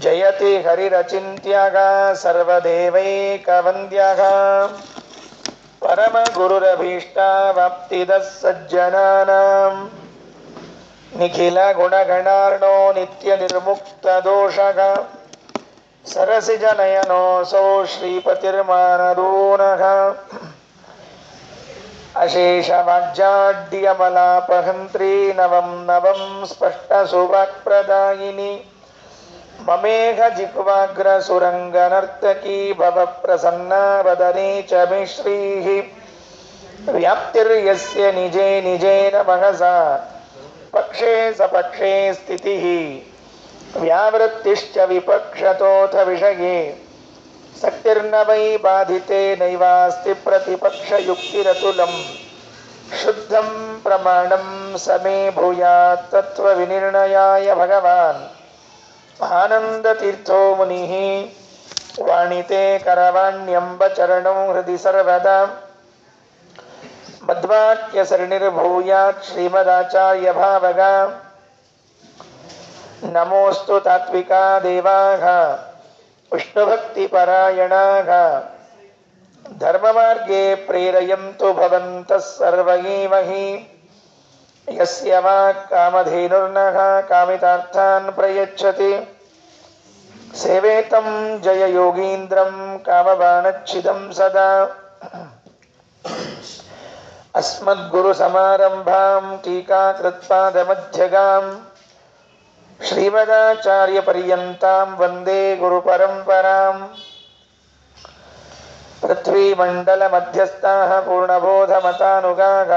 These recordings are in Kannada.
ಜಯತಿ ಹರಿರಚಿಂತ್ಯಃ ಸರ್ವದೇವೈಕವಂದ್ಯಃ ಪರಮಗುರುರಭೀಷ್ಟಾವಾಪ್ತಿದಃ ಸಜ್ಜನಾನಾಂ ನಿಖಿಲ ಗುಣಗಣಾರ್ಣೋ ನಿತ್ಯ ನಿರ್ಮುಕ್ತದೋಷಃ ಸರಸಿಜನಯನೋऽಸೌ ಶ್ರೀಪತಿರ್ಮಾನದೂನಃ ಅಶೇಷವಾಗ್ಜಾಡ್ಯಮಲಾಪಹಂತ್ರಿ ನವಂ ನವಂ ಸ್ಪಷ್ಟಸುವಾಕ್ಪ್ರದಾಯಿನಿ ಮಮೇಘ ಜಿಹ್ವಾಗ್ರಸುರಂಗನರ್ತಕೀ ಭವಪ್ರಸನ್ನಾ ವದನೆ ಚ ಮೇ ಶ್ರೀಃ ವ್ಯಾಪ್ತಿರ್ಯಸ್ಯ ನಿಜೇ ನಿಜೇನ ಮಹಸಾ ಪಕ್ಷೇ ಸಪಕ್ಷೇ ಸ್ಥಿತಿಃ ವ್ಯಾವೃತ್ತಿಶ್ಚ ವಿಪಕ್ಷತೋಥ ವಿಷಯೇ ಸಕ್ತಿರ್ನ ವೈ ಬಾಧಿತೆ ನೈವಾಸ್ತಿ ಪ್ರತಿಪಕ್ಷಯುಕ್ತಿರತುಲಂ ಶುದ್ಧಂ ಪ್ರಮಾಣಂ ಸಮೇ ಭೂಯಾತ್ ತತ್ವವಿನಿರ್ಣಯಾಯ ಭಗವಾನ್ ಆನಂದತೀರ್ಥೋ ಮುನಿಃ ವಾಣಿತೆ ಕರವಾಣ್ಯಂಬ ಚರಣಂ ಹೃದಯ ಸರ್ವದಾ ಮಧ್ವಾಕ್ಯ ಸರಣಿರ್ಭೂಯಾತ್ ಶ್ರೀಮದಾಚಾರ್ಯ ಭಾವಗ ನಮೋಸ್ತು ತಾತ್ವಿಕಾ ದೇವಾಃ ವಿಷ್ಣುಭಕ್ತಿಪರಾಯಣಾಃ ಧರ್ಮಮಾರ್ಗೇ ಪ್ರೇರಯಂತು ಭವಂತಃ ಸರ್ವ ಏವ ಹಿ ಯಸ್ಯ ವಾಕ್ ಕಾಮಧೇನುರ್ನಃ ಕಾಮಿತಾರ್ಥಾನ್ ಪ್ರಯಚ್ಛತಿ ಸೇವೇತಂ ಜಯ ಯೋಗೀಂದ್ರಂ ಕಾಮಬಾಣಚ್ಛಿದಂ ಸದಾ ಅಸ್ಮದ್ಗುರು ಸಮಾರಂಭಾಂ ಟೀಕಾಕೃತ್ಪಾದಮಧ್ಯಗಾಂ ಶ್ರೀಮದಾಚಾರ್ಯ ಪರ್ಯಂತಾಂ ವಂದೇ ಗುರುಪರಂಪರಾಂ ಪೃಥ್ವೀಮಂಡಲ ಮಧ್ಯಸ್ಥಾಃ ಪೂರ್ಣಬೋಧಮತಾನುಗಾಃ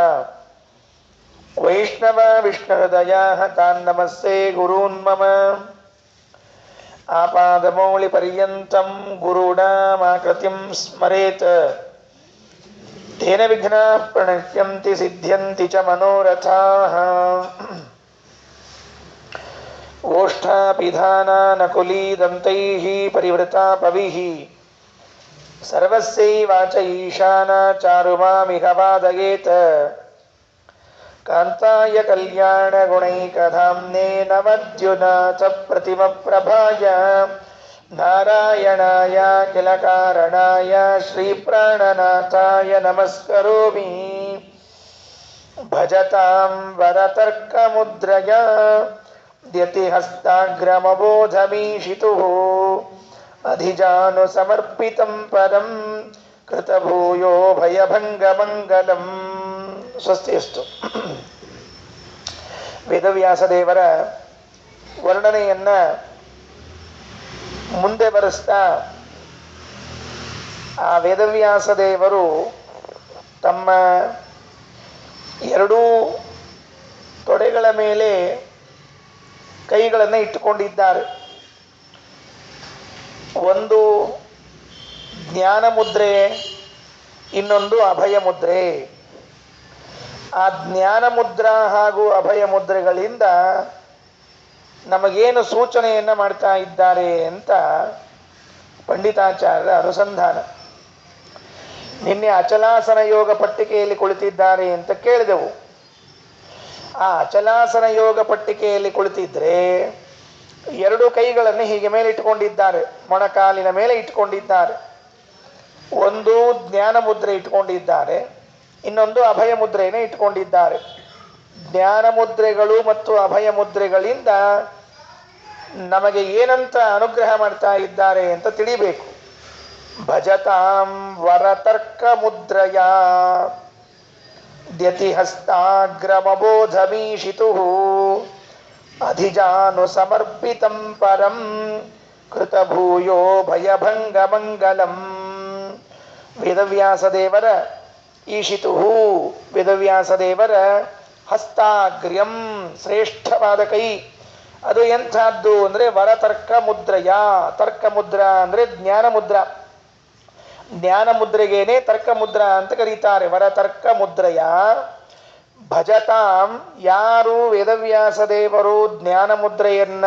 ವೈಷ್ಣವ ವಿಷ್ಣುಹೃದಯಾಃ ತಾನ್ ನಮಸ್ತೆ ಗುರೂನ್ ಮಮ ಆಪಾದಮೌಳಿ ಪರ್ಯಂತಂ ಗುರುಣಾಮಾಕೃತಿಂ ಸ್ಮರೇತ್ ತೇನ ವಿಘ್ನಾಃ ಪ್ರಣಶ್ಯಂತಿ ಸಿದ್ಧ್ಯಂತಿ ಚ ಮನೋರಥಾಃ ಓಷ್ಠಾಪಿಧಾನಾನಕುಲೀದಂತೈಃ ಪರಿವೃತಾಪವಿಃ ಸರ್ವಸ್ಯೈವಾಚ ಈಶಾನಾ ಚಾರುಮಾಮಿಹ ವಾದಯೇತ್ ಕಾಂತಾಯ ಕಲ್ಯಾಣಗುಣೈಕಧಾಮ್ನೇ ನಮದ್ಯುನಾಥ ಪ್ರತಿಮಪ್ರಭಾಯ ನಾರಾಯಣಾಯ ಕಿಲ ಕಾರಣಾಯ ಶ್ರೀಪ್ರಾಣನಾಥಾಯ ನಮಸ್ಕರೋಮಿ ಭಜತಾಂ ವರತರ್ಕಮುದ್ರಯ ದ್ಯತಿಹಸ್ತಾಗ್ರಮಬೋಧಮೀಶಿತುಃ ಅಧಿಜಾನುಸಮರ್ಪಿತಂ ಪದಂ ಕೃತಭೂಯೋ ಭಯಭಂಗಮಂಗಲಂ. ಸ್ವಸ್ತಿಯಸ್ತು. ವೇದವ್ಯಾಸದೇವರ ವರ್ಣನೆಯನ್ನ ಮುಂದೆ ಬರೆಸ್ತಾ ಆ ವೇದವ್ಯಾಸದೇವರು ತಮ್ಮ ಎರಡೂ ತೊಡೆಗಳ ಮೇಲೆ ಕೈಗಳನ್ನು ಇಟ್ಟುಕೊಂಡಿದ್ದಾರೆ. ಒಂದು ಜ್ಞಾನ ಮುದ್ರೆ, ಇನ್ನೊಂದು ಅಭಯ ಮುದ್ರೆ. ಆ ಜ್ಞಾನ ಮುದ್ರಾ ಹಾಗೂ ಅಭಯ ಮುದ್ರೆಗಳಿಂದ ನಮಗೇನು ಸೂಚನೆಯನ್ನು ಮಾಡ್ತಾ ಇದ್ದಾರೆ ಅಂತ ಪಂಡಿತಾಚಾರ್ಯರ ಅನುಸಂಧಾನ. ನಿನ್ನೆ ಅಚಲಾಸನ ಯೋಗ ಪಟ್ಟಿಕೆಯಲ್ಲಿ ಕುಳಿತಿದ್ದಾರೆ ಅಂತ ಕೇಳಿದೆವು. ಆ ಅಚಲಾಸನ ಯೋಗ ಪಟ್ಟಿಕೆಯಲ್ಲಿ ಕುಳಿತಿದ್ರೆ ಎರಡು ಕೈಗಳನ್ನು ಹೀಗೆ ಮೇಲೆ ಇಟ್ಕೊಂಡಿದ್ದಾರೆ, ಮೊಣಕಾಲಿನ ಮೇಲೆ ಇಟ್ಕೊಂಡಿದ್ದಾರೆ. ಒಂದು ಜ್ಞಾನ ಮುದ್ರೆ ಇಟ್ಕೊಂಡಿದ್ದಾರೆ, ಇನ್ನೊಂದು ಅಭಯ ಮುದ್ರೆಯನ್ನು ಇಟ್ಕೊಂಡಿದ್ದಾರೆ. ಜ್ಞಾನ ಮುದ್ರೆಗಳು ಮತ್ತು ಅಭಯ ಮುದ್ರೆಗಳಿಂದ ನಮಗೆ ಏನಂತ ಅನುಗ್ರಹ ಮಾಡ್ತಾ ಇದ್ದಾರೆ ಅಂತ ತಿಳಿಬೇಕು. ಭಜತಾಂ ವರತರ್ಕ ಮುದ್ರಯ ದ್ಯತಿಹಸ್ತಾಗ್ರಮಬೋಧಮೀಶಿತುಃ ಅಧಿಜಾನು ಸಮರ್ಪಿತಂ ಪರಂ ಕೃತಭೂಯೋ ಭಯಭಂಗಮಂಗಲಂ. ವೇದವ್ಯಾಸದೇವರ ಈಶಿತುಃ, ವೇದವ್ಯಾಸದೇವರ ಹಸ್ತಾಗ್ರ್ಯಂ, ಶ್ರೇಷ್ಠವಾದ ಕೈ. ಅದು ಎಂಥದ್ದು ಅಂದರೆ ವರತರ್ಕ ಮುದ್ರಯ. ತರ್ಕ ಮುದ್ರಾ ಅಂದರೆ ಜ್ಞಾನ ಮುದ್ರಾ. ಜ್ಞಾನ ಮುದ್ರೆಗೇನೆ ತರ್ಕ ಮುದ್ರಾ ಅಂತ ಕರೀತಾರೆ. ವರತರ್ಕ ಮುದ್ರಯ ಭಜತಾಂ, ಯಾರು ವೇದವ್ಯಾಸದೇವರು ಜ್ಞಾನ ಮುದ್ರೆಯನ್ನ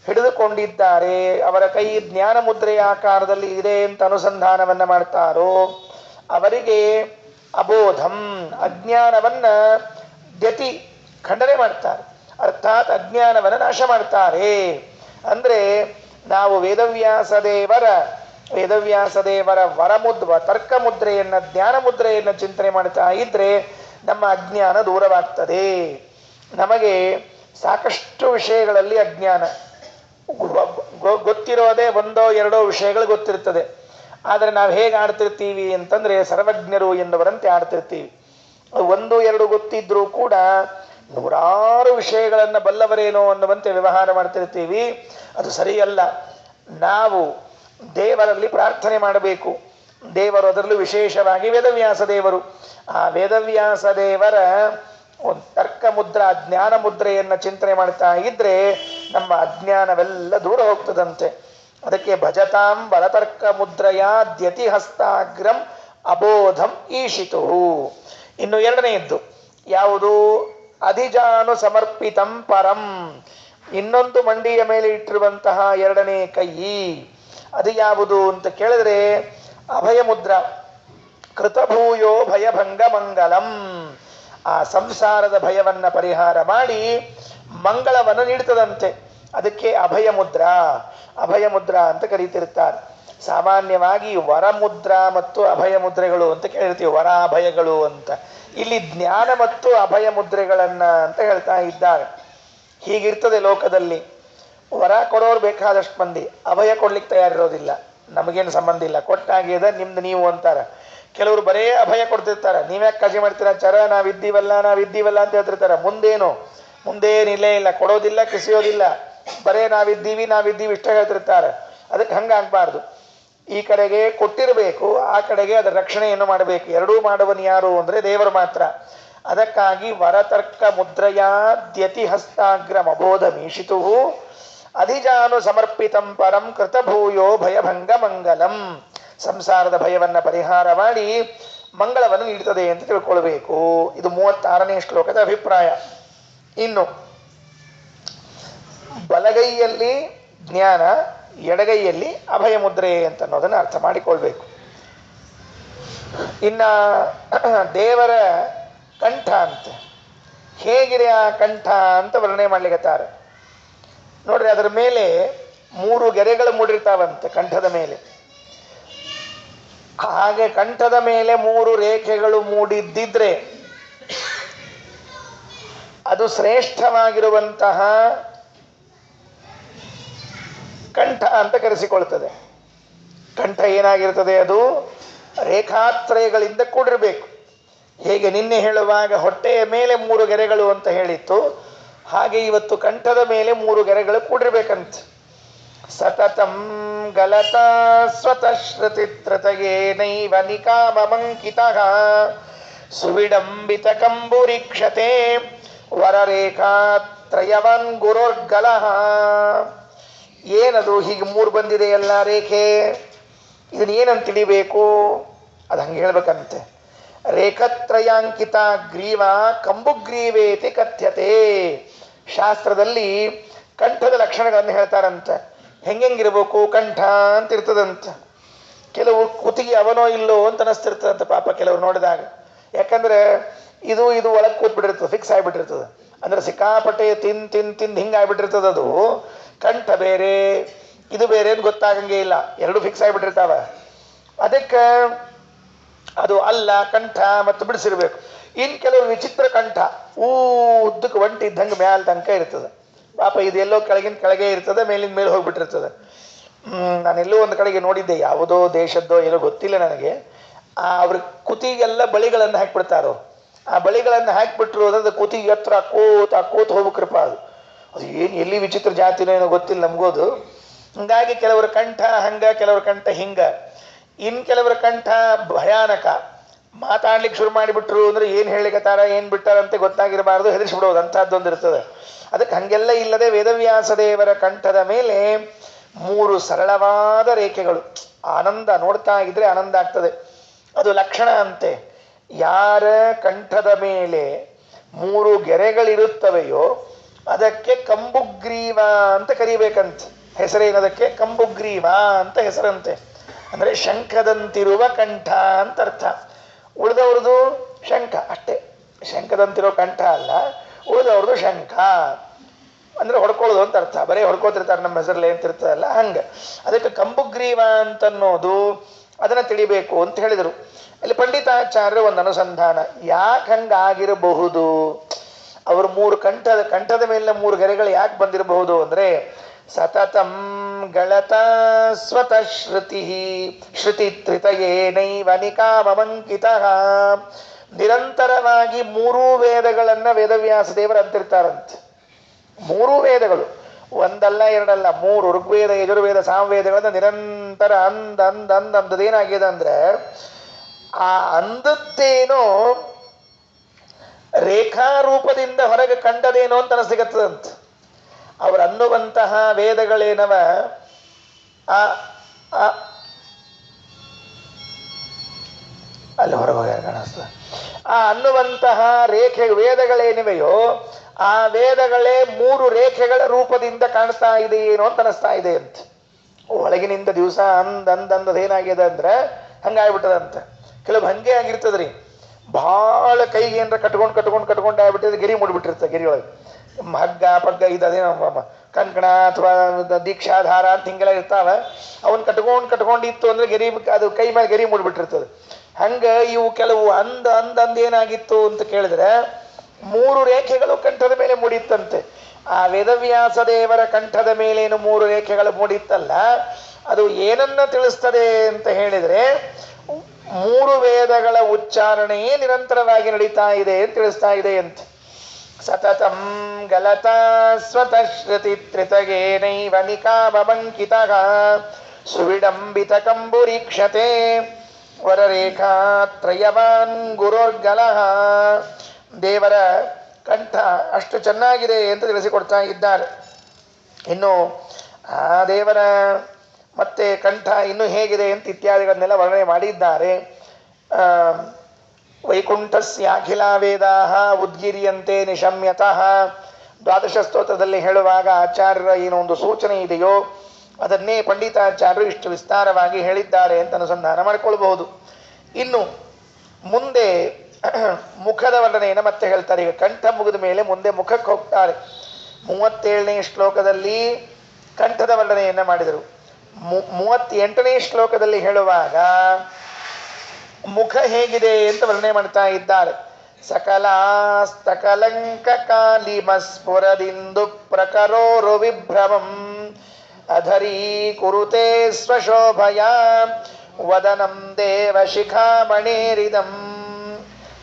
ಹಿಡಿದುಕೊಂಡಿದ್ದಾರೆ, ಅವರ ಕೈ ಜ್ಞಾನ ಮುದ್ರೆಯ ಆಕಾರದಲ್ಲಿ ಇದೆ ಅಂತ ಅನುಸಂಧಾನವನ್ನ ಮಾಡ್ತಾರೋ ಅವರಿಗೆ ಅಬೋಧಂ, ಅಜ್ಞಾನವನ್ನ ದ್ಯತಿ, ಖಂಡನೆ ಮಾಡ್ತಾರೆ. ಅರ್ಥಾತ್ ಅಜ್ಞಾನವನ್ನು ನಾಶ ಮಾಡ್ತಾರೆ. ಅಂದರೆ ನಾವು ವೇದವ್ಯಾಸದೇವರ ತರ್ಕ ಮುದ್ರೆಯನ್ನು, ಜ್ಞಾನ ಮುದ್ರೆಯನ್ನು ಚಿಂತನೆ ಮಾಡ್ತಾ ಇದ್ರೆ ನಮ್ಮ ಅಜ್ಞಾನ ದೂರವಾಗ್ತದೆ. ನಮಗೆ ಸಾಕಷ್ಟು ವಿಷಯಗಳಲ್ಲಿ ಅಜ್ಞಾನ, ಗೊತ್ತಿರೋದೇ ಒಂದೋ ಎರಡೋ ವಿಷಯಗಳು ಗೊತ್ತಿರ್ತದೆ. ಆದರೆ ನಾವು ಹೇಗೆ ಆಡ್ತಿರ್ತೀವಿ ಅಂತಂದ್ರೆ ಸರ್ವಜ್ಞರು ಎನ್ನುವರಂತೆ ಆಡ್ತಿರ್ತೀವಿ. ಒಂದು ಎರಡು ಗೊತ್ತಿದ್ರೂ ಕೂಡ ನೂರಾರು ವಿಷಯಗಳನ್ನು ಬಲ್ಲವರೇನೋ ಅನ್ನುವಂತೆ ವ್ಯವಹಾರ ಮಾಡ್ತಿರ್ತೀವಿ. ಅದು ಸರಿಯಲ್ಲ. ನಾವು ದೇವರಲ್ಲಿ ಪ್ರಾರ್ಥನೆ ಮಾಡಬೇಕು. ದೇವರು, ಅದರಲ್ಲೂ ವಿಶೇಷವಾಗಿ ವೇದವ್ಯಾಸ ದೇವರು, ಆ ವೇದವ್ಯಾಸ ದೇವರ ಒಂದು ತರ್ಕ ಮುದ್ರಾ, ಜ್ಞಾನ ಮುದ್ರೆಯನ್ನು ಚಿಂತನೆ ಮಾಡ್ತಾ ಇದ್ರೆ ನಮ್ಮ ಅಜ್ಞಾನವೆಲ್ಲ ದೂರ ಹೋಗ್ತದಂತೆ. ಅದಕ್ಕೆ ಭಜತಾಂ ಬಲತರ್ಕ ಮುದ್ರಯಾ ದ್ಯತಿ ಹಸ್ತಾಗ್ರಂ ಅಬೋಧಂ ಈಶಿತು. ಇನ್ನು ಎರಡನೆಯದ್ದು ಯಾವುದು? ಅಧಿಜಾನು ಸಮರ್ಪಿತಂ ಪರಂ, ಇನ್ನೊಂದು ಮಂಡಿಯ ಮೇಲೆ ಇಟ್ಟಿರುವಂತಹ ಎರಡನೇ ಕೈ. ಅದು ಯಾವುದು ಅಂತ ಕೇಳಿದ್ರೆ ಅಭಯ ಮುದ್ರ. ಕೃತಭೂಯೋ ಭಯಭಂಗ ಮಂಗಲಂ, ಆ ಸಂಸಾರದ ಭಯವನ್ನ ಪರಿಹಾರ ಮಾಡಿ ಮಂಗಳವನ್ನು ನೀಡ್ತದಂತೆ. ಅದಕ್ಕೆ ಅಭಯ ಮುದ್ರಾ ಅಂತ ಕರೀತಿರ್ತಾರೆ. ಸಾಮಾನ್ಯವಾಗಿ ವರಮುದ್ರಾ ಮತ್ತು ಅಭಯ ಮುದ್ರೆಗಳು ಅಂತ ಕೇಳಿರ್ತೀವಿ, ವರಾಭಯಗಳು ಅಂತ. ಇಲ್ಲಿ ಜ್ಞಾನ ಮತ್ತು ಅಭಯ ಮುದ್ರೆಗಳನ್ನ ಅಂತ ಹೇಳ್ತಾ ಇದ್ದಾರೆ. ಹೀಗಿರ್ತದೆ ಲೋಕದಲ್ಲಿ. ವರ ಕೊಡೋರು ಬೇಕಾದಷ್ಟು ಮಂದಿ, ಅಭಯ ಕೊಡ್ಲಿಕ್ಕೆ ತಯಾರಿರೋದಿಲ್ಲ. ನಮಗೇನು ಸಂಬಂಧ ಇಲ್ಲ, ಕೊಟ್ಟಾಗ್ಯದ ನಿಮ್ದು ನೀವು ಅಂತಾರೆ. ಕೆಲವರು ಬರೇ ಅಭಯ ಕೊಡ್ತಿರ್ತಾರೆ. ನೀವ್ಯಾಕೆ ಕಾಳಜಿ ಮಾಡ್ತೀರಾ, ಚರ ನಾವಿದ್ದೀವಲ್ಲ ಅಂತ ಹೇಳ್ತಿರ್ತಾರೆ. ಮುಂದೇನಿಲ್ಲೇ ಇಲ್ಲ, ಕೊಡೋದಿಲ್ಲ, ಕಿಸಿಯೋದಿಲ್ಲ, ಬರೇ ನಾವಿದ್ದೀವಿ ಇಷ್ಟ ಹೇಳ್ತಿರ್ತಾರೆ. ಅದಕ್ಕೆ ಹಂಗಾಗಬಾರ್ದು. ಈ ಕಡೆಗೆ ಕೊಟ್ಟಿರಬೇಕು, ಆ ಕಡೆಗೆ ಅದರ ರಕ್ಷಣೆಯನ್ನು ಮಾಡಬೇಕು. ಎರಡೂ ಮಾಡುವನು ಯಾರು ಅಂದರೆ ದೇವರು ಮಾತ್ರ. ಅದಕ್ಕಾಗಿ ವರತರ್ಕ ಮುದ್ರಯಾ ದ್ಯತಿ ಹಸ್ತಾಗ್ರಂ ಅಬೋಧ ಮೀಶಿತು ಅಧಿಜಾನು ಸಮರ್ಪಿತಂ ಪರಂ ಕೃತಭೂಯೋ ಭಯಭಂಗ ಮಂಗಲಂ. ಸಂಸಾರದ ಭಯವನ್ನು ಪರಿಹಾರ ಮಾಡಿ ಮಂಗಳವನ್ನು ನೀಡುತ್ತದೆ ಅಂತ ತಿಳ್ಕೊಳ್ಬೇಕು. ಇದು 36ನೇ ಶ್ಲೋಕದ ಅಭಿಪ್ರಾಯ. ಇನ್ನು ಬಲಗೈಯಲ್ಲಿ ಜ್ಞಾನ, ಎಡಗೈಯಲ್ಲಿ ಅಭಯ ಮುದ್ರೆ ಅಂತ ಅನ್ನೋದನ್ನು ಅರ್ಥ ಮಾಡಿಕೊಳ್ಬೇಕು. ಇನ್ನ ದೇವರ ಕಂಠ ಅಂತ, ಹೇಗಿದೆ ಆ ಕಂಠ ಅಂತ ವರ್ಣನೆ ಮಾಡ್ಲಿಕ್ಕತ್ತಾರೆ ನೋಡ್ರಿ. ಅದರ ಮೇಲೆ 3 ಗೆರೆಗಳು ಮೂಡಿರ್ತಾವಂತೆ ಕಂಠದ ಮೇಲೆ. ಹಾಗೆ ಕಂಠದ ಮೇಲೆ 3 ರೇಖೆಗಳು ಮೂಡಿದ್ದಿದ್ರೆ ಅದು ಶ್ರೇಷ್ಠವಾಗಿರುವಂತಹ ಕಂಠ ಅಂತ ಕರೆಸಿಕೊಳ್ತದೆ. ಕಂಠ ಏನಾಗಿರ್ತದೆ? ಅದು ರೇಖಾತ್ರಯಗಳಿಂದ ಕೂಡಿರಬೇಕು. ಹೇಗೆ ನಿನ್ನೆ ಹೇಳುವಾಗ ಹೊಟ್ಟೆಯ ಮೇಲೆ 3 ಗೆರೆಗಳು ಅಂತ ಹೇಳಿತ್ತು, ಹಾಗೆ ಇವತ್ತು ಕಂಠದ ಮೇಲೆ 3 ಗೆರೆಗಳು ಕೂಡಿರ್ಬೇಕಂತ. ಸತತಂ ಗಲತಾ ಸ್ವತಃ ಶ್ರುತಿತ್ರತಯೇ ನೈವ ನಿಕಾಮಮಂಕಿತಃ ಸುವಿಡಂಬಿತ ಕಂಬುರಿಕ್ಷತೆ ವರರೇಖಾತ್ರಯವನ್ ಗುರುರ್ಗಲಃ. ಏನದು ಹೀಗೆ 3 ಬಂದಿದೆ ಎಲ್ಲ ರೇಖೆ? ಇದನ್ನ ಏನಂತ ತಿಳಿಬೇಕು? ಅದು ಹಂಗೆ ಹೇಳ್ಬೇಕಂತೆ. ರೇಖತ್ರಯಾಂಕಿತ ಗ್ರೀವ ಕಂಬುಗ್ರೀವೇತಿ ಕಥ್ಯತೆ. ಶಾಸ್ತ್ರದಲ್ಲಿ ಕಂಠದ ಲಕ್ಷಣಗಳನ್ನು ಹೇಳ್ತಾರಂತೆ. ಹೆಂಗಿರ್ಬೇಕು ಕಂಠ ಅಂತ ಇರ್ತದಂತ. ಕೆಲವು ಕುತ್ತಿಗೆ ಅವನೋ ಇಲ್ಲೋ ಅಂತ ಅನಿಸ್ತಿರ್ತದಂತೆ ಪಾಪ ಕೆಲವರು ನೋಡಿದಾಗ. ಯಾಕಂದ್ರೆ ಇದು ಒಳಗೆ ಕೂತ್ಬಿಟ್ಟಿರ್ತದೆ, ಫಿಕ್ಸ್ ಆಗಿಬಿಟ್ಟಿರ್ತದೆ. ಅಂದ್ರೆ ಸಿಕ್ಕಾಪಟ್ಟೆ ತಿಂದು ಹಿಂಗಾಗ್ಬಿಟ್ಟಿರ್ತದೆ. ಅದು ಕಂಠ ಬೇರೆ ಇದು ಬೇರೆ ಅಂತ ಗೊತ್ತಾಗಂಗೆ ಇಲ್ಲ, ಎರಡು ಫಿಕ್ಸ್ ಆಗಿಬಿಟ್ಟಿರ್ತಾವ. ಅದಕ್ಕೆ ಅದು ಅಲ್ಲ ಕಂಠ ಮತ್ತು ಬಿಡಿಸಿರ್ಬೇಕು. ಇನ್ನು ಕೆಲವು ವಿಚಿತ್ರ ಕಂಠ, ಉದ್ದಕ್ಕೆ ಒಂಟಿ ಇದ್ದಂಗೆ ಮ್ಯಾಲ ತನಕ ಇರ್ತದೆ. ಪಾಪ ಇದೆಲ್ಲೋ ಕೆಳಗಿನ ಕೆಳಗೆ ಇರ್ತದೆ, ಮೇಲಿನ ಮೇಲೆ ಹೋಗ್ಬಿಟ್ಟಿರ್ತದೆ. ನಾನೆಲ್ಲೋ ಒಂದು ಕಡೆಗೆ ನೋಡಿದ್ದೆ, ಯಾವುದೋ ದೇಶದ್ದೋ ಏನೋ ಗೊತ್ತಿಲ್ಲ ನನಗೆ. ಅವ್ರ ಕುತಿಗೆಲ್ಲ ಬಳಿಗಳನ್ನು ಹಾಕಿಬಿಡ್ತಾರೋ. ಆ ಬಳಿಗಳನ್ನು ಹಾಕಿಬಿಟ್ರು ಅದ್ರದ್ದು ಕುತಿಗೆ ಹತ್ರ ಅಕ್ಕೋತ್ ಹೋಗ್ಬೇಕ್ರಪ್ಪ. ಅದು ಏನು ಎಲ್ಲಿ ವಿಚಿತ್ರ ಜಾತಿನೋ ಏನೋ ಗೊತ್ತಿಲ್ಲ ನಮ್ಗೋದು. ಹಂಗಾಗಿ ಕೆಲವರ ಕಂಠ ಹಂಗ, ಕೆಲವರ ಕಂಠ ಹಿಂಗ. ಇನ್ನು ಕೆಲವರ ಕಂಠ ಭಯಾನಕ. ಮಾತಾಡ್ಲಿಕ್ಕೆ ಶುರು ಮಾಡಿಬಿಟ್ರು ಅಂದ್ರೆ ಏನು ಹೇಳಿಕತ್ತಾರ ಏನು ಬಿಟ್ಟಾರಂತೆ ಗೊತ್ತಾಗಿರಬಾರ್ದು, ಹೆದರಿಸ್ಬಿಡೋದು, ಅಂಥದ್ದೊಂದು ಇರ್ತದೆ. ಅದಕ್ಕೆ ಹಂಗೆಲ್ಲ ಇಲ್ಲದೆ ವೇದವ್ಯಾಸ ದೇವರ ಕಂಠದ ಮೇಲೆ 3 ಸರಳವಾದ ರೇಖೆಗಳು. ಆನಂದ, ನೋಡ್ತಾ ಇದ್ರೆ ಆನಂದ ಆಗ್ತದೆ. ಅದು ಲಕ್ಷಣ ಅಂತೆ. ಯಾರ ಕಂಠದ ಮೇಲೆ 3 ಗೆರೆಗಳಿರುತ್ತವೆಯೋ ಅದಕ್ಕೆ ಕಂಬುಗ್ರೀವ ಅಂತ ಕರಿಬೇಕಂತ. ಹೆಸರೇನದಕ್ಕೆ? ಕಂಬುಗ್ರೀವ ಅಂತ ಹೆಸರಂತೆ. ಅಂದರೆ ಶಂಖದಂತಿರುವ ಕಂಠ ಅಂತ ಅರ್ಥ. ಉಳಿದವ್ರದ್ದು ಶಂಖ ಅಷ್ಟೇ, ಶಂಖದಂತಿರೋ ಕಂಠ ಅಲ್ಲ, ಉಳಿದವ್ರದ್ದು ಶಂಖ. ಅಂದ್ರೆ ಹೊಡ್ಕೊಳ್ಳೋದು ಅಂತ ಅರ್ಥ. ಬರೀ ಹೊಡ್ಕೋತಿರ್ತಾರೆ ನಮ್ಮ ಹೆಸರಲ್ಲಿ ಅಂತಿರ್ತದಲ್ಲ ಹಂಗೆ. ಅದಕ್ಕೆ ಕಂಬುಗ್ರೀವ ಅಂತನ್ನೋದು ಅದನ್ನ ತಿಳಿಬೇಕು ಅಂತ ಹೇಳಿದರು. ಇಲ್ಲಿ ಪಂಡಿತಾಚಾರ್ಯರು ಒಂದು ಅನುಸಂಧಾನ, ಯಾಕೆ ಹಂಗಾಗಿರಬಹುದು, ಅವರು ಕಂಠದ ಮೇಲಿನ 3 ಗೆರೆಗಳು ಯಾಕೆ ಬಂದಿರಬಹುದು ಅಂದ್ರೆ, ಸತತಂ ಗಳತ ಸ್ವತಃ ಶ್ರುತಿ ತ್ರಿತಯೇನೈವ ನಿಕಾಮಂಕಿತ, ನಿರಂತರವಾಗಿ 3 ವೇದಗಳನ್ನ ವೇದವ್ಯಾಸ ದೇವರು ಅಂತಿರ್ತಾರಂತೆ. 3 ವೇದಗಳು, ಒಂದಲ್ಲ ಎರಡಲ್ಲ 3, ಋಗ್ವೇದ ಯಜುರ್ವೇದ ಸಾಮವೇದಗಳನ್ನ ನಿರಂತರ ಅಂದದೇನಾಗಿದೆ ಅಂದ್ರೆ, ಆ ಅಂದದ್ದೇನೋ ರೇಖಾರೂಪದಿಂದ ಹೊರಗೆ ಕಂಡದೇನೋ ಅಂತ ಅನಿಸಿಗತ್ತದಂತ. ಅವರು ಅನ್ನುವಂತಹ ವೇದಗಳೇನವ ಅಲ್ಲಿ ಹೊರಗೆ ಕಾಣಿಸ್ತದೆ. ಆ ಅನ್ನುವಂತಹ ವೇದಗಳೇನಿವೆಯೋ ಆ ವೇದಗಳೇ 3 ರೇಖೆಗಳ ರೂಪದಿಂದ ಕಾಣಿಸ್ತಾ ಇದೆ ಏನೋ ಅಂತ ಅನಿಸ್ತಾ ಇದೆ ಅಂತ. ಒಳಗಿನಿಂದ ದಿವಸ ಅಂದದೇನಾಗಿದೆ ಅಂದ್ರೆ ಹಂಗಾಗ್ಬಿಟ್ಟದಂತ. ಕೆಲವು ಹಂಗೆ ಆಗಿರ್ತದ್ರಿ, ಭಾಳ ಕೈಗೆ ಏನಾರ ಕಟ್ಕೊಂಡು ಆಗ್ಬಿಟ್ಟಿದ್ರೆ ಗೆರಿ ಮುಡ್ಬಿಟ್ಟಿರ್ತದೆ. ಗೆರಿಯೊಳಗೆ ಹಗ್ಗ ಪಗ್ಗ ಇದೇನೋ ಕಂಕಣ ಅಥವಾ ದೀಕ್ಷಾಧಾರ ಅಂತ ಹಿಂಗೆಲ್ಲ ಇರ್ತಾವ. ಅವನ್ ಕಟ್ಕೊಂಡಿತ್ತು ಅಂದ್ರೆ ಅದು ಕೈ ಮೇಲೆ ಗೆರಿ ಮುಡ್ಬಿಟ್ಟಿರ್ತದೆ. ಹಂಗ ಇವು ಕೆಲವು ಏನಾಗಿತ್ತು ಅಂತ ಕೇಳಿದ್ರೆ 3 ರೇಖೆಗಳು ಕಂಠದ ಮೇಲೆ ಮೂಡಿತ್ತಂತೆ. ಆ ವೇದವ್ಯಾಸ ದೇವರ ಕಂಠದ ಮೇಲೇನು 3 ರೇಖೆಗಳು ಮೂಡಿತ್ತಲ್ಲ, ಅದು ಏನನ್ನ ತಿಳಿಸ್ತದೆ ಅಂತ ಹೇಳಿದ್ರೆ 3 ವೇದಗಳ ಉಚ್ಚಾರಣೆಯೇ ನಿರಂತರವಾಗಿ ನಡೀತಾ ಇದೆ ಅಂತ ತಿಳಿಸ್ತಾ ಇದೆ ಅಂತ. ಸತತಂ ಗಲತ ಸ್ವತಃ ಶ್ರುತಿ ತ್ರಿತಗೇನೈವ ನಿಕಾಮಂಕಿತಃ ಸುವಿಡಂಬಿತ ಕಂಬುರೀಕ್ಷತೆ ವರರೇಖಾ ತ್ರಯವಾನ್ ಗುರೋರ್ಗಲಃ. ದೇವರ ಕಂಠ ಅಷ್ಟು ಚೆನ್ನಾಗಿದೆ ಅಂತ ತಿಳಿಸಿಕೊಡ್ತಾ ಇದ್ದಾರೆ. ಇನ್ನು ಆ ದೇವರ ಮತ್ತೆ ಕಂಠ ಇನ್ನು ಹೇಗಿದೆ ಅಂತ ಇತ್ಯಾದಿಗಳನ್ನೆಲ್ಲ ವರ್ಣನೆ ಮಾಡಿದ್ದಾರೆ. ವೈಕುಂಠಸ್ಯಾಖಿಲ ವೇದಾಃ ಉದ್ಗಿರಿಯಂತೆ ನಿಶಮ್ಯತಃ. ದ್ವಾದಶ ಸ್ತೋತ್ರದಲ್ಲಿ ಹೇಳುವಾಗ ಆಚಾರ್ಯರ ಏನೋ ಒಂದು ಸೂಚನೆ ಇದೆಯೋ ಅದನ್ನೇ ಪಂಡಿತಾಚಾರ್ಯರು ಇಷ್ಟು ವಿಸ್ತಾರವಾಗಿ ಹೇಳಿದ್ದಾರೆ ಅಂತ ಅನುಸಂಧಾನ ಮಾಡಿಕೊಳ್ಬಹುದು. ಇನ್ನು ಮುಂದೆ ಮುಖದ ವರ್ಣನೆಯನ್ನು ಮತ್ತೆ ಹೇಳ್ತಾರೆ. ಈಗ ಕಂಠ ಮುಗಿದ ಮೇಲೆ ಮುಂದೆ ಮುಖಕ್ಕೆ ಹೋಗ್ತಾರೆ. 37ನೇ ಶ್ಲೋಕದಲ್ಲಿ ಕಂಠದ ವರ್ಣನೆಯನ್ನು ಮಾಡಿದರು. 38ನೇ ಶ್ಲೋಕದಲ್ಲಿ ಹೇಳುವಾಗ ಮುಖ ಹೇಗಿದೆ ಅಂತ ವರ್ಣನೆ ಮಾಡ್ತಾ ಇದ್ದಾರೆ. ಸಕಲಾಸ್ತಕಲಂಕ ಕಾಲಿಮಸ್ಫುರದಿಂದು ಪ್ರಕರೋರು ವಿಭ್ರಮಂ ಅಧರೀ ಕುರುತೆ ಸ್ವಶೋಭಯ ವದನಂ ದೇವ ಶಿಖಾಮಣೇರಿದಂ.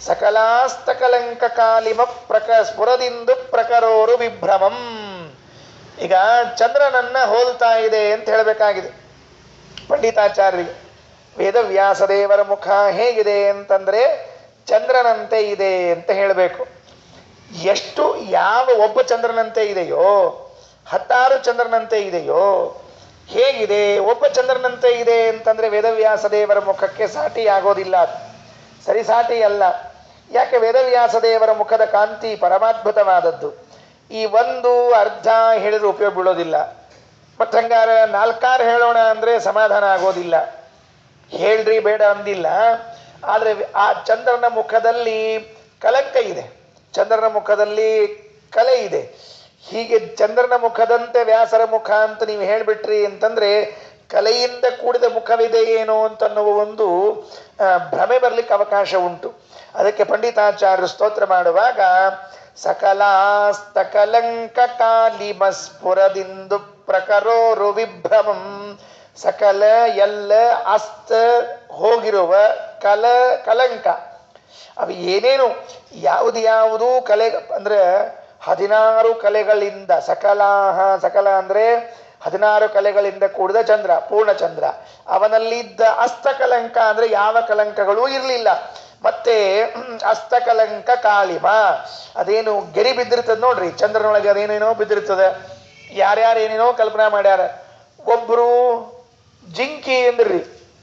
ಸಕಲಾಸ್ತಕಲಂಕ ಕಾಲಿಮ ಸ್ಫುರದಿಂದು ಪ್ರಕರೋರು ವಿಭ್ರಮಂ. ಈಗ ಚಂದ್ರನನ್ನ ಹೋಲ್ತಾ ಇದೆ ಅಂತ ಹೇಳಬೇಕಾಗಿದೆ ಪಂಡಿತಾಚಾರ್ಯರಿಗೆ. ವೇದವ್ಯಾಸದೇವರ ಮುಖ ಹೇಗಿದೆ ಅಂತಂದ್ರೆ ಚಂದ್ರನಂತೆ ಇದೆ ಅಂತ ಹೇಳಬೇಕು. ಎಷ್ಟು ಒಬ್ಬ ಚಂದ್ರನಂತೆ ಇದೆಯೋ 16 ಚಂದ್ರನಂತೆ ಇದೆಯೋ ಹೇಗಿದೆ? ಒಬ್ಬ ಚಂದ್ರನಂತೆ ಇದೆ ಅಂತಂದ್ರೆ ವೇದವ್ಯಾಸದೇವರ ಮುಖಕ್ಕೆ ಸಾಟಿ ಆಗೋದಿಲ್ಲ, ಸರಿ ಸಾಟಿ ಅಲ್ಲ. ಯಾಕೆ? ವೇದವ್ಯಾಸದೇವರ ಮುಖದ ಕಾಂತಿ ಪರಮಾದ್ಭುತವಾದದ್ದು. ಈ ಒಂದು ಅರ್ಧ ಹೇಳಿದ್ರೆ ಉಪಯೋಗ ಬೀಳೋದಿಲ್ಲ. ಮತ್ತು ಹಂಗಾರ 4 ಹೇಳೋಣ ಅಂದ್ರೆ ಸಮಾಧಾನ ಆಗೋದಿಲ್ಲ. ಹೇಳ್ರಿ ಬೇಡ ಅಂದಿಲ್ಲ. ಆದರೆ ಆ ಚಂದ್ರನ ಮುಖದಲ್ಲಿ ಕಲಂಕ ಇದೆ, ಚಂದ್ರನ ಮುಖದಲ್ಲಿ ಕಲೆ ಇದೆ. ಹೀಗೆ ಚಂದ್ರನ ಮುಖದಂತೆ ವ್ಯಾಸರ ಮುಖ ಅಂತ ನೀವು ಹೇಳಿಬಿಟ್ರಿ ಅಂತಂದ್ರೆ ಕಲೆಯಿಂದ ಕೂಡಿದ ಮುಖವಿದೆ ಏನೋ ಅಂತನ್ನುವ ಒಂದು ಭ್ರಮೆ ಬರಲಿಕ್ಕೆ ಅವಕಾಶ ಉಂಟು. ಅದಕ್ಕೆ ಪಂಡಿತಾಚಾರ್ಯರು ಸ್ತೋತ್ರ ಮಾಡುವಾಗ ಸಕಲಾಸ್ತಕಲಂಕ ಕಾಲಿಮಸ್ಫುರದಿಂದು ಪ್ರಕರೋರು ವಿಭ್ರಮಂ. ಸಕಲ ಎಲ್ಲ ಅಸ್ತ ಹೋಗಿರುವ ಕಲಂಕ ಅವು ಏನೇನು ಯಾವುದು ಕಲೆ ಅಂದ್ರೆ 16 ಕಲೆಗಳಿಂದ ಸಕಲ ಅಂದ್ರೆ 16 ಕಲೆಗಳಿಂದ ಕೂಡಿದ ಚಂದ್ರ, ಪೂರ್ಣಚಂದ್ರ. ಅವನಲ್ಲಿದ್ದ ಅಸ್ತಕಲಂಕ ಅಂದ್ರೆ ಯಾವ ಕಲಂಕಗಳೂ ಇರಲಿಲ್ಲ. ಮತ್ತೆ ಅಸ್ತಕಲಂಕ ಕಾಳಿಮ ಅದೇನು ಗೆರಿ ಬಿದ್ದಿರ್ತದೆ ನೋಡ್ರಿ ಚಂದ್ರನೊಳಗೆ, ಅದೇನೇನೋ ಬಿದ್ದಿರ್ತದೆ. ಯಾರ್ಯಾರು ಏನೇನೋ ಕಲ್ಪನಾ ಮಾಡ್ಯಾರ. ಒಬ್ರು ಜಿಂಕಿ ಅಂದ್ರಿ,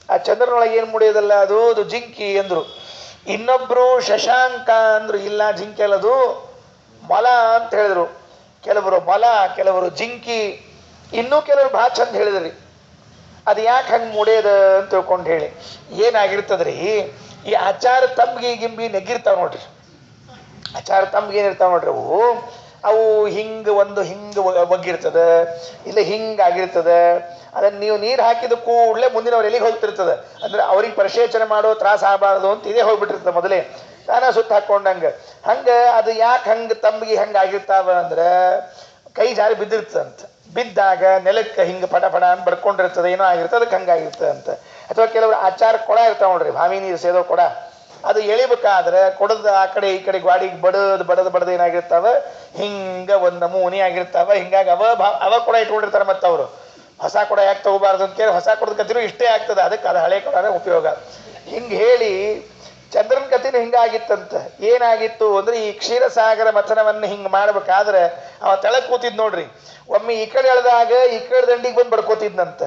ಆ ಚಂದ್ರನೊಳಗೆ ಏನು ಮುಡಿಯೋದಲ್ಲ ಅದು ಜಿಂಕಿ ಅಂದ್ರು. ಇನ್ನೊಬ್ರು ಶಶಾಂಕ ಅಂದ್ರು, ಇಲ್ಲ ಜಿಂಕಿ ಅಲ್ಲದು ಮೊಲ ಅಂತ ಹೇಳಿದ್ರು. ಕೆಲವರು ಮೊಲ, ಕೆಲವರು ಜಿಂಕಿ, ಇನ್ನೂ ಕೆಲವರು ಭಾಳ ಚಂದ ಹೇಳಿದ್ರಿ. ಅದು ಯಾಕೆ ಹಂಗೆ ಮುಡಿಯೋದ ಅಂತ ತಿಳ್ಕೊಂಡು ಹೇಳಿ ಏನಾಗಿರ್ತದ್ರಿ, ಈ ಆಚಾರ ತಂಬಿಗೆ ಗಿಂಬಿ ನೆಗ್ಗಿರ್ತಾವ ನೋಡ್ರಿ. ಆಚಾರ ತಂಬಿಗೆ ಏನಿರ್ತಾವ ನೋಡ್ರಿ, ಅವು ಅವು ಹಿಂಗೆ ಒಗ್ಗಿರ್ತದೆ, ಇಲ್ಲ ಹಿಂಗಾಗಿರ್ತದೆ. ಅದನ್ನು ನೀವು ನೀರು ಹಾಕಿದ ಕೂಡಲೇ ಮುಂದಿನವ್ರು ಎಲ್ಲಿಗೆ ಹೋಗ್ತಿರ್ತದೆ ಅಂದ್ರೆ ಅವ್ರಿಗೆ ಪರಿಶೇಚನೆ ಮಾಡೋ ತ್ರಾಸ ಆಗಬಾರ್ದು ಅಂತ ಇದೇ ಹೋಗ್ಬಿಟ್ಟಿರ್ತದೆ ಮೊದಲೇ ತಾನ ಸುತ್ತ ಹಾಕೊಂಡಂಗೆ. ಹಂಗೆ ಅದು ಯಾಕೆ ಹಂಗೆ ತಂಬಿಗೆ ಹಂಗೆ ಆಗಿರ್ತಾವ ಅಂದ್ರೆ ಕೈ ಜಾರಿ ಬಿದ್ದಿರ್ತದಂತ. ಬಿದ್ದಾಗ ನೆಲಕ್ಕೆ ಹಿಂಗೆ ಪಟ ಅಂತ ಬಡ್ಕೊಂಡಿರ್ತದೆ, ಏನೋ ಆಗಿರ್ತದೆ, ಅದಕ್ಕೆ ಹಂಗಾಗಿರ್ತದೆ ಅಂತ. ಅಥವಾ ಕೆಲವರು ಆಚಾರ ಕೊಡ ಇರ್ತಾವ ನೋಡ್ರಿ, ಬಾವಿ ನೀರು ಸೇದೋ ಕೊಡ, ಅದು ಎಳಿಬೇಕಾದ್ರೆ ಕೊಡದ ಆ ಕಡೆ ಈ ಕಡೆ ಗಾಡಿಗೆ ಬಡದು ಏನಾಗಿರ್ತಾವ, ಹಿಂಗೆ ಒಂದು ನಮೂನಿ ಆಗಿರ್ತಾವ. ಹಿಂಗಾಗಿ ಅವ ಕೊಡ ಇಟ್ಕೊಂಡಿರ್ತಾರೆ. ಮತ್ತು ಅವರು ಹೊಸ ಕೊಡ ಯಾಕೆ ತಗೋಬಾರ್ದು ಅಂತ ಕೇಳಿ ಹೊಸ ಕೊಡದ ಕತ್ತಿನೂ ಇಷ್ಟೇ ಆಗ್ತದೆ, ಅದಕ್ಕೆ ಅದು ಹಳೆ ಕೊಡನೇ ಉಪಯೋಗ. ಹಿಂಗೆ ಹೇಳಿ ಚಂದ್ರನ ಕಥೆನೂ ಹಿಂಗಾಗಿತ್ತಂತ. ಏನಾಗಿತ್ತು ಅಂದ್ರೆ ಈ ಕ್ಷೀರಸಾಗರ ಮಥನವನ್ನು ಹಿಂಗೆ ಮಾಡ್ಬೇಕಾದ್ರೆ ಅವ ತೆಳಗ್ ಕೂತಿದ್ ನೋಡ್ರಿ. ಒಮ್ಮೆ ಈ ಕಡೆ ಎಳೆದಾಗ ಈ ಕಡೆ ದಂಡಿಗೆ ಬಂದು ಬಡ್ಕೋತಿದ್ನಂತ,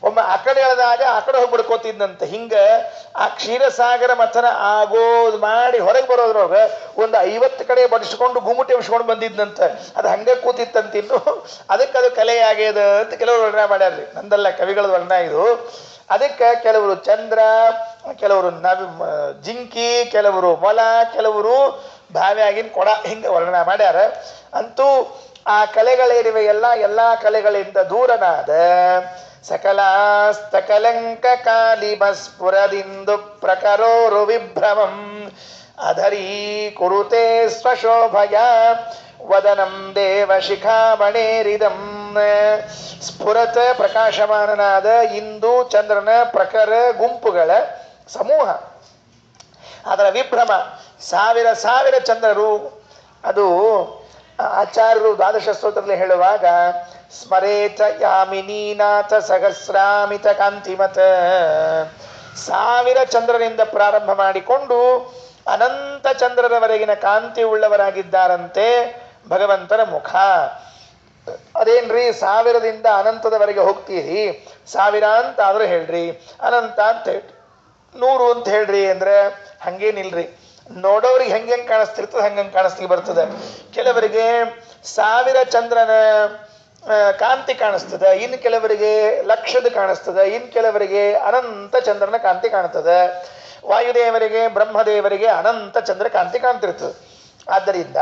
ಒಮ್ಮೆ ಆ ಕಡೆ ಎಳೆದಾಗ ಆ ಕಡೆ ಹೋಗಿ ಬಡ್ಕೋತಿದ್ನಂತ. ಹಿಂಗ ಆ ಕ್ಷೀರಸಾಗರ ಮಥನ ಆಗೋದು ಮಾಡಿ ಹೊರಗೆ ಬರೋದ್ರೊಳಗ ಒಂದು 50 ಕಡೆ ಬಡಿಸ್ಕೊಂಡು ಗುಮ್ಮುಟಿ ಎಬ್ಸ್ಕೊಂಡು ಬಂದಿದ್ನಂತ. ಅದು ಹಂಗೆ ಕೂತಿತ್ತಂತಿನ್ನು. ಅದಕ್ಕೆ ಅದು ಕಲೆ ಆಗ್ಯದ ಅಂತ ಕೆಲವರು ವರ್ಣನೆ ಮಾಡ್ಯಾರ್ರಿ, ನಂದಲ್ಲ ಕವಿಗಳ ವರ್ಣನೆ ಇದು. ಅದಕ್ಕೆ ಕೆಲವರು ಚಂದ್ರ, ಕೆಲವರು ಜಿಂಕಿ, ಕೆಲವರು ಮೊಲ, ಕೆಲವರು ಬಾವಿಯಾಗಿನ ಕೊಡ ಹಿಂಗೆ ವರ್ಣನೆ ಮಾಡ್ಯಾರ. ಅಂತೂ ಆ ಕಲೆಗಳೇನಿವೆ ಎಲ್ಲ ಕಲೆಗಳಿಂದ ದೂರನಾದ ಸಕಲಾಸ್ತಕಲಂಕ ಕಾಲಿಬಸ್ಫುರದಿಂದು ಪ್ರಕರೋರು ವಿಭ್ರಮಂ ಅಧರೀ ಕುರುತೆ ಸ್ವಶೋಭಯ ವದನಂ ದೇವ ಶಿಖಾಮಣೇರಿದಂ. ಸ್ಫುರತ ಪ್ರಕಾಶಮಾನನಾದ ಇಂದು ಚಂದ್ರನ ಪ್ರಖರ ಗುಂಪುಗಳ ಸಮೂಹ, ಅದರ ವಿಭ್ರಮ, ಸಾವಿರ ಚಂದ್ರರು. ಅದು ಆಚಾರ್ಯರು ದ್ವಾದಶ ಸ್ತೋತ್ರದಲ್ಲಿ ಹೇಳುವಾಗ ಸ್ಮರೇತ ಯಾಮಿನೀನಾಥ ಸಹಸ್ರಾಮಿತ ಕಾಂತಿಮತ, 1000 ಚಂದ್ರನಿಂದ ಪ್ರಾರಂಭ ಮಾಡಿಕೊಂಡು ಅನಂತ ಚಂದ್ರರವರೆಗಿನ ಕಾಂತಿ ಉಳ್ಳವರಾಗಿದ್ದಾರಂತೆ ಭಗವಂತನ ಮುಖ. ಅದೇನ್ರಿ 1000ದಿಂದ ಅನಂತದವರೆಗೆ ಹೋಗ್ತೀರಿ, 1000 ಅಂತ ಆದ್ರೂ ಹೇಳ್ರಿ, ಅನಂತ ಅಂತ ಹೇಳ್ರಿ, 100 ಅಂತ ಹೇಳ್ರಿ ಅಂದ್ರೆ ಹಂಗೇನಿಲ್ರಿ. ನೋಡೋರಿಗೆ ಹೆಂಗೆ ಕಾಣಿಸ್ತಿರ್ತದೆ ಹಂಗಂಗೆ ಕಾಣಿಸ್ಲಿಕ್ಕೆ ಬರ್ತದೆ. ಕೆಲವರಿಗೆ 1000 ಚಂದ್ರನ ಕಾಂತಿ ಕಾಣಿಸ್ತದೆ, ಇನ್ನು ಕೆಲವರಿಗೆ ಲಕ್ಷದ ಕಾಣಿಸ್ತದೆ, ಇನ್ನು ಕೆಲವರಿಗೆ ಅನಂತ ಚಂದ್ರನ ಕಾಂತಿ ಕಾಣ್ತದೆ. ವಾಯುದೇವರಿಗೆ ಬ್ರಹ್ಮದೇವರಿಗೆ ಅನಂತ ಚಂದ್ರ ಕಾಂತಿ ಕಾಣ್ತಿರ್ತದೆ. ಆದ್ದರಿಂದ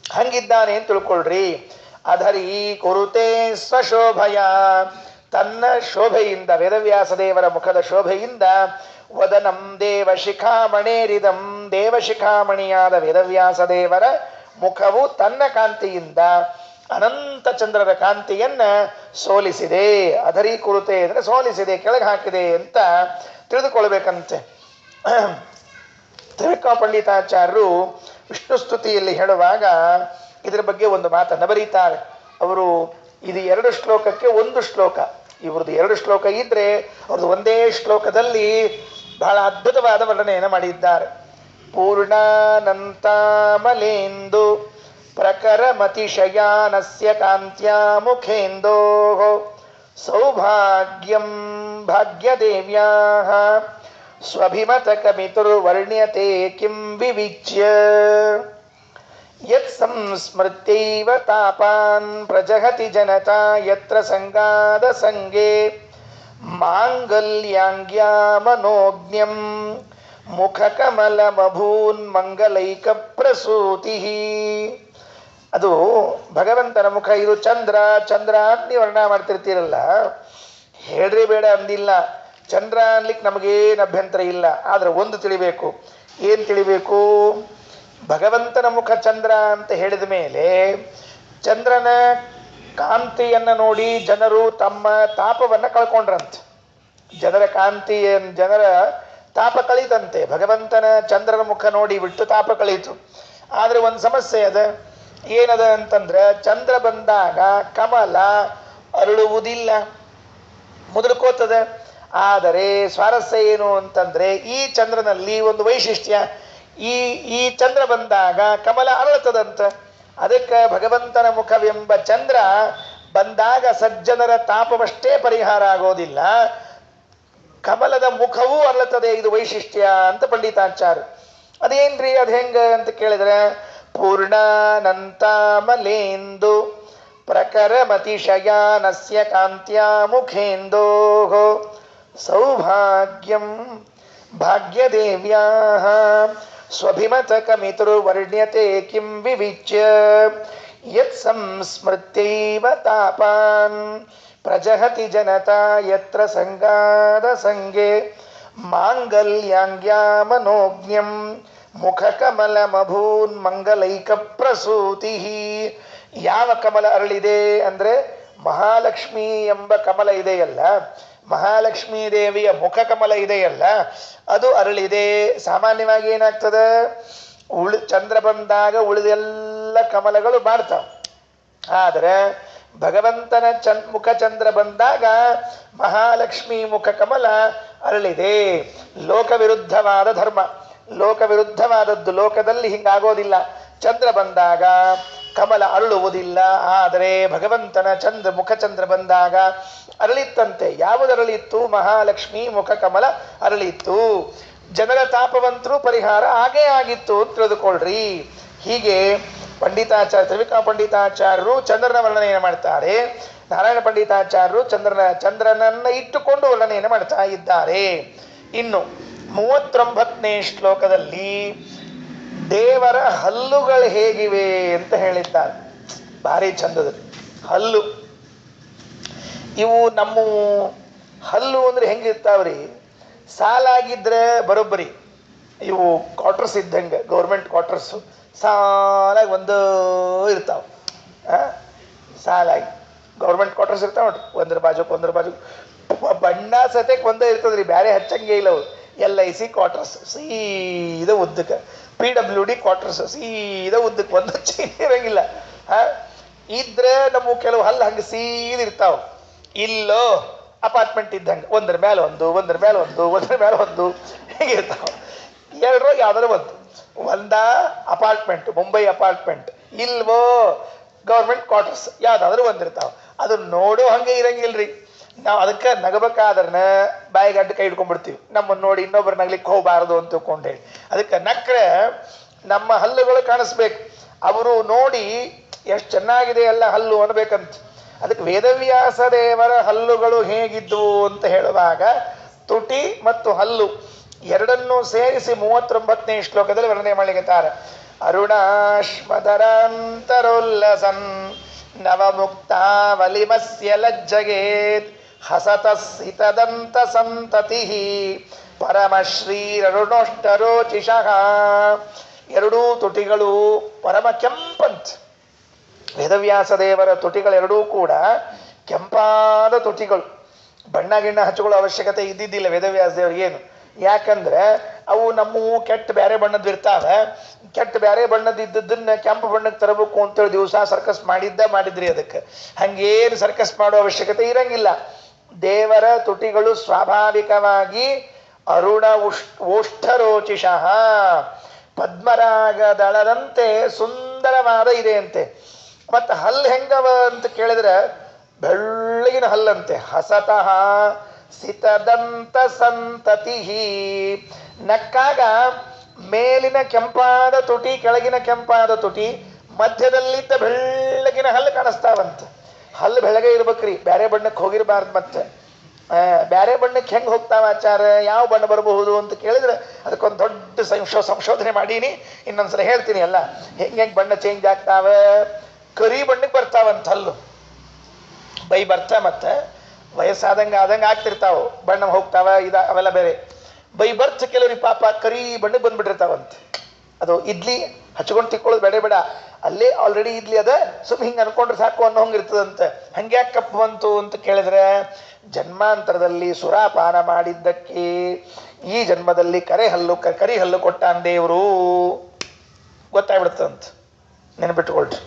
ಹಂಗಿದ್ದಾನೆ ಅಂತ ತಿಳ್ಕೊಳ್ರಿ. ಅಧರಿ ಕುರುತೆ ಸ್ವಶೋಭಯ, ತನ್ನ ಶೋಭೆಯಿಂದ, ವೇದವ್ಯಾಸ ದೇವರ ಮುಖದ ಶೋಭೆಯಿಂದ, ವದನಂ ದೇವ ಶಿಖಾಮಣೇರಿದಂ, ದೇವಶಿಖಾಮಣಿಯಾದ ವೇದವ್ಯಾಸ ದೇವರ ಮುಖವು ತನ್ನ ಕಾಂತಿಯಿಂದ ಅನಂತ ಚಂದ್ರರ ಕಾಂತಿಯನ್ನ ಸೋಲಿಸಿದೆ. ಅಧರಿ ಕುರುತೆ ಅಂದರೆ ಸೋಲಿಸಿದೆ, ಕೆಳಗೆ ಹಾಕಿದೆ ಅಂತ ತಿಳಿದುಕೊಳ್ಬೇಕಂತೆ. ತಿರುಕ ಪಂಡಿತಾಚಾರ್ಯರು ವಿಷ್ಣು ಸ್ತುತಿಯಲ್ಲಿ ಹೇಳುವಾಗ ಇದರ ಬಗ್ಗೆ ಒಂದು ಮಾತನ್ನು ಬರೀತಾರೆ. ಅವರು ಇದು 2 ಶ್ಲೋಕಕ್ಕೆ 1 ಶ್ಲೋಕ, ಇವ್ರದ್ದು 2 ಶ್ಲೋಕ ಇದ್ರೆ ಅವ್ರದ್ದು ಒಂದೇ ಶ್ಲೋಕದಲ್ಲಿ ಬಹಳ ಅದ್ಭುತವಾದ ವರ್ಣನೆಯನ್ನು ಮಾಡಿದ್ದಾರೆ. ಪೂರ್ಣಾನಂತಾಮಲೇಂದು ಪ್ರಕರಮತಿಶಯಾನಸ್ಯ ಕಾಂತ್ಯಾ ಮುಖೇಂದೋ ಸೌಭಾಗ್ಯಂ ಭಾಗ್ಯದೇವ್ಯಾಃ ಸ್ವಭಿಮತಕಮಿತುರ್ವರ್ಣ್ಯತೆ ಕಿಂ ವಿವಿಚ್ಯ ಯತ್ ಸಂಸ್ಮೃತ್ಯೈವ ತಾಪಾನ್ ಪ್ರಜಹತಿ ಜನತಾ ಯತ್ರ ಸಂಗಾದ ಸಂಗೇ ಮಾಂಗಲ್ಯಾಂಗ್ಯಾ ಮನೋಜ್ಞಂ ಮುಖಕಮಲಮಭೂನ್ ಮಂಗಲೈಕ ಪ್ರಸೂತಿ. ಅದು ಭಗವಂತನ ಮುಖ. ಇದು ಚಂದ್ರ ಅಂತ ನೀವು ವರ್ಣನೆ ಮಾಡ್ತಿರ್ತೀರಲ್ಲ, ಹೇಳ್ರಿ ಬೇಡ ಅಂದಿಲ್ಲ, ಚಂದ್ರ ಅನ್ಲಿಕ್ಕೆ ನಮಗೇನು ಅಭ್ಯಂತರ ಇಲ್ಲ. ಆದ್ರೆ ಒಂದು ತಿಳಿಬೇಕು. ಏನು ತಿಳಿಬೇಕು? ಭಗವಂತನ ಮುಖ ಚಂದ್ರ ಅಂತ ಹೇಳಿದ ಮೇಲೆ ಚಂದ್ರನ ಕಾಂತಿಯನ್ನು ನೋಡಿ ಜನರು ತಮ್ಮ ತಾಪವನ್ನು ಕಳ್ಕೊಂಡ್ರಂತೆ. ಜನರ ತಾಪ ಕಳೀತಂತೆ. ಭಗವಂತನ ಚಂದ್ರನ ಮುಖ ನೋಡಿ ಬಿಟ್ಟು ತಾಪ ಕಳೀತು. ಆದರೆ ಒಂದು ಸಮಸ್ಯೆ ಅದ. ಏನದ ಅಂತಂದ್ರೆ ಚಂದ್ರ ಬಂದಾಗ ಕಮಲ ಅರಳುವುದಿಲ್ಲ, ಮುದುರ್ಕೋತದೆ. ಆದರೆ ಸ್ವಾರಸ್ಯ ಏನು ಅಂತಂದ್ರೆ ಈ ಚಂದ್ರನಲ್ಲಿ ಒಂದು ವೈಶಿಷ್ಟ್ಯ, ಈ ಚಂದ್ರ ಬಂದಾಗ ಕಮಲ ಅರಳುತ್ತದಂತ. ಅದಕ್ಕೆ ಭಗವಂತನ ಮುಖವೆಂಬ ಚಂದ್ರ ಬಂದಾಗ ಸಜ್ಜನರ ತಾಪವಷ್ಟೇ ಪರಿಹಾರ ಆಗೋದಿಲ್ಲ, ಕಮಲದ ಮುಖವೂ ಅರಳುತ್ತದೆ. ಇದು ವೈಶಿಷ್ಟ್ಯ ಅಂತ ಪಂಡಿತಾಚಾರ್ಯ. ಅದೇನ್ರಿ ಅದು ಹೆಂಗ ಅಂತ ಕೇಳಿದ್ರೆ, ಪೂರ್ಣಾನಂತಾಮಲೇಂದು ಪ್ರಕರಮತಿಶಯಾನಸ್ಯ ಕಾಂತ್ಯಾ ಮುಖೇಂದೋ ಸೌಭಾಗ್ಯಂ ಭಾಗ್ಯದೇವ್ಯಾಃ ಸ್ವಭಿಮತಕಮಿತುರ್ವರ್ಣ್ಯತೆ ಕಿಂ ವಿವಿಚ್ಯ ಯತ್ ಸಂಸ್ಮೃತ್ಯೈವ ತಾಪಾನ್ ಪ್ರಜಹತಿ ಜನತಾ ಯತ್ರ ಸಂಗಾದ ಸಂಗೆ ಮಾಂಗಲ್ಯಾಂಗ್ಯಾಮನೋಜ್ಞಂ ಮುಖಕಮಲಮಭೂನ್ ಮಂಗಲೈಕ ಪ್ರಸೂತಿ. ಯಾವ ಕಮಲ ಅರಳಿದೆ ಅಂದರೆ ಮಹಾಲಕ್ಷ್ಮಿ ಎಂಬ ಕಮಲ ಇದೆಯಲ್ಲ, ಮಹಾಲಕ್ಷ್ಮೀ ದೇವಿಯ ಮುಖ ಕಮಲ ಇದೆಯಲ್ಲ, ಅದು ಅರಳಿದೆ. ಸಾಮಾನ್ಯವಾಗಿ ಏನಾಗ್ತದೆ, ಚಂದ್ರ ಬಂದಾಗ ಉಳಿದೆಲ್ಲ ಕಮಲಗಳು ಮಾಡ್ತಾವ. ಆದರೆ ಭಗವಂತನ ಮುಖ ಚಂದ್ರ ಬಂದಾಗ ಮಹಾಲಕ್ಷ್ಮಿ ಮುಖ ಕಮಲ ಅರಳಿದೆ. ಲೋಕ ವಿರುದ್ಧವಾದ ಧರ್ಮ, ಲೋಕ ವಿರುದ್ಧವಾದದ್ದು. ಲೋಕದಲ್ಲಿ ಹಿಂಗಾಗೋದಿಲ್ಲ. ಚಂದ್ರ ಬಂದಾಗ ಕಮಲ ಅರಳುವುದಿಲ್ಲ. ಆದರೆ ಭಗವಂತನ ಮುಖ ಚಂದ್ರ ಬಂದಾಗ ಅರಳಿತ್ತಂತೆ. ಯಾವುದರಳಿತ್ತು? ಮಹಾಲಕ್ಷ್ಮಿ ಮುಖ ಕಮಲ ಅರಳಿತ್ತು. ಜನರ ತಾಪವಂತರೂ ಪರಿಹಾರ ಆಗೇ ಆಗಿತ್ತು ಅಂತ ತಿಳಿದುಕೊಳ್ಳ್ರಿ. ಹೀಗೆ ತ್ರಿವಿಕ್ರಮ ಪಂಡಿತಾಚಾರ್ಯರು ಚಂದ್ರನ ವರ್ಣನೆಯನ್ನು ಮಾಡ್ತಾರೆ. ನಾರಾಯಣ ಪಂಡಿತಾಚಾರ್ಯರು ಚಂದ್ರನನ್ನ ಇಟ್ಟುಕೊಂಡು ವರ್ಣನೆಯನ್ನು ಮಾಡ್ತಾ ಇದ್ದಾರೆ. ಇನ್ನು 39ನೇ ಶ್ಲೋಕದಲ್ಲಿ ದೇವರ ಹಲ್ಲುಗಳು ಹೇಗಿವೆ ಅಂತ ಹೇಳಿದ್ದಾರೆ. ಭಾರಿ ಚಂದದಲ್ಲಿ ಹಲ್ಲು. ಇವು ನಮ್ಮ ಹಲ್ಲು ಅಂದ್ರೆ ಹೆಂಗಿರ್ತಾವ್ರಿ, ಸಾಲಾಗಿದ್ರೆ ಬರೋಬ್ಬರಿ. ಇವು ಕ್ವಾರ್ಟರ್ಸ್ ಇದ್ದಂಗೆ, ಗೌರ್ಮೆಂಟ್ ಕ್ವಾರ್ಟರ್ಸು ಸಾಲಾಗಿ ಒಂದು ಇರ್ತಾವ. ಸಾಲಾಗಿ ಗೌರ್ಮೆಂಟ್ ಕ್ವಾರ್ಟರ್ಸ್ ಇರ್ತಾವ ನೋಡ್ರಿ, ಒಂದ್ರ ಬಾಜು ಬಣ್ಣ ಸತ್ಯಕ್ಕೆ ಒಂದೇ ಇರ್ತದ್ರಿ, ಬೇರೆ ಹಚ್ಚಂಗೆ ಇಲ್ಲ ಅವು. LIC ಕ್ವಾರ್ಟರ್ಸ್ ಸೀದಾ ಉದ್ದಕ್ಕೆ, PWD ಕ್ವಾರ್ಟರ್ಸ್ ಸೀದಾ ಉದ್ದಕ್ಕೆ, ಒಂದು ಚೈನ್ ಇರಂಗಿಲ್ಲ. ಇದ್ರೆ ನಮ್ಮ ಕೆಲವು ಹಲ್ಲು ಹಂಗೆ ಸೀದಿರ್ತಾವ. ಇಲ್ಲೋ ಅಪಾರ್ಟ್ಮೆಂಟ್ ಇದ್ದಂಗೆ, ಒಂದ್ರ ಮೇಲೆ ಒಂದು ಹೇಗಿರ್ತಾವ. ಎರಡರೋ ಯಾವ್ದಾರು ಒಂದ ಅಪಾರ್ಟ್ಮೆಂಟ್, ಮುಂಬೈ ಅಪಾರ್ಟ್ಮೆಂಟ್, ಇಲ್ವೋ ಗೌರ್ಮೆಂಟ್ ಕ್ವಾರ್ಟರ್ಸ್, ಯಾವ್ದಾದ್ರು ಒಂದಿರ್ತಾವ. ಅದು ನೋಡೋ ಹಂಗೆ ಇರಂಗಿಲ್ರಿ. ನಾವು ಅದಕ್ಕೆ ನಗಬೇಕಾದ್ರೆ ಬಾಯಿಗಡ್ಡ ಕೈ ಹಿಡ್ಕೊಂಡ್ಬಿಡ್ತೀವಿ, ನಮ್ಮನ್ನು ನೋಡಿ ಇನ್ನೊಬ್ರು ನಗ್ಲಿಕ್ಕೆ ಹೋಗಬಾರದು ಅಂತ ತಿಳ್ಕೊಂಡು ಹೇಳಿ. ಅದಕ್ಕೆ ನಕ್ರೆ ನಮ್ಮ ಹಲ್ಲುಗಳು ಕಾಣಿಸ್ಬೇಕು, ಅವರು ನೋಡಿ ಎಷ್ಟು ಚೆನ್ನಾಗಿದೆ ಎಲ್ಲ ಹಲ್ಲು ಅನ್ಬೇಕಂತ. ಅದಕ್ಕೆ ವೇದವ್ಯಾಸ ದೇವರ ಹಲ್ಲುಗಳು ಹೇಗಿದ್ವು ಅಂತ ಹೇಳುವಾಗ ತುಟಿ ಮತ್ತು ಹಲ್ಲು ಎರಡನ್ನೂ ಸೇರಿಸಿ 39ನೇ ಶ್ಲೋಕದಲ್ಲಿ ವರ್ಣನೆ ಮಾಡಲಿಕ್ಕೆತ್ತಾರೆ. ಅರುಣಾಶ್ಮಧರಾಂತರೋಲ್ಲಸನ್ ನವಮುಕ್ತಾವಲಿಮಸ್ಯ ಲಜ್ಜಗೇತ್ ಹಸತಸ್ಸಿತದಂತ ಸಂತತಿ ಪರಮಶ್ರೀರರುಣೋಷ್ಟರೋಚಿಷಃ. ಎರಡೂ ತುಟಿಗಳು ಪರಮ ಕೆಂಪಂತ. ವೇದವ್ಯಾಸ ದೇವರ ತುಟಿಗಳೆರಡೂ ಕೂಡ ಕೆಂಪಾದ ತುಟಿಗಳು. ಬಣ್ಣ ಗಿಣ್ಣ ಹಚ್ಚುಗಳ ಅವಶ್ಯಕತೆ ಇದ್ದಿದ್ದಿಲ್ಲ ವೇದವ್ಯಾಸ ದೇವರಿಗೇನು. ಯಾಕಂದ್ರೆ ಅವು ನಮ್ಮ ಕೆಟ್ಟ ಬೇರೆ ಬಣ್ಣದ್ದು ಇರ್ತಾವೆ. ಕೆಟ್ಟ ಬೇರೆ ಬಣ್ಣದ್ದು ಇದ್ದದನ್ನ ಕೆಂಪು ಬಣ್ಣಕ್ಕೆ ತರಬೇಕು ಅಂತೇಳಿ ದಿವಸ ಸರ್ಕಸ್ ಮಾಡಿದ್ರಿ. ಅದಕ್ಕೆ ಹಂಗೇನು ಸರ್ಕಸ್ ಮಾಡೋ ಅವಶ್ಯಕತೆ ಇರಂಗಿಲ್ಲ. ದೇವರ ತುಟಿಗಳು ಸ್ವಾಭಾವಿಕವಾಗಿ ಅರುಣ ಓಷ್ಠರೋಚಿಷಃ, ಪದ್ಮರಾಗ ದಳದಂತೆ ಸುಂದರವಾದ ಇದೆ ಅಂತೆ. ಮತ್ತು ಹಲ್ಲು ಹೆಂಗವ ಅಂತ ಕೇಳಿದ್ರೆ ಬೆಳ್ಳಗಿನ ಹಲ್ಲಂತೆ. ಹಸತಃ ಸಿತದಂತ ಸಂತತಿ, ನಕ್ಕಾಗ ಮೇಲಿನ ಕೆಂಪಾದ ತುಟಿ, ಕೆಳಗಿನ ಕೆಂಪಾದ ತುಟಿ, ಮಧ್ಯದಲ್ಲಿದ್ದ ಬೆಳ್ಳಗಿನ ಹಲ್ಲು ಕಾಣಿಸ್ತಾವಂತೆ. ಹಲ್ಲು ಬೆಳಗ್ಗೆ ಇರ್ಬೇಕ್ರಿ, ಬೇರೆ ಬಣ್ಣಕ್ಕೆ ಹೋಗಿರಬಾರ್ದು. ಮತ್ತೆ ಬೇರೆ ಬಣ್ಣಕ್ಕೆ ಹೆಂಗೆ ಹೋಗ್ತಾವ ಆಚಾರ, ಯಾವ ಬಣ್ಣ ಬರಬಹುದು ಅಂತ ಕೇಳಿದ್ರೆ ಅದಕ್ಕೊಂದು ದೊಡ್ಡ ಸಂಶೋಧನೆ ಮಾಡೀನಿ. ಇನ್ನೊಂದ್ಸಲ ಹೇಳ್ತೀನಿ ಎಲ್ಲ ಹೆಂಗೆ ಬಣ್ಣ ಚೇಂಜ್ ಆಗ್ತಾವ. ಕರಿ ಬಣ್ಣಕ್ಕೆ ಬರ್ತಾವಂತ ಹಲ್ಲು, ಬೈ ಬರ್ತಾ ಮತ್ತೆ ವಯಸ್ಸಾದಂಗೆ ಆಗ್ತಿರ್ತಾವ, ಬಣ್ಣ ಹೋಗ್ತಾವ. ಅವೆಲ್ಲ ಬೇರೆ. ಬೈ ಬರ್ತ್ ಕೆಲವ್ರಿಗೆ ಪಾಪ ಕರಿ ಬಣ್ಣಕ್ಕೆ ಬಂದ್ಬಿಟ್ಟಿರ್ತಾವಂತೆ. ಅದು ಇಡ್ಲಿ ಹಚ್ಕೊಂಡು ತಿಕ್ಕೊಳ್ಳೋದು ಬೇಡ, ಅಲ್ಲೇ ಆಲ್ರೆಡಿ ಇಡ್ಲಿ ಅದ, ಸುಮ್ಮನೆ ಹಿಂಗೆ ಅನ್ಕೊಂಡ್ರೆ ಸಾಕು ಅನ್ನೋ ಹಂಗೆ ಇರ್ತದಂತೆ. ಹಂಗ್ಯಾಕೆ ಕಪ್ಪು ಬಂತು ಅಂತ ಕೇಳಿದ್ರೆ ಜನ್ಮಾಂತರದಲ್ಲಿ ಸುರಾಪಾನ ಮಾಡಿದ್ದಕ್ಕೆ ಈ ಜನ್ಮದಲ್ಲಿ ಕರಿ ಹಲ್ಲು ಕೊಟ್ಟಾನ ದೇವರು, ಗೊತ್ತಾಗ್ಬಿಡ್ತದಂತ. ನೆನಪಿಟ್ಕೊಳ್ರಿ,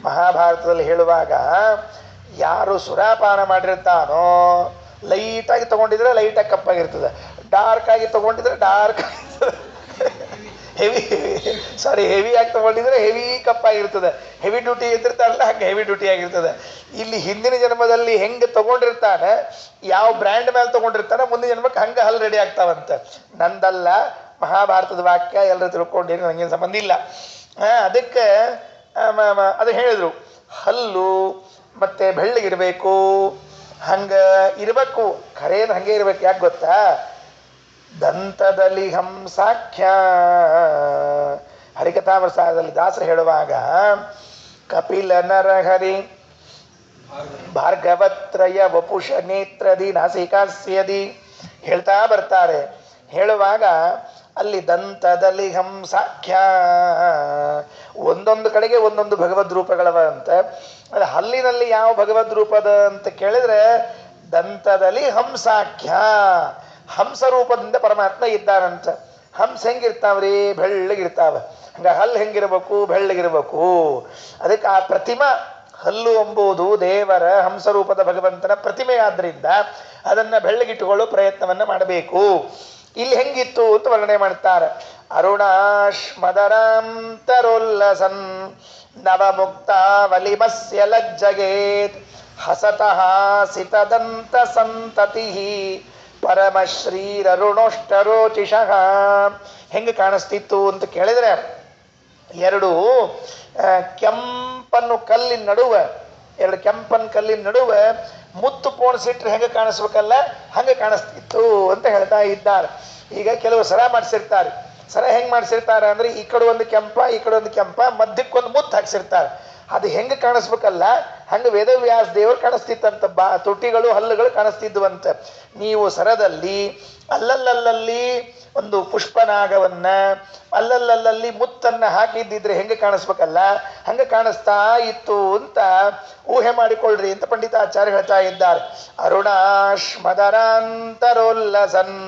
ಮಹಾಭಾರತದಲ್ಲಿ ಹೇಳುವಾಗ ಯಾರು ಸುರಾಪಾನ ಮಾಡಿರ್ತಾನೋ ಲೈಟಾಗಿ ತಗೊಂಡಿದ್ರೆ ಲೈಟಾಗಿ ಕಪ್ಪಾಗಿರ್ತದೆ, ಡಾರ್ಕ್ ಆಗಿ ತಗೊಂಡಿದ್ರೆ ಡಾರ್ಕ್ ಆಗಿರ್ತದೆ, ಹೆವಿಯಾಗಿ ತಗೊಂಡಿದ್ರೆ ಹೆವಿ ಕಪ್ಪಾಗಿರ್ತದೆ. ಹೆವಿ ಡ್ಯೂಟಿ ಇದ್ದಿರ್ತಾರಲ್ಲ ಹಂಗೆ ಹೆವಿ ಡ್ಯೂಟಿ ಆಗಿರ್ತದೆ. ಇಲ್ಲಿ ಹಿಂದಿನ ಜನ್ಮದಲ್ಲಿ ಹೆಂಗೆ ತಗೊಂಡಿರ್ತಾನೆ, ಯಾವ ಬ್ರ್ಯಾಂಡ್ ಮೇಲೆ ತಗೊಂಡಿರ್ತಾನೆ, ಮುಂದಿನ ಜನ್ಮಕ್ಕೆ ಹಂಗೆ ಹಲ್ಲು ರೆಡಿ ಆಗ್ತಾವಂತೆ. ನಂದಲ್ಲ, ಮಹಾಭಾರತದ ವಾಕ್ಯ, ಎಲ್ಲರೂ ತಿಳ್ಕೊಂಡೇನು, ನನಗೇನು ಸಂಬಂಧ ಇಲ್ಲ. ಅದಕ್ಕೆ ಅದು ಹೇಳಿದ್ರು, ಹಲ್ಲು ಮತ್ತೆ ಬೆಳ್ಳಗಿರ್ಬೇಕು, ಹಂಗೆ ಇರಬೇಕು. ಖರೇನು ಹಂಗೆ ಇರ್ಬೇಕು. ಯಾಕೆ ಗೊತ್ತಾ, ದಂತದಲ್ಲಿ ಹಂಸಾಖ್ಯ. ಹರಿಕಥಾಮೃತದಲ್ಲಿ ದಾಸರು ಹೇಳುವಾಗ ಕಪಿಲ ನರಹರಿ ಭಾರ್ಗವತ್ರಯ ವಪುಷ ನೇತ್ರದಿ ನಾಸಿಕಾಸ್ಯದಿ ಹೇಳ್ತಾ ಬರ್ತಾರೆ. ಹೇಳುವಾಗ ಅಲ್ಲಿ ದಂತದಲ್ಲಿ ಹಂಸಾಖ್ಯ, ಒಂದೊಂದು ಕಡೆಗೆ ಒಂದೊಂದು ಭಗವದ್ ರೂಪಗಳವ ಅಂತ. ಅದು ಹಲ್ಲಿನಲ್ಲಿ ಯಾವ ಭಗವದ್ ರೂಪದ ಅಂತ ಕೇಳಿದ್ರೆ ದಂತದಲ್ಲಿ ಹಂಸಾಖ್ಯ, ಹಂಸ ರೂಪದಿಂದ ಪರಮಾತ್ಮ ಇದ್ದಾನಂತ. ಹಂಸ ಹೆಂಗಿರ್ತಾವ್ರಿ? ಬೆಳ್ಳಗಿರ್ತಾವ. ಹಂಗ ಹಲ್ಲು ಹೆಂಗಿರ್ಬೇಕು? ಬೆಳ್ಳಗಿರ್ಬೇಕು. ಅದಕ್ಕೆ ಆ ಪ್ರತಿಮಾ ಹಲ್ಲು ಎಂಬುದು ದೇವರ ಹಂಸರೂಪದ ಭಗವಂತನ ಪ್ರತಿಮೆ ಆದ್ರಿಂದ ಅದನ್ನ ಬೆಳ್ಳಗಿಟ್ಟುಕೊಳ್ಳೋ ಪ್ರಯತ್ನವನ್ನ ಮಾಡಬೇಕು. ಇಲ್ಲಿ ಹೆಂಗಿತ್ತು ಅಂತ ವರ್ಣನೆ ಮಾಡ್ತಾರೆ. ಅರುಣಾಶ್ಮದರಾಂತರೋಲ್ಲಸನ್ ನವಮುಕ್ತ ವಲಿಮಸ್ಯ ಲಜ್ಜಗೇತ್ ಹಸತಃ ಸಿತದಂತ ಸಂತತಿ ಪರಮಶ್ರೀರರುಣೋಷ್ಟರೋಚಿಷಃ. ಹೆಂಗೆ ಕಾಣಿಸ್ತಿತ್ತು ಅಂತ ಕೇಳಿದ್ರೆ, ಎರಡು ಕೆಂಪನ್ನು ಕಲ್ಲಿನ ನಡುವೆ, ಎರಡು ಕೆಂಪನ್ ಕಲ್ಲಿನ ನಡುವೆ ಮುತ್ತು ಪೋಣಿಸಿಟ್ರೆ ಹೆಂಗೆ ಕಾಣಿಸ್ಬೇಕಲ್ಲ ಹಂಗೆ ಕಾಣಿಸ್ತಿತ್ತು ಅಂತ ಹೇಳ್ತಾ ಇದ್ದಾರೆ. ಈಗ ಕೆಲವು ಸರ ಮಾಡಿಸಿರ್ತಾರೆ. ಸರ ಹೆಂಗೆ ಮಾಡಿಸಿರ್ತಾರೆ ಅಂದ್ರೆ ಈ ಕಡೆ ಒಂದು ಕೆಂಪ, ಈ ಕಡೆ ಒಂದು ಕೆಂಪ, ಮಧ್ಯಕ್ಕೊಂದು ಮುತ್ತು ಹಾಕ್ಸಿರ್ತಾರೆ. ಅದು ಹೆಂಗೆ ಕಾಣಿಸ್ಬೇಕಲ್ಲ ಹಂಗೆ ವೇದವ್ಯಾಸ ದೇವರು ಕಾಣಿಸ್ತಿತ್ತಂತ. ತುಟಿಗಳು ಹಲ್ಲುಗಳು ಕಾಣಿಸ್ತಿದ್ವಂತ. ನೀವು ಸರದಲ್ಲಿ ಅಲ್ಲಲ್ಲಲ್ಲಿ ಒಂದು ಪುಷ್ಪನಾಗವನ್ನ, ಅಲ್ಲಲ್ಲಲ್ಲಿ ಮುತ್ತನ್ನ ಹಾಕಿದ್ದಿದ್ರೆ ಹೆಂಗೆ ಕಾಣಿಸ್ಬೇಕಲ್ಲ ಹಂಗೆ ಕಾಣಿಸ್ತಾ ಇತ್ತು ಅಂತ ಊಹೆ ಮಾಡಿಕೊಳ್ಳ್ರಿ ಅಂತ ಪಂಡಿತಾಚಾರ್ಯ ಹೇಳ್ತಾ ಇದ್ದಾರೆ. ಅರುಣಾಶ್ಮದರಾಂತರೋಲ್ಲಸನ್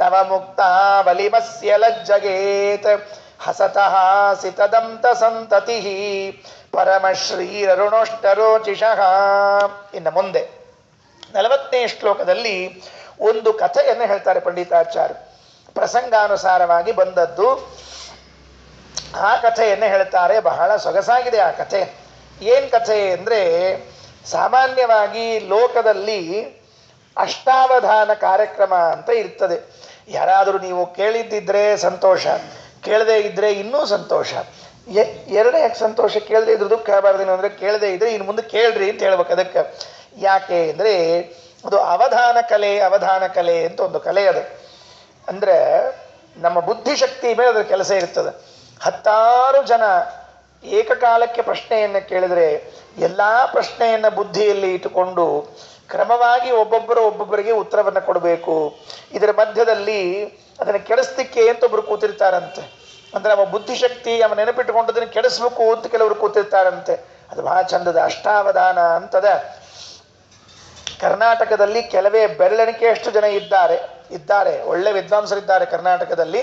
ನವಮುಕ್ತ ವಲಿಮಸ್ಯ ಲಜ್ಜಗೇತ್ ಹಸತಃ ಸಿತದಂತ ಸಂತತಿ ಪರಮಶ್ರೀರರುಣೋಷ್ಟರೋಚಿಷಃ. ಇನ್ನು ಮುಂದೆ 40ನೇ ಶ್ಲೋಕದಲ್ಲಿ ಒಂದು ಕಥೆಯನ್ನು ಹೇಳ್ತಾರೆ ಪಂಡಿತಾಚಾರ್ಯ. ಪ್ರಸಂಗಾನುಸಾರವಾಗಿ ಬಂದದ್ದು. ಆ ಕಥೆಯನ್ನು ಹೇಳ್ತಾರೆ. ಬಹಳ ಸೊಗಸಾಗಿದೆ ಆ ಕಥೆ. ಏನ್ ಕಥೆ ಅಂದ್ರೆ, ಸಾಮಾನ್ಯವಾಗಿ ಲೋಕದಲ್ಲಿ ಅಷ್ಟಾವಧಾನ ಕಾರ್ಯಕ್ರಮ ಅಂತ ಇರ್ತದೆ. ಯಾರಾದರೂ ನೀವು ಕೇಳಿದ್ದಿದ್ರೆ ಸಂತೋಷ, ಕೇಳದೇ ಇದ್ರೆ ಇನ್ನೂ ಸಂತೋಷ. ಎರಡೇ ಯಾಕೆ ಸಂತೋಷ? ಕೇಳದೇ ಇದ್ರು ದುಃಖ ಆಗಬಾರ್ದೇನು ಅಂದ್ರೆ, ಕೇಳದೇ ಇದ್ರೆ ಇನ್ನು ಮುಂದೆ ಕೇಳ್ರಿ ಅಂತ ಹೇಳ್ಬೇಕು. ಅದಕ್ಕೆ ಯಾಕೆ ಅಂದ್ರೆ ಅದು ಅವಧಾನ ಕಲೆ ಅಂತ ಒಂದು ಕಲೆ ಅದು. ಅಂದ್ರೆ ನಮ್ಮ ಬುದ್ಧಿಶಕ್ತಿ ಮೇಲೆ ಅದರ ಕೆಲಸ ಇರ್ತದೆ. 10 ಜನ ಏಕಕಾಲಕ್ಕೆ ಪ್ರಶ್ನೆಯನ್ನು ಕೇಳಿದ್ರೆ ಎಲ್ಲಾ ಪ್ರಶ್ನೆಯನ್ನ ಬುದ್ಧಿಯಲ್ಲಿ ಇಟ್ಟುಕೊಂಡು ಕ್ರಮವಾಗಿ ಒಬ್ಬೊಬ್ಬರಿಗೆ ಉತ್ತರವನ್ನು ಕೊಡಬೇಕು. ಇದರ ಮಧ್ಯದಲ್ಲಿ ಅದನ್ನು ಕೆಡಿಸ್ಲಿಕ್ಕೆ ಅಂತ ಒಬ್ರು ಕೂತಿರ್ತಾರಂತೆ. ಅಂದ್ರೆ ಅವ ಬುದ್ಧಿಶಕ್ತಿ ಅವ ನೆನಪಿಟ್ಟುಕೊಂಡು ಅದನ್ನು ಕೆಡಿಸ್ಬೇಕು ಅಂತ ಕೆಲವರು ಕೂತಿರ್ತಾರಂತೆ. ಅದು ಬಹಳ ಚಂದದ ಅಷ್ಟಾವಧಾನ ಅಂತದ. ಕರ್ನಾಟಕದಲ್ಲಿ ಕೆಲವೇ ಬೆರಳೆಣಿಕೆಯಷ್ಟು ಜನ ಇದ್ದಾರೆ ಒಳ್ಳೆ ವಿದ್ವಾಂಸರಿದ್ದಾರೆ ಕರ್ನಾಟಕದಲ್ಲಿ,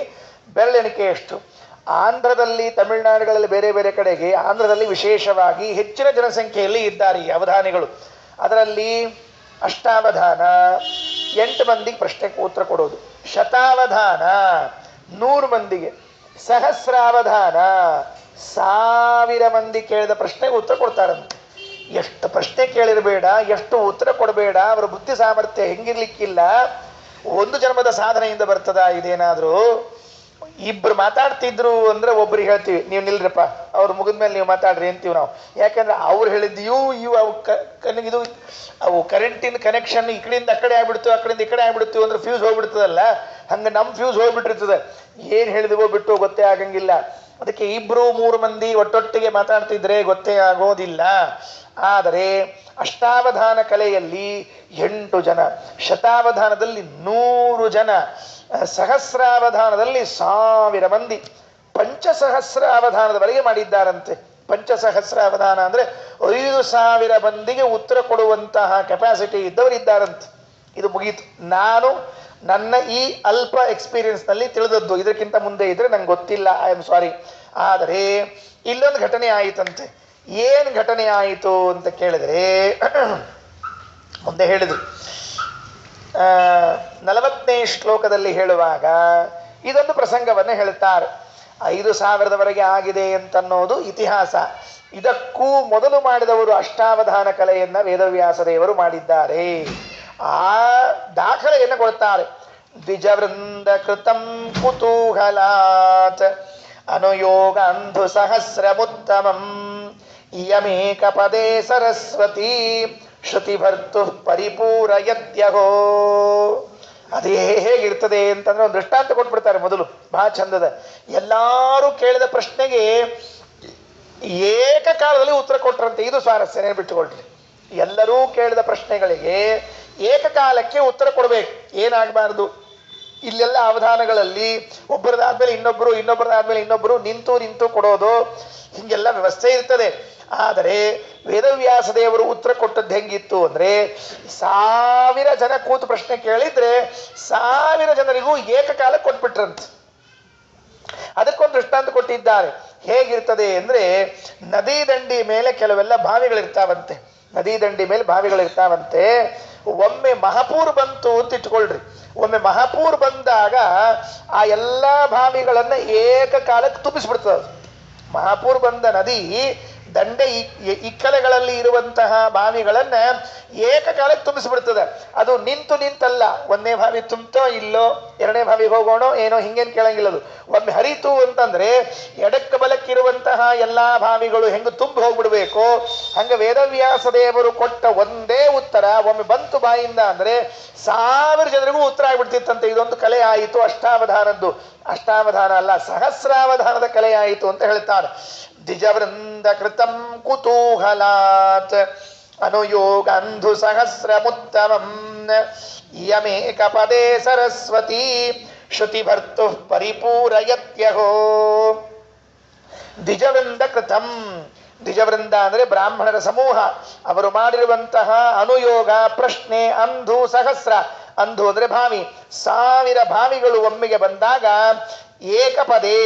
ಬೆರಳೆಣಿಕೆಯಷ್ಟು. ಆಂಧ್ರದಲ್ಲಿ, ತಮಿಳುನಾಡುಗಳಲ್ಲಿ, ಬೇರೆ ಬೇರೆ ಕಡೆಗೆ, ಆಂಧ್ರದಲ್ಲಿ ವಿಶೇಷವಾಗಿ ಹೆಚ್ಚಿನ ಜನಸಂಖ್ಯೆಯಲ್ಲಿ ಇದ್ದಾರೆ ಈ ಅವಧಾನಿಗಳು. ಅದರಲ್ಲಿ ಅಷ್ಟಾವಧಾನ 8 ಮಂದಿಗೆ ಪ್ರಶ್ನೆಗೆ ಉತ್ತರ ಕೊಡೋದು, ಶತಾವಧಾನ 100 ಮಂದಿಗೆ, ಸಹಸ್ರಾವಧಾನ 1000 ಮಂದಿ ಕೇಳಿದ ಪ್ರಶ್ನೆಗೆ ಉತ್ತರ ಕೊಡ್ತಾರಂತೆ. ಎಷ್ಟು ಪ್ರಶ್ನೆ ಕೇಳಿರಬೇಡ, ಎಷ್ಟು ಉತ್ತರ ಕೊಡಬೇಡ, ಅವರ ಬುದ್ಧಿ ಸಾಮರ್ಥ್ಯ ಹೆಂಗಿರ್ಲಿಕ್ಕಿಲ್ಲ. ಒಂದು ಜನ್ಮದ ಸಾಧನೆಯಿಂದ ಬರ್ತದ ಇದೇನಾದ್ರೂ? ಇಬ್ರು ಮಾತಾಡ್ತಿದ್ರು ಅಂದ್ರೆ ಒಬ್ರಿಗೆ ಹೇಳ್ತೀವಿ ನೀವು ನಿಲ್ರಪ್ಪ, ಅವ್ರು ಮುಗಿದ್ಮೇಲೆ ನೀವು ಮಾತಾಡ್ರಿ ಅಂತೀವಿ ನಾವು. ಯಾಕಂದ್ರೆ ಅವ್ರು ಹೇಳಿದ್ಯೂ ಇದು ಅವು ಕರೆಂಟಿನ ಕನೆಕ್ಷನ್ ಈ ಕಡೆಯಿಂದ ಆ ಕಡೆ ಆಗ್ಬಿಡ್ತೀವಿ, ಆ ಕಡೆಯಿಂದ ಈ ಕಡೆ ಆಗ್ಬಿಡ್ತೀವಿ ಅಂದ್ರೆ ಫ್ಯೂಸ್ ಹೋಗ್ಬಿಡ್ತದಲ್ಲ, ಹಂಗೆ ನಮ್ಮ ಫ್ಯೂಸ್ ಹೋಗ್ಬಿಟ್ಟಿರ್ತದೆ. ಏನು ಹೇಳಿದವೋ ಬಿಟ್ಟು ಗೊತ್ತೇ ಆಗಂಗಿಲ್ಲ. ಅದಕ್ಕೆ 2-3 ಮಂದಿ ಒಟ್ಟೊಟ್ಟಿಗೆ ಮಾತಾಡ್ತಿದ್ರೆ ಗೊತ್ತೇ ಆಗೋದಿಲ್ಲ. ಆದರೆ ಅಷ್ಟಾವಧಾನ ಕಲೆಯಲ್ಲಿ 8 ಜನ, ಶತಾವಧಾನದಲ್ಲಿ 100 ಜನ, ಸಹಸ್ರಾವಧಾನದಲ್ಲಿ 1000 ಮಂದಿ, ಪಂಚಸಹಸ್ರಾವಧಾನದವರೆಗೆ ಮಾಡಿದ್ದಾರಂತೆ. ಪಂಚಸಹಸ್ರಾವಧಾನ ಅಂದ್ರೆ 5000 ಮಂದಿಗೆ ಉತ್ತರ ಕೊಡುವಂತಹ ಕೆಪಾಸಿಟಿ ಇದ್ದವರಿದ್ದಾರಂತೆ. ಇದು ಮುಗೀತು. ನಾನು ನನ್ನ ಈ ಅಲ್ಪ ಎಕ್ಸ್ಪೀರಿಯನ್ಸ್ನಲ್ಲಿ ತಿಳಿದದ್ದು. ಇದಕ್ಕಿಂತ ಮುಂದೆ ಇದ್ರೆ ನಂಗೆ ಗೊತ್ತಿಲ್ಲ, ಐ ಆಮ್ ಸಾರಿ. ಆದರೆ ಇಲ್ಲೊಂದು ಘಟನೆ ಆಯಿತಂತೆ. ಏನು ಘಟನೆ ಆಯಿತು ಅಂತ ಕೇಳಿದ್ರೆ ಮುಂದೆ ಹೇಳಿದ್ರು. 40ನೇ ಶ್ಲೋಕದಲ್ಲಿ ಹೇಳುವಾಗ ಇದೊಂದು ಪ್ರಸಂಗವನ್ನು ಹೇಳ್ತಾರೆ. 5000ವರೆಗೆ ಆಗಿದೆ ಅಂತನ್ನೋದು ಇತಿಹಾಸ. ಇದಕ್ಕೂ ಮೊದಲು ಮಾಡಿದವರು ಅಷ್ಟಾವಧಾನ ಕಲೆಯನ್ನ ವೇದವ್ಯಾಸ ದೇವರು ಮಾಡಿದ್ದಾರೆ. ಆ ದಾಖಲೆಯನ್ನು ಕೊಡ್ತಾರೆ. ದ್ವಿಜವೃಂದ ಕೃತಂ ಕುತೂಹಲಾತ್ ಅನುಯೋಗ ಅಂಧು ಸಹಸ್ರಮುತ್ತಮಂ ಇಯಮೇಕ ಪದೇ ಸರಸ್ವತಿ ಶ್ರುತಿ ಭರ್ತು ಪರಿಪೂರಯತ್ಯಹೋ. ಅದೇ ಹೇಗಿರ್ತದೆ ಅಂತಂದ್ರೆ ಒಂದು ದೃಷ್ಟಾಂತ ಕೊಟ್ಬಿಡ್ತಾರೆ ಮೊದಲು, ಬಹಳ ಚಂದದ. ಎಲ್ಲಾರು ಕೇಳಿದ ಪ್ರಶ್ನೆಗೆ ಏಕಕಾಲದಲ್ಲಿ ಉತ್ತರ ಕೊಟ್ರಂತೆ. ಇದು ಸ್ವಾರಸ್ಯ, ನೆನಪಿಟ್ಟುಕೊಳ್ರಿ. ಎಲ್ಲರೂ ಕೇಳಿದ ಪ್ರಶ್ನೆಗಳಿಗೆ ಏಕಕಾಲಕ್ಕೆ ಉತ್ತರ ಕೊಡಬೇಕು, ಏನಾಗಬಾರ್ದು. ಇಲ್ಲೆಲ್ಲ ಅವಧಾನಗಳಲ್ಲಿ ಒಬ್ಬರದಾದ್ಮೇಲೆ ಇನ್ನೊಬ್ರು, ಇನ್ನೊಬ್ಬರದಾದ್ಮೇಲೆ ಇನ್ನೊಬ್ರು ನಿಂತು ನಿಂತು ಕೊಡೋದು, ಹಿಂಗೆಲ್ಲ ವ್ಯವಸ್ಥೆ ಇರ್ತದೆ. ಆದರೆ ವೇದವ್ಯಾಸ ದೇವರು ಉತ್ತರ ಕೊಟ್ಟದ್ದು ಹೆಂಗಿತ್ತು ಅಂದ್ರೆ, 1000 ಜನ ಕೂತು ಪ್ರಶ್ನೆ ಕೇಳಿದ್ರೆ 1000 ಜನರಿಗೂ ಏಕಕಾಲ ಕೊಟ್ಬಿಟ್ರಂತ. ಅದಕ್ಕೊಂದು ದೃಷ್ಟಾಂತ ಕೊಟ್ಟಿದ್ದಾರೆ. ಹೇಗಿರ್ತದೆ ಅಂದ್ರೆ, ನದಿ ದಂಡಿ ಮೇಲೆ ಕೆಲವೆಲ್ಲ ಬಾವಿಗಳಿರ್ತಾವಂತೆ. ನದಿ ದಂಡಿ ಮೇಲೆ ಬಾವಿಗಳಿರ್ತಾವಂತೆ. ಒಮ್ಮೆ ಮಹಾಪೂರ್ ಬಂತು ಅಂತ ಇಟ್ಕೊಳ್ರಿ. ಒಮ್ಮೆ ಮಹಾಪೂರ್ ಬಂದಾಗ ಆ ಎಲ್ಲ ಬಾವಿಗಳನ್ನ ಏಕಕಾಲಕ್ಕೆ ತುಂಬಿಸ್ಬಿಡ್ತದೆ. ಮಹಾಪೂರ್ ಬಂದ ನದಿ ದಂಡೆ ಇಕ್ಕಲೆಗಳಲ್ಲಿ ಇರುವಂತಹ ಬಾವಿಗಳನ್ನ ಏಕಕಾಲಕ್ಕೆ ತುಂಬಿಸ್ಬಿಡ್ತದೆ. ಅದು ನಿಂತು ನಿಂತಲ್ಲ, ಒಂದನೇ ಬಾವಿ ತುಂಬ್ತೋ ಇಲ್ಲೋ, ಎರಡನೇ ಬಾವಿಗೆ ಹೋಗೋಣ ಏನೋ ಹಿಂಗೇನು ಕೇಳಂಗಿಲ್ಲ. ಅದು ಒಮ್ಮೆ ಹರಿತು ಅಂತಂದ್ರೆ ಎಡಕ್ಕ ಬಲಕ್ಕಿರುವಂತಹ ಎಲ್ಲಾ ಬಾವಿಗಳು ಹೆಂಗ ತುಂಬಿ ಹೋಗ್ಬಿಡ್ಬೇಕು, ಹಂಗ ವೇದವ್ಯಾಸ ದೇವರು ಕೊಟ್ಟ ಒಂದೇ ಉತ್ತರ ಒಮ್ಮೆ ಬಂತು ಬಾಯಿಂದ ಅಂದ್ರೆ 1000 ಜನರಿಗೂ ಉತ್ತರ ಆಗ್ಬಿಡ್ತಿತ್ತಂತೆ. ಇದೊಂದು ಕಲೆ ಆಯಿತು ಅಷ್ಟಾವಧಾನದ್ದು. ಅಷ್ಟಾವಧಾನ ಅಲ್ಲ, ಸಹಸ್ರಾವಧಾನದ ಕಲೆ ಆಯಿತು ಅಂತ ಹೇಳ್ತಾರೆ. ದ್ವಿಜವೃಂದ ಕೃತಂ ಕುತೂಹಲಾತ್ ಅನುಯೋಗಂಧು ಸಹಸ್ರಮುತ್ತಮಂ ಯಮೇಕ ಪದೇ ಸರಸ್ವತಿ ಶ್ರುತಿ ಭರ್ತು ಪರಿಪೂರಯತ್ಯಹೋ. ದ್ವಿಜವೃಂದ ಕೃತಂ, ದ್ವಿಜವೃಂದ ಅಂದ್ರೆ ಬ್ರಾಹ್ಮಣರ ಸಮೂಹ, ಅವರು ಮಾಡಿರುವಂತಹ ಅನುಯೋಗ ಪ್ರಶ್ನೆ. ಅಂಧು ಸಹಸ್ರ, ಅಂಧು ಅಂದ್ರೆ ಭಾವಿ, 1000 ಭಾವಿಗಳು ಒಮ್ಮೆಗೆ ಬಂದಾಗ ಏಕಪದೇ,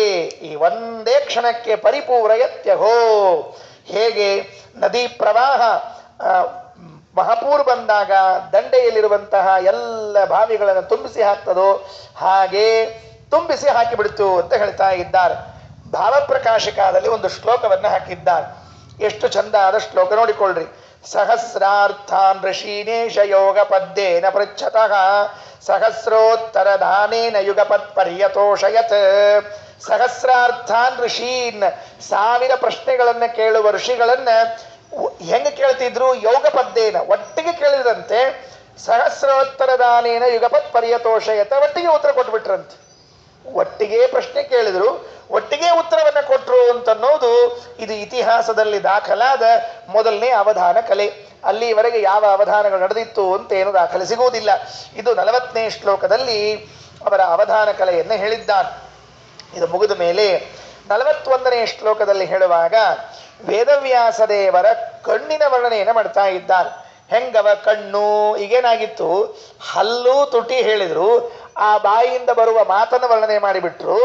ಈ ಒಂದೇ ಕ್ಷಣಕ್ಕೆ ಪರಿಪೂರಯತ್ಯಹೋ. ಹೇಗೆ ನದಿ ಪ್ರವಾಹ ಮಹಾಪೂರ್ ಬಂದಾಗ ದಂಡೆಯಲ್ಲಿರುವಂತಹ ಎಲ್ಲ ಬಾವಿಗಳನ್ನು ತುಂಬಿಸಿ ಹಾಕ್ತದೋ ಹಾಗೆ ತುಂಬಿಸಿ ಹಾಕಿಬಿಡ್ತು ಅಂತ ಹೇಳ್ತಾ ಇದ್ದಾರೆ. ಭಾವಪ್ರಕಾಶಿಕಾದಲ್ಲಿ ಒಂದು ಶ್ಲೋಕವನ್ನು ಹಾಕಿದ್ದಾರೆ. ಎಷ್ಟು ಚಂದ ಆದ ಶ್ಲೋಕ ನೋಡಿಕೊಳ್ಳ್ರಿ. ಸಹಸ್ರಾರ್ಥಾನ್ ಋಷೀನೇಶ ಯೋಗ ಪದ್ಯೇನ ಪೃಚ್ಛತಃ ಸಹಸ್ರೋತ್ತರ ದಾನೇನ ಯುಗಪತ್ ಪರ್ಯತೋಷಯತ್. ಸಹಸ್ರಾರ್ಥಾನ್ ಋಷೀನ್, 1000 ಪ್ರಶ್ನೆಗಳನ್ನ ಕೇಳುವ ಋಷಿಗಳನ್ನ ಹೆಂಗ ಕೇಳ್ತಿದ್ರು? ಯೋಗ ಪದ್ಯೇನ, ಒಟ್ಟಿಗೆ ಕೇಳಿದ್ರಂತೆ. ಸಹಸ್ರೋತ್ತರ ದಾನೇನ ಯುಗಪತ್ ಪರ್ಯತೋಷಯತ, ಒಟ್ಟಿಗೆ ಉತ್ತರ ಕೊಟ್ಬಿಟ್ರಂತೆ. ಒಟ್ಟಿಗೆ ಪ್ರಶ್ನೆ ಕೇಳಿದ್ರು, ಒಟ್ಟಿಗೆ ಉತ್ತರವನ್ನ ಕೊಟ್ರು ಅಂತನ್ನೋದು ಇದು ಇತಿಹಾಸದಲ್ಲಿ ದಾಖಲಾದ ಮೊದಲನೇ ಅವಧಾನ ಕಲೆ. ಅಲ್ಲಿವರೆಗೆ ಯಾವ ಅವಧಾನಗಳು ನಡೆದಿತ್ತು ಅಂತ ಏನು ದಾಖಲೆ ಸಿಗುವುದಿಲ್ಲ. ಇದು 40ನೇ ಶ್ಲೋಕದಲ್ಲಿ ಅವರ ಅವಧಾನ ಕಲೆಯನ್ನು ಹೇಳಿದ್ದಾನೆ. ಇದು ಮುಗಿದ ಮೇಲೆ 41ನೇ ಶ್ಲೋಕದಲ್ಲಿ ಹೇಳುವಾಗ ವೇದವ್ಯಾಸ ದೇವರ ಕಣ್ಣಿನ ವರ್ಣನೆಯನ್ನು ಮಾಡ್ತಾ ಇದ್ದಾರೆ. ಹೆಂಗವ ಕಣ್ಣು, ಈಗೇನಾಗಿತ್ತು, ಹಲ್ಲು ತುಟಿ ಹೇಳಿದ್ರು, ಆ ಬಾಯಿಯಿಂದ ಬರುವ ಮಾತನ್ನು ವರ್ಣನೆ ಮಾಡಿಬಿಟ್ರು.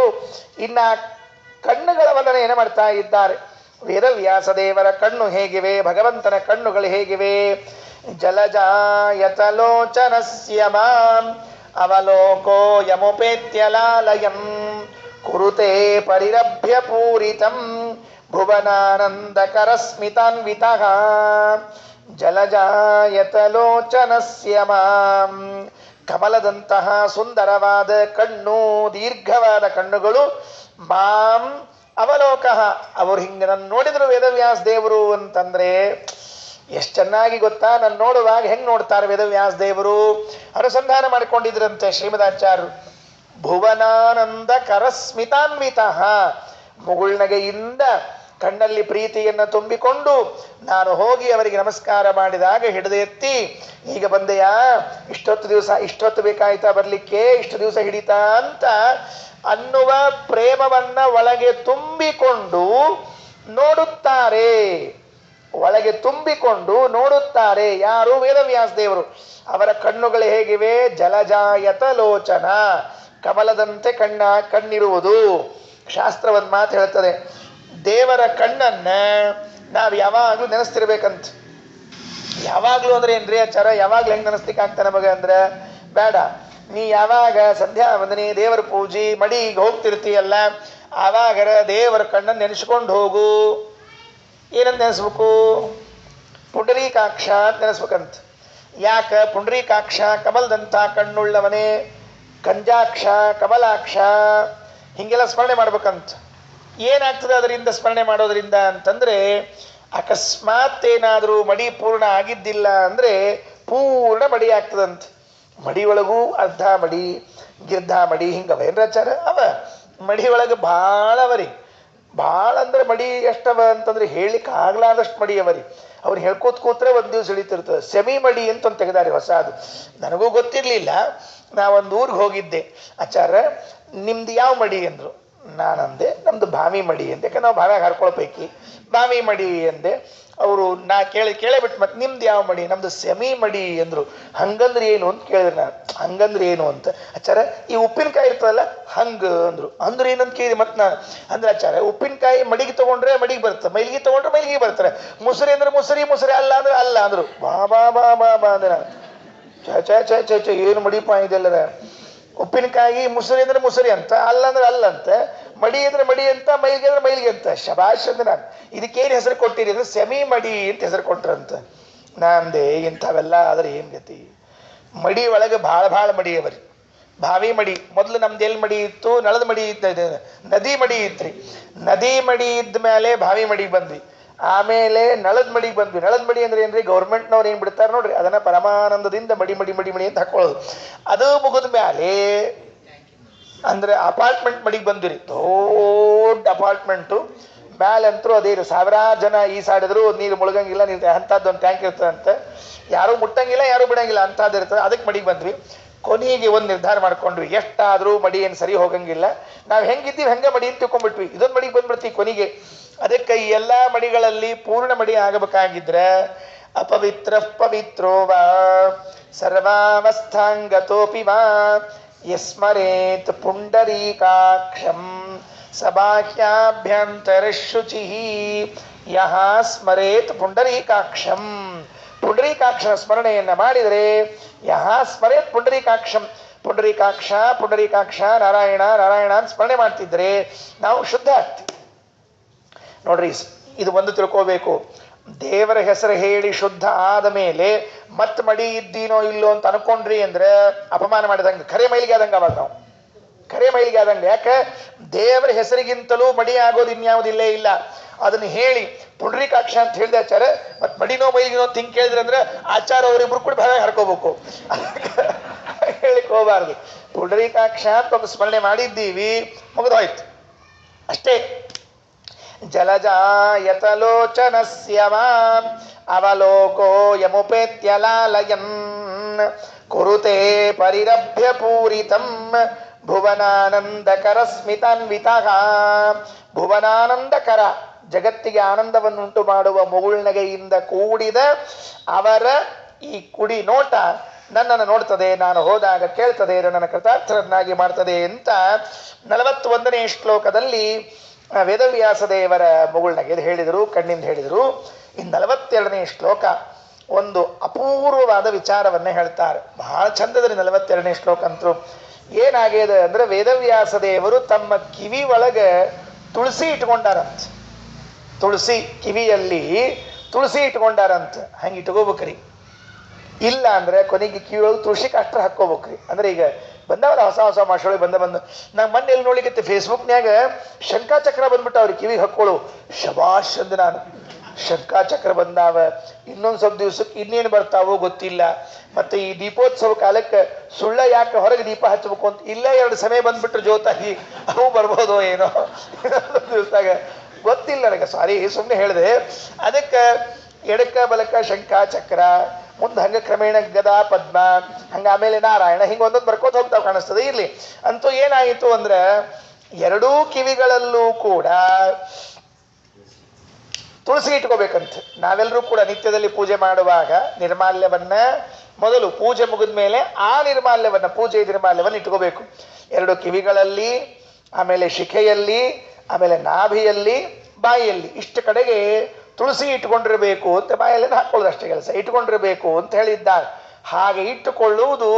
ಇನ್ನ ಕಣ್ಣುಗಳ ವರ್ಣನೆಯನ್ನು ಮಾಡ್ತಾ ಇದ್ದಾರೆ. ವೇದವ್ಯಾಸ ದೇವರ ಕಣ್ಣು ಹೇಗಿವೆ, ಭಗವಂತನ ಕಣ್ಣುಗಳು ಹೇಗಿವೆ? ಜಲಜಾಯತಲೋಚನಸ್ಯ ಮಾಂ ಅವಲೋಕೋ ಯಮುಪೇತ್ಯಲಾಲಯಂ ಕುರುತೆ ಪರಿರಭ್ಯ ಪೂರಿತಂ ಭುವನಾನಂದಕರಸ್ಮಿತಾನ್ವಿತಃ. ಜಲಜಾಯತಲೋಚನಸ್ಯ ಮಾಂ, ಕಮಲದಂತಹ ಸುಂದರವಾದ ಕಣ್ಣು, ದೀರ್ಘವಾದ ಕಣ್ಣುಗಳು. ಮಾಂ ಅವಲೋಕ, ಅವರು ಹಿಂಗೆ ನನ್ನ ನೋಡಿದ್ರು ವೇದವ್ಯಾಸ ದೇವರು ಅಂತಂದ್ರೆ ಎಷ್ಟು ಚೆನ್ನಾಗಿ ಗೊತ್ತಾ, ನಾನು ನೋಡುವಾಗ ಹೆಂಗೆ ನೋಡ್ತಾರೆ ವೇದವ್ಯಾಸ ದೇವರು ಅನುಸಂಧಾನ ಮಾಡಿಕೊಂಡಿದ್ರಂತೆ ಶ್ರೀಮದಾಚಾರ್ಯರು. ಭುವನಾನಂದ ಕರಸ್ಮಿತಾನ್ವಿತಃ, ಮುಗುಳ್ನಗೆಯಿಂದ ಕಣ್ಣಲ್ಲಿ ಪ್ರೀತಿಯನ್ನು ತುಂಬಿಕೊಂಡು ನಾನು ಹೋಗಿ ಅವರಿಗೆ ನಮಸ್ಕಾರ ಮಾಡಿದಾಗ ಹಿಡಿದು ಎತ್ತಿ, ಈಗ ಬಂದೆಯಾ, ಇಷ್ಟೊತ್ತು ಬೇಕಾಯ್ತಾ ಬರ್ಲಿಕ್ಕೆ, ಇಷ್ಟು ದಿವಸ ಹಿಡಿತಾ ಅಂತ ಅನ್ನುವ ಪ್ರೇಮವನ್ನ ಒಳಗೆ ತುಂಬಿಕೊಂಡು ನೋಡುತ್ತಾರೆ. ಒಳಗೆ ತುಂಬಿಕೊಂಡು ನೋಡುತ್ತಾರೆ ಯಾರು? ವೇದವ್ಯಾಸ ದೇವರು. ಅವರ ಕಣ್ಣುಗಳು ಹೇಗಿವೆ? ಜಲಜಾಯತ ಲೋಚನ, ಕಮಲದಂತೆ ಕಣ್ಣಿರುವುದು. ಶಾಸ್ತ್ರ ಒಂದು ಮಾತು ಹೇಳ್ತದೆ, ದೇವರ ಕಣ್ಣನ್ನ ನಾವು ಯಾವಾಗ್ಲೂ ನೆನೆಸ್ತಿರ್ಬೇಕಂತ. ಯಾವಾಗ್ಲೂ ಅಂದ್ರೆ ಏನ್ರಿ ಆಚಾರ, ಯಾವಾಗ್ಲೂ ಹೆಂಗ್ ನೆನೆಸ್ಲಿಕ್ಕೆ ಆಗ್ತಾ ನಮಗೆ ಅಂದ್ರೆ, ಬೇಡ, ನೀ ಯಾವಾಗ ಸಂಧ್ಯಾ ವಂದನೆ ದೇವರ ಪೂಜೆ ಮಡಿಗೆ ಹೋಗ್ತಿರ್ತೀಯಲ್ಲ, ಆವಾಗರ ದೇವರ ಕಣ್ಣನ್ನು ನೆನೆಸ್ಕೊಂಡು ಹೋಗು. ಏನಂತ ನೆನೆಸ್ಬೇಕು? ಪುಂಡರೀಕಾಕ್ಷ ಅಂತ ನೆನೆಸ್ಬೇಕಂತ. ಯಾಕ? ಪುಂಡರೀಕಾಕ್ಷ ಕಮಲದಂಥ ಕಣ್ಣುಳ್ಳವನೇ, ಕಂಜಾಕ್ಷ ಕಮಲಾಕ್ಷ, ಹಿಂಗೆಲ್ಲ ಸ್ಮರಣೆ ಮಾಡ್ಬೇಕಂತ. ಏನಾಗ್ತದೆ ಅದರಿಂದ ಸ್ಮರಣೆ ಮಾಡೋದ್ರಿಂದ ಅಂತಂದ್ರೆ, ಅಕಸ್ಮಾತ್ ಏನಾದರೂ ಮಡಿ ಪೂರ್ಣ ಆಗಿದ್ದಿಲ್ಲ ಅಂದ್ರೆ ಪೂರ್ಣ ಮಡಿ ಆಗ್ತದಂತ. ಮಡಿಯೊಳಗೂ ಅರ್ಧ ಮಡಿ ಗಿರ್ಧ ಮಡಿ ಹಿಂಗವ ಏನ್ರಾಚಾರ ಅವ ಮಡಿಯೊಳಗೆ ಭಾಳ ಅವರಿ. ಭಾಳ ಅಂದ್ರೆ ಮಡಿ ಎಷ್ಟವ ಅಂತಂದ್ರೆ ಹೇಳಿಕ್ಕೆ ಆಗ್ಲಾದಷ್ಟು ಮಡಿ ಅವರಿ. ಅವ್ರು ಹೇಳ್ಕೋತ ಕೂತ್ರೆ ಒಂದು ದಿವ್ಸ ಇಳಿತಿರ್ತದೆ. ಸೆಮಿ ಮಡಿ ಅಂತ ಒಂದು ತೆಗೆದಾರೆ ಹೊಸ. ಅದು ನನಗೂ ಗೊತ್ತಿರಲಿಲ್ಲ. ನಾವೊಂದು ಊರಿಗೆ ಹೋಗಿದ್ದೆ. ಆಚಾರ ನಿಮ್ದು ಯಾವ ಮಡಿ ಅಂದರು. ನಾನಂದೆ ನಮ್ದು ಬಾವಿ ಮಡಿ ಅಂದೆ. ಯಾಕಂದ್ರೆ ನಾವು ಬಾವ್ಯಾಗ ಹರ್ಕೊಳ್ಳೋ ಪೈಕಿ ಬಾವಿ ಮಡಿ ಅಂದೆ. ಅವರು ನಾ ಕೇಳೇ ಬಿಟ್ಟು ಮತ್ತೆ ನಿಮ್ದು ಯಾವ ಮಡಿ? ನಮ್ದು ಸೆಮಿ ಮಡಿ ಅಂದರು. ಹಂಗಂದ್ರೆ ಏನು ಅಂತ ಕೇಳಿದ್ರೆ ನಾನು. ಹಂಗಂದ್ರೆ ಏನು ಅಂತ. ಆಚಾರ ಈ ಉಪ್ಪಿನಕಾಯಿ ಇರ್ತದಲ್ಲ ಹಂಗ ಅಂದ್ರು. ಅಂದ್ರೆ ಏನಂತ ಕೇಳಿದೆ ಮತ್ತೆ ನಾನು. ಅಂದ್ರೆ ಆಚಾರ ಉಪ್ಪಿನಕಾಯಿ ಮಡಿಗೆ ತಗೊಂಡ್ರೆ ಮಡಿಗೆ ಬರ್ತದೆ, ಮೈಲಿಗೆ ತಗೊಂಡ್ರೆ ಮೈಲಿಗೆ ಬರ್ತಾರೆ. ಮುಸರಿ ಅಂದ್ರೆ ಮುಸರಿ, ಮುಸರಿ ಅಲ್ಲ ಅಂದ್ರೆ ಅಲ್ಲ ಅಂದ್ರು. ಬಾ ಬಾ ಬಾ ಬಾ ಬಾ ಅಂದ್ರೆ ನಾನು ಚ ಏನು ಮಡಿಪ ಇದೆಲ್ಲದ. ಉಪ್ಪಿನಕಾಯಿ ಮುಸರಿ ಅಂದ್ರೆ ಮುಸರಿ ಅಂತ, ಅಲ್ಲ ಅಂದ್ರೆ ಅಲ್ಲ ಅಂತ, ಮಡಿ ಅಂದ್ರೆ ಮಡಿ ಅಂತ, ಮೈಲಿಗೆ ಅಂದ್ರೆ ಮೈಲಿಗೆ ಅಂತ. ಶಬಾಷ್ ಅಂದ್ರೆ ನಾನು. ಇದಕ್ಕೇನು ಹೆಸರು ಕೊಟ್ಟಿರಿ ಅಂದ್ರೆ ಸೆಮಿ ಮಡಿ ಅಂತ ಹೆಸರು ಕೊಟ್ರಂತ. ನಾಂದೆ ಇಂಥವೆಲ್ಲ ಆದ್ರೆ ಏನು ಗತಿ. ಮಡಿ ಒಳಗೆ ಭಾಳ ಮಡಿ ಅವರಿ. ಬಾವಿ ಮಡಿ ಮೊದಲು ನಮ್ದು ಎಲ್ಲಿ ಮಡಿ ಇತ್ತು? ನಳದ ಮಡಿ ಇತ್ತು, ನದಿ ಮಡಿ ಇತ್ರಿ. ನದಿ ಮಡಿ ಇದ್ದ ಮೇಲೆ ಬಾವಿ ಮಡಿಗೆ ಬಂದ್ವಿ. ಆಮೇಲೆ ನಳದ ಮಡಿಗೆ ಬಂದ್ವಿ. ನಳದ ಮಡಿ ಅಂದ್ರೆ ಏನ್ರಿ? ಗೌರ್ಮೆಂಟ್ನವ್ರು ಏನು ಬಿಡ್ತಾರೆ ನೋಡ್ರಿ, ಅದನ್ನ ಪರಮಾನಂದದಿಂದ ಮಡಿ ಮಡಿ ಮಡಿ ಮಡಿ ಅಂತ ಹಾಕೊಳ್ಳೋದು. ಅದು ಮುಗಿದ ಮೇಲೆ ಅಂದ್ರೆ ಅಪಾರ್ಟ್ಮೆಂಟ್ ಮಡಿಗೆ ಬಂದ್ವಿ. ದೊಡ್ಡ ಅಪಾರ್ಟ್ಮೆಂಟು. ಮ್ಯಾಲಂತರೂ ಅದೇ ಸಾವಿರಾರು ಜನ ಈಸಾಡಿದ್ರು ನೀರು ಮುಳುಗಂಗಿಲ್ಲ. ನೀರು ಅಂಥದ್ದು ಒಂದು ಟ್ಯಾಂಕ್ ಇರ್ತದಂತೆ. ಯಾರೂ ಮುಟ್ಟಂಗಿಲ್ಲ, ಯಾರೂ ಬಿಡಂಗಿಲ್ಲ, ಅಂಥದ್ದು ಇರ್ತದೆ. ಅದಕ್ಕೆ ಮಡಿಗೆ ಬಂದ್ವಿ. ಕೊನೆಗೆ ಒಂದು ನಿರ್ಧಾರ ಮಾಡ್ಕೊಂಡ್ವಿ, ಎಷ್ಟಾದರೂ ಮಡಿ ಏನು ಸರಿ ಹೋಗಂಗಿಲ್ಲ. ನಾವು ಹೆಂಗಿದ್ದೀವಿ ಹಂಗೆ ಮಡಿ ಅಂತ ತಿಳ್ಕೊಂಡ್ಬಿಟ್ವಿ. ಇದೊಂದು ಮಡಿಗೆ ಬಂದ್ಬಿಡ್ತೀವಿ ಕೊನೆಗೆ. ಅದಕ್ಕೆ ಈ ಎಲ್ಲ ಮಡಿಗಳಲ್ಲಿ ಪೂರ್ಣ ಮಡಿ ಆಗಬೇಕಾಗಿದ್ರೆ ಅಪವಿತ್ರ ಪವಿತ್ರೋ ವಾ ಸರ್ವಾವಸ್ಥಾಂಗತೋಪಿ ವಾ ಯಸ್ಮರೇತ್ ಪುಂಡರೀಕಾಕ್ಷಂ ಸಬಾಹ್ಯಾಭ್ಯಂತರ ಶುಚಿ ಯಹ ಸ್ಮರೇತ್ ಪುಂಡರೀಕಾಕ್ಷಂ. ಪುಂಡರೀಕಾಕ್ಷನ ಸ್ಮರಣೆಯನ್ನ ಮಾಡಿದರೆ ಯಹ ಸ್ಮರೇತ್ ಪುಂಡರೀಕಾಕ್ಷಂ. ಪುಂಡರೀಕಾಕ್ಷ ಪುಂಡರೀಕಾಕ್ಷ ನಾರಾಯಣ ನಾರಾಯಣ ಅಂತ ಸ್ಮರಣೆ ಮಾಡ್ತಿದ್ರೆ ನಾವು ಶುದ್ಧ ಆಗ್ತೀವಿ ನೋಡ್ರಿ. ಇದು ಒಂದು ತಿಳ್ಕೋಬೇಕು. ದೇವರ ಹೆಸರು ಹೇಳಿ ಶುದ್ಧ ಆದ ಮೇಲೆ ಮತ್ತೆ ಮಡಿ ಇದ್ದೀನೋ ಇಲ್ಲೋ ಅಂತ ಅನ್ಕೊಂಡ್ರಿ ಅಂದ್ರೆ ಅಪಮಾನ ಮಾಡಿದಂಗೆ, ಖರೆ ಮೈಲಿಗೆ ಆದಂಗೆ ಅವಾಗ ನಾವು. ಖರೆ ಮೈಲಿಗೆ ಆದಂಗೆ. ಯಾಕೆ? ದೇವರ ಹೆಸರಿಗಿಂತಲೂ ಮಡಿ ಆಗೋದು ಇನ್ಯಾವುದಿಲ್ಲೇ ಇಲ್ಲ. ಅದನ್ನು ಹೇಳಿ ಪುಂಡರೀಕಾಕ್ಷ ಅಂತ ಹೇಳಿದೆ ಆಚಾರ. ಮತ್ತೆ ಮಡಿನೋ ಮೈಲಿಗೆನೋ ಅಂತ ಹಿಂಗೆ ಕೇಳಿದ್ರೆ ಅಂದ್ರೆ ಆಚಾರ ಅವರಿಬ್ರು ಕೂಡ ಭಾಗ ಹರ್ಕೋಬೇಕು. ಹೇಳಿಕ್ ಹೋಗಬಾರ್ದು. ಪುಂಡರೀಕಾಕ್ಷ ಅಂತ ಒಂದು ಸ್ಮರಣೆ ಮಾಡಿದ್ದೀವಿ, ಮುಗಿದೋಯ್ತು ಅಷ್ಟೇ. ಜಲಜಾಯತಲೋಚನಸ್ಯ ವಾಂ ಅವಲೋಕೋ ಯಮುಪೇತ್ಯಲಾಲಯನ್ ಕುರುತೆ ಪರಿರಭ್ಯ ಪೂರಿತಂ ಭುವನಾನಂದಕರ ಸ್ಮಿತಾನ್ವಿತಃ. ಭುವನಾನಂದಕರ, ಜಗತ್ತಿಗೆ ಆನಂದವನ್ನುಂಟು ಮಾಡುವ ಮುಗುಳ್ನಗೆಯಿಂದ ಕೂಡಿದ ಅವರ ಈ ಕುಡಿ ನೋಟ ನನ್ನನ್ನು ನೋಡ್ತದೆ, ನಾನು ಹೋದಾಗ ಕೇಳ್ತದೆ, ನನ್ನನ್ನು ಕೃತಾರ್ಥರನ್ನಾಗಿ ಮಾಡ್ತದೆ ಅಂತ 41ನೇ ಶ್ಲೋಕದಲ್ಲಿ ವೇದವ್ಯಾಸ ದೇವರ ಮುಗುಳ್ನಗೆ ಹೇಳಿದರು, ಕಣ್ಣಿಂದ ಹೇಳಿದರು. ಇನ್ನು 42ನೇ ಶ್ಲೋಕ ಒಂದು ಅಪೂರ್ವವಾದ ವಿಚಾರವನ್ನೇ ಹೇಳ್ತಾರೆ. ಬಹಳ ಚಂದದ್ರಿ 42ನೇ ಶ್ಲೋಕ ಅಂತೂ. ಏನಾಗಿದೆ ಅಂದ್ರೆ ವೇದವ್ಯಾಸ ದೇವರು ತಮ್ಮ ಕಿವಿ ಒಳಗೆ ತುಳಸಿ ಇಟ್ಕೊಂಡಾರಂತ. ತುಳಸಿ ಕಿವಿಯಲ್ಲಿ ತುಳಸಿ ಇಟ್ಕೊಂಡಾರಂತ. ಹಂಗೆ ಇಟ್ಕೋಬೇಕ್ರಿ. ಇಲ್ಲ ಅಂದ್ರೆ ಕೊನೆಗೆ ಕಿವಿಯೊಳಗೆ ತುಳಸಿ ಕಾಷ್ಟ್ರ ಹಾಕೋಬೇಕ್ರಿ. ಅಂದ್ರೆ ಈಗ ಬಂದವಲ್ಲ ಹೊಸ ಹೊಸ ಮಾಷೊಳಗೆ ಬಂದು ನಂಗೆ ಮೊನ್ನೆ ಎಲ್ಲಿ ನೋಡ್ಲಿಕ್ಕೆ ಫೇಸ್ಬುಕ್ನ್ಯಾಗ ಶಂಕಾಚಕ್ರ ಬಂದ್ಬಿಟ್ಟು ಅವ್ರಿಗೆ ಕಿವಿಗೆ ಹಾಕ್ಕೊಳ್ಳು. ಶಬಾಷ್ ಅಂದ ನಾನು. ಶಂಕಾಚಕ್ರ ಬಂದಾವ. ಇನ್ನೊಂದು ಸ್ವಲ್ಪ ದಿವ್ಸಕ್ಕೆ ಇನ್ನೇನು ಬರ್ತಾವೋ ಗೊತ್ತಿಲ್ಲ. ಮತ್ತೆ ಈ ದೀಪೋತ್ಸವ ಕಾಲಕ್ಕೆ ಸುಳ್ಳ ಯಾಕೆ ಹೊರಗೆ ದೀಪ ಹಚ್ಚಬೇಕು ಅಂತ ಇಲ್ಲ 2 ಸಮಯ ಬಂದ್ಬಿಟ್ರೆ ಜೋತಾಗಿ ಅವು ಬರ್ಬೋದೋ ಏನೋ ಇನ್ನೊಂದು ದಿವಸದಾಗ ಗೊತ್ತಿಲ್ಲ ನನಗೆ. ಸಾರಿ, ಸುಮ್ಮನೆ ಹೇಳಿದೆ. ಅದಕ್ಕೆ ಎಡಕ್ಕ ಬಲಕ್ಕ ಶಂಕಾಚಕ್ರ, ಮುಂದೆ ಹಂಗ ಕ್ರಮೇಣ ಗದಾ ಪದ್ಮ, ಹಂಗ ಆಮೇಲೆ ನಾರಾಯಣ, ಹಿಂಗೆ ಒಂದೊಂದು ಬರ್ಕೋತ ಹೋಗ್ತಾವ ಕಾಣಿಸ್ತದೆ. ಇರ್ಲಿ. ಅಂತೂ ಏನಾಯಿತು ಅಂದ್ರೆ ಎರಡೂ ಕಿವಿಗಳಲ್ಲೂ ಕೂಡ ತುಳಸಿ ಇಟ್ಕೋಬೇಕಂತ. ನಾವೆಲ್ಲರೂ ಕೂಡ ನಿತ್ಯದಲ್ಲಿ ಪೂಜೆ ಮಾಡುವಾಗ ನಿರ್ಮಾಲ್ಯವನ್ನ ಮೊದಲು ಪೂಜೆ ಮುಗಿದ ಮೇಲೆ ಆ ನಿರ್ಮಾಲ್ಯವನ್ನ, ಪೂಜೆ ನಿರ್ಮಾಲ್ಯವನ್ನ ಇಟ್ಕೋಬೇಕು. 2 ಕಿವಿಗಳಲ್ಲಿ, ಆಮೇಲೆ ಶಿಖೆಯಲ್ಲಿ, ಆಮೇಲೆ ನಾಭಿಯಲ್ಲಿ, ಬಾಯಿಯಲ್ಲಿ, ಇಷ್ಟು ಕಡೆಗೆ ತುಳಸಿ ಇಟ್ಕೊಂಡಿರಬೇಕು ಅಂತ. ಬಾಯಲ್ಲಿ ಹಾಕೊಳ್ಳೋದು ಅಷ್ಟೇ ಕೆಲಸ. ಇಟ್ಕೊಂಡಿರಬೇಕು ಅಂತ ಹೇಳಿದ್ದಾರೆ. ಹಾಗೆ ಇಟ್ಟುಕೊಳ್ಳುವುದು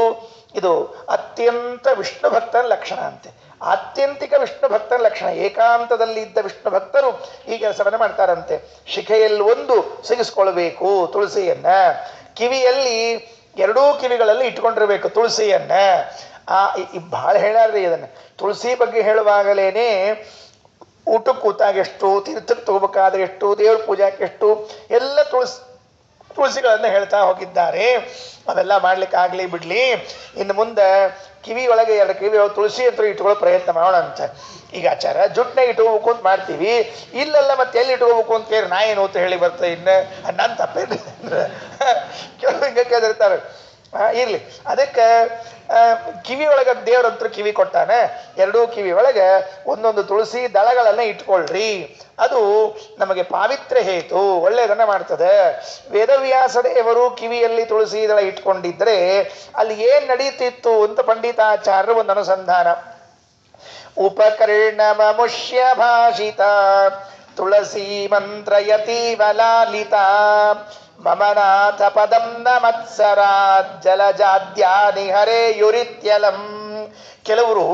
ಇದು ಅತ್ಯಂತ ವಿಷ್ಣು ಭಕ್ತನ ಲಕ್ಷಣ ಅಂತೆ. ಆತ್ಯಂತಿಕ ವಿಷ್ಣು ಭಕ್ತನ ಲಕ್ಷಣ. ಏಕಾಂತದಲ್ಲಿ ಇದ್ದ ವಿಷ್ಣು ಭಕ್ತರು ಈ ಕೆಲಸವನ್ನ ಮಾಡ್ತಾರಂತೆ. ಶಿಖೆಯಲ್ಲಿ ಒಂದು ಸಿಗಿಸ್ಕೊಳ್ಬೇಕು ತುಳಸಿಯನ್ನ. ಕಿವಿಯಲ್ಲಿ, 2 ಕಿವಿಗಳಲ್ಲಿ ಇಟ್ಕೊಂಡಿರ್ಬೇಕು ತುಳಸಿಯನ್ನ. ಬಹಳ ಹೇಳಾರ್ರಿ ಇದನ್ನ. ತುಳಸಿ ಬಗ್ಗೆ ಹೇಳುವಾಗಲೇನೆ ಊಟಕ್ಕೆ ಕೂತಾಗ ಎಷ್ಟು, ತೀರ್ಥಕ್ಕೆ ತಗೋಬೇಕಾದ್ರೆ ಎಷ್ಟು, ದೇವ್ರ ಪೂಜಾಕ್ಕೆ ಎಷ್ಟು, ಎಲ್ಲ ತುಳಸಿಗಳನ್ನು ಹೇಳ್ತಾ ಹೋಗಿದ್ದಾರೆ. ಅವೆಲ್ಲ ಮಾಡ್ಲಿಕ್ಕೆ ಆಗ್ಲಿ ಬಿಡ್ಲಿ, ಇನ್ನು ಮುಂದೆ ಕಿವಿ ಒಳಗೆ 2 ಕಿವಿ ಒಳಗೆ ತುಳಸಿ ಅಂತ ಇಟ್ಕೊಳ್ಳೋ ಪ್ರಯತ್ನ ಮಾಡೋಣ ಅಂತ. ಈಗ ಆಚಾರ ಜುಟ್ನಾಗ ಇಟ್ಕೋಬೇಕು ಅಂತ ಮಾಡ್ತೀವಿ, ಇಲ್ಲೆಲ್ಲ ಮತ್ತೆ ಎಲ್ಲಿ ಇಟ್ಕೋಬೇಕು ಅಂತ ಕೇಳಿ ನಾ ಏನು ಅಂತ ಹೇಳಿ ಬರ್ತದೆ, ಇನ್ನು ನನ್ನ ತಪ್ಪೇನು ಕೆಲವು ಹಿಂಗೆ ಕೇಳಿರ್ತಾರೆ. ಇರ್ಲಿ, ಅದಕ್ಕೆ ಕಿವಿ ಒಳಗೆ ದೇವ್ರಂತೂ ಕಿವಿ ಕೊಟ್ಟಾನೆ, 2 ಕಿವಿ ಒಳಗೆ ಒಂದೊಂದು ತುಳಸಿ ದಳಗಳನ್ನ ಇಟ್ಕೊಳ್ರಿ, ಅದು ನಮಗೆ ಪಾವಿತ್ರ್ಯ ಹೇತು, ಒಳ್ಳೆಯದನ್ನ ಮಾಡ್ತದೆ. ವೇದವ್ಯಾಸ ದೇವರು ಕಿವಿಯಲ್ಲಿ ತುಳಸಿ ದಳ ಇಟ್ಕೊಂಡಿದ್ರೆ ಅಲ್ಲಿ ಏನ್ ನಡೀತಿತ್ತು ಅಂತ ಪಂಡಿತಾಚಾರ್ಯರು ಒಂದು ಅನುಸಂಧಾನ. ಉಪಕರ್ಣಮುಷ್ಯ ಭಾಷಿತ ತುಳಸಿ ಮಂತ್ರಯತೀವ ಲಾಲಿತಾ ಮಮನಾಥ ಪದಂ ನ ಮತ್ಸರಾತ್ ಜಲಜಾದ್ಯಾನಿ ಹರೇಯುರಿತ್ಯಲಂ. ಕೆಲವರು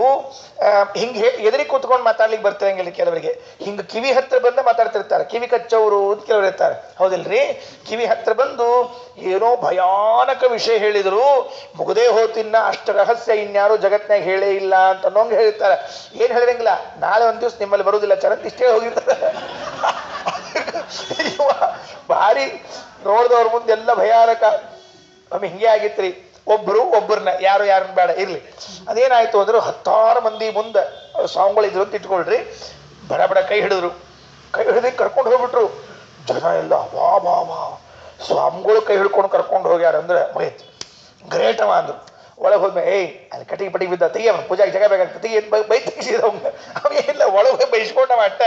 ಹಿಂಗೆ ಎದುರಿಗೆ ಕೂತ್ಕೊಂಡು ಮಾತಾಡ್ಲಿಕ್ಕೆ ಬರ್ತಿರಂಗಿಲ್ಲ, ಕೆಲವರಿಗೆ ಹಿಂಗೆ ಕಿವಿ ಹತ್ರ ಬಂದು ಮಾತಾಡ್ತಿರ್ತಾರೆ, ಕಿವಿ ಕಚ್ಚೋರು ಅಂತ ಕೆಲವರು ಇರ್ತಾರೆ, ಹೌದಿಲ್ರಿ? ಕಿವಿ ಹತ್ರ ಬಂದು ಏನೋ ಭಯಾನಕ ವಿಷಯ ಹೇಳಿದ್ರು, ಮುಗದೇ ಹೋತಿನ್ನ ಅಷ್ಟು ರಹಸ್ಯ ಇನ್ಯಾರು ಜಗತ್ನಾಗ ಹೇಳೇ ಇಲ್ಲ ಅಂತ ಅನ್ನೋಂಗೆ ಹೇಳಿರ್ತಾರೆ. ಏನು ಹೇಳಿರಂಗಿಲ್ಲ, ನಾಳೆ ಒಂದು ದಿವಸ ನಿಮ್ಮಲ್ಲಿ ಬರುವುದಿಲ್ಲ ಚರಂತ ಇಷ್ಟೇ ಹೋಗಿರ್ತಾರೆ. ಭಾರಿ ನೋಡಿದವ್ರ ಮುಂದೆ ಎಲ್ಲ ಭಯಾನಕ. ಒಮ್ಮೆ ಹಿಂಗೆ ಆಗಿತ್ರಿ, ಒಬ್ಬರನ್ನ ಯಾರನ್ನ ಬೇಡ ಇರ್ಲಿ, ಅದೇನಾಯ್ತು ಅಂದ್ರೆ 10 ಮಂದಿ ಮುಂದೆ ಸ್ವಾಮಿಗಳಿದ್ರು ಅಂತ ಇಟ್ಕೊಳ್ರಿ, ಬಡ ಬಡ ಕೈ ಹಿಡಿದ್ರು, ಕೈ ಹಿಡಿದು ಕರ್ಕೊಂಡು ಹೋಗ್ಬಿಟ್ರು. ಜನ ಎಲ್ಲ ವಾ ವಾ ವಾ ಸ್ವಾಮಿಗಳು ಕೈ ಹಿಡ್ಕೊಂಡು ಕರ್ಕೊಂಡು ಹೋಗ್ಯಾರ ಅಂದ್ರೆ ಮೈತ್ ಗ್ರೇಟ್ ಅವ ಅಂದ್ರು. ಒಳಗೆ ಹೋದ್ಮೇಲೆ ಏಯ್ ಅಲ್ಲಿ ಕಟ್ಟಿಗೆ ಪಟ್ಟಿಗೆ ಬಿದ್ದ ತೆಗಿ, ಅವನು ಪೂಜಾಗೆ ಜಗ ಬೇಕಾಗ್ತದೆ ತೆಗಿ ಬೈ ತೆಗಿಸಿದ ಅವಂಗ. ಅವೇನಿಲ್ಲ, ಒಳಗೆ ಬೈಸ್ಕೊಂಡವ ಅಟ್ಟ,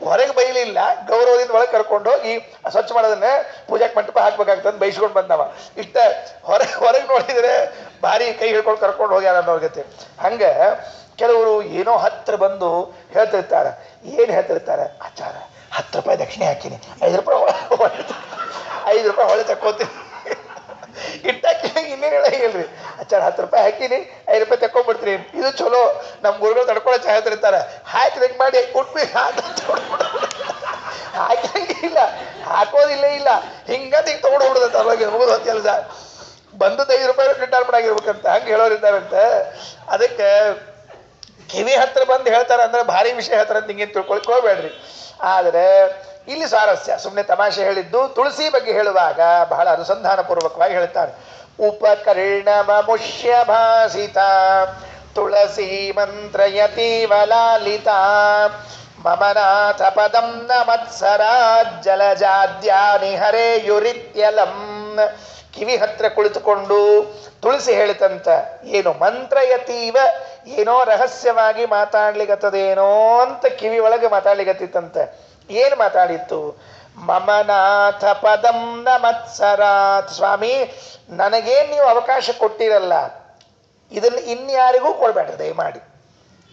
ಹೊರಗೆ ಬೈಲಿಲ್ಲ, ಗೌರವದಿಂದ ಒಳಗೆ ಕರ್ಕೊಂಡು ಹೋಗಿ ಸ್ವಚ್ಛ ಮಾಡೋದನ್ನ ಪೂಜಾಕ್ಕೆ ಮಂಟಪ ಹಾಕ್ಬೇಕಾಗ್ತದೆ ಬೈಸ್ಕೊಂಡು ಬಂದವ. ಇಷ್ಟ ಹೊರಗೆ ನೋಡಿದ್ರೆ ಭಾರಿ ಕೈ ಹಿಡ್ಕೊಂಡು ಕರ್ಕೊಂಡು ಹೋಗ್ಯಾರ ಅನ್ನೋರ್ಗತ್ತೆ. ಹಂಗೆ ಕೆಲವರು ಏನೋ ಹತ್ರ ಬಂದು ಹೇಳ್ತಿರ್ತಾರೆ. ಏನು ಹೇಳ್ತಿರ್ತಾರೆ? ಆಚಾರ 10 ರೂಪಾಯಿ ದಕ್ಷಿಣೆ ಹಾಕಿನಿ, 5 ರೂಪಾಯಿ ಹೊಳೆ ತಕ್ಕೋತೀನಿ. ಇಟ್ಟಾಕಿ ಇನ್ನೇನು ಹೇಳಂಗಿಲ್ರಿ, ಆಚಾರ 10 ರೂಪಾಯಿ ಹಾಕಿನಿ, 5 ರೂಪಾಯಿ ತಕೊಂಡ್ಬಿಡ್ತೀನಿ. ಇದು ಚಲೋ, ನಮ್ಮ ಗುರುಗಳು ತಡ್ಕೊಳ್ಳೋ ಚಾಯ್ತಿರ್ತಾರೆ. ಹಾಕಿದಂಗೆ ಮಾಡಿ ಉಟ್ಬಿ ಹಾಕಂಗಿಲ್ಲ, ಹಾಕೋದಿಲ್ಲ ಇಲ್ಲ, ಹಿಂಗಂತ ಹಿಂಗೆ ತೊಗೊಂಡು ಬಿಡೋದಂತ ಅವಾಗ ಮುಗಿದು ಕೆಲಸ. ಬಂದದ್ದು 5 ರೂಪಾಯಿ ರಿಟರ್ನ್ ಮಾಡಾಗಿರ್ಬೇಕಂತ ಹಂಗೆ ಹೇಳೋರಿದ್ದಾರಂತೆ. ಅದಕ್ಕೆ ಕಿವಿ ಹತ್ರ ಬಂದು ಹೇಳ್ತಾರೆ ಅಂದ್ರೆ ಭಾರಿ ವಿಷಯ ಹೇಳ್ತಾರೆ ಅಂತ ಹಿಂಗೆ ತಿಳ್ಕೊಳಕ್ ಹೋಗ್ಬೇಡ್ರಿ. ಆದರೆ ಇಲ್ಲಿ ಸ್ವಾರಸ್ಯ, ಸುಮ್ಮನೆ ತಮಾಷೆ ಹೇಳಿದ್ದು. ತುಳಸಿ ಬಗ್ಗೆ ಹೇಳುವಾಗ ಬಹಳ ಅನುಸಂಧಾನ ಪೂರ್ವಕವಾಗಿ ಹೇಳ್ತಾರೆ. ಉಪಕರ್ಣಮುಷ್ಯ ಭಾಸಿತ ತುಳಸಿ ಮಂತ್ರಯತೀವ ಲಾಲಿತಾ ಮಮನಾಥ ಪದಂ ನ ಮತ್ಸರಾತ್ ಜಲಜಾದ್ಯಾನಿ ಹರೇಯುರಿತ್ಯಲಂ. ಕಿವಿ ಹತ್ರ ಕುಳಿತುಕೊಂಡು ತುಳಸಿ ಹೇಳಿತಂತ, ಏನು ಮಂತ್ರಯತೀವ, ಏನೋ ರಹಸ್ಯವಾಗಿ ಮಾತಾಡ್ಲಿಗತ್ತದೇನೋ ಅಂತ ಕಿವಿ ಒಳಗೆ ಮಾತಾಡ್ಲಿಗತ್ತಿತ್ತಂತೆ. ಏನು ಮಾತಾಡಿತ್ತು? ಮಮನಾಥ ಪದಂ ನ ಮತ್ಸರಾತ್. ಸ್ವಾಮಿ, ನನಗೇನು ನೀವು ಅವಕಾಶ ಕೊಟ್ಟಿರಲ್ಲ, ಇದನ್ನು ಇನ್ಯಾರಿಗೂ ಕೊಡ್ಬೇಡ್ರಿ ದಯಮಾಡಿ,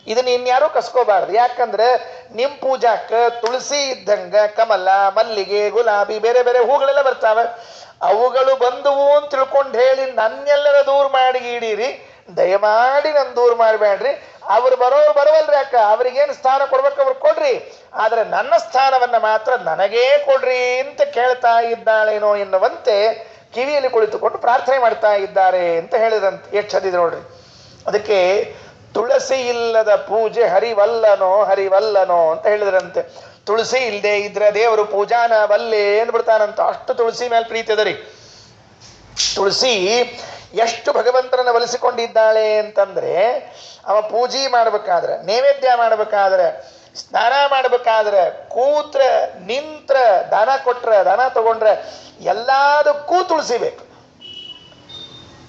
ಇದನ್ನ ಇನ್ಯಾರೂ ಕಸ್ಕೋಬಾರ್ದು. ಯಾಕಂದ್ರೆ ನಿಮ್ಮ ಪೂಜಾಕ್ಕೆ ತುಳಸಿ ಇದ್ದಂಗ ಕಮಲ, ಮಲ್ಲಿಗೆ, ಗುಲಾಬಿ, ಬೇರೆ ಬೇರೆ ಹೂಗಳೆಲ್ಲ ಬರ್ತಾವೆ. ಅವುಗಳು ಬಂದುವು ಅಂತ ತಿಳ್ಕೊಂಡು ಹೇಳಿ ನನ್ನೆಲ್ಲರ ದೂರ ಮಾಡಿ ಇಡೀರಿ, ದಯಮಾಡಿ ನನ್ನ ದೂರ ಮಾಡಬೇಡ್ರಿ. ಅವ್ರು ಬರೋವಲ್ರಿ ಅಕ್ಕ, ಅವ್ರಿಗೇನು ಸ್ಥಾನ ಕೊಡ್ಬೇಕು ಅವ್ರು ಕೊಡ್ರಿ, ಆದ್ರೆ ನನ್ನ ಸ್ಥಾನವನ್ನ ಮಾತ್ರ ನನಗೇ ಕೊಡ್ರಿ ಅಂತ ಕೇಳ್ತಾ ಇದ್ದಾಳೇನೋ ಎನ್ನುವಂತೆ ಕಿವಿಯಲ್ಲಿ ಕುಳಿತುಕೊಂಡು ಪ್ರಾರ್ಥನೆ ಮಾಡ್ತಾ ಇದ್ದಾರೆ ಅಂತ ಹೇಳಿದಂತೆ. ಎಷ್ಟು ಚಂದಿದೆ ನೋಡ್ರಿ. ಅದಕ್ಕೆ ತುಳಸಿ ಇಲ್ಲದ ಪೂಜೆ ಹರಿವಲ್ಲನೋ ಹರಿವಲ್ಲನೋ ಅಂತ ಹೇಳಿದ್ರಂತೆ. ತುಳಸಿ ಇಲ್ಲದೆ ಇದ್ರೆ ದೇವರು ಪೂಜಾನ ವಲ್ಲೆ ಅಂದ್ಬಿಡ್ತಾನಂತ, ಅಷ್ಟು ತುಳಸಿ ಮೇಲೆ ಪ್ರೀತಿ ಅದರಿ. ತುಳಸಿ ಎಷ್ಟು ಭಗವಂತನನ್ನ ಒಲಿಸಿಕೊಂಡಿದ್ದಾಳೆ ಅಂತಂದ್ರೆ, ಅವ ಪೂಜೆ ಮಾಡ್ಬೇಕಾದ್ರೆ, ನೈವೇದ್ಯ ಮಾಡ್ಬೇಕಾದ್ರೆ, ಸ್ನಾನ ಮಾಡ್ಬೇಕಾದ್ರೆ, ಕೂತ್ರ ನಿಂತ್ರ, ದಾನ ಕೊಟ್ರೆ, ದಾನ ತಗೊಂಡ್ರೆ ಎಲ್ಲದಕ್ಕೂ ತುಳಸಿ ಬೇಕು.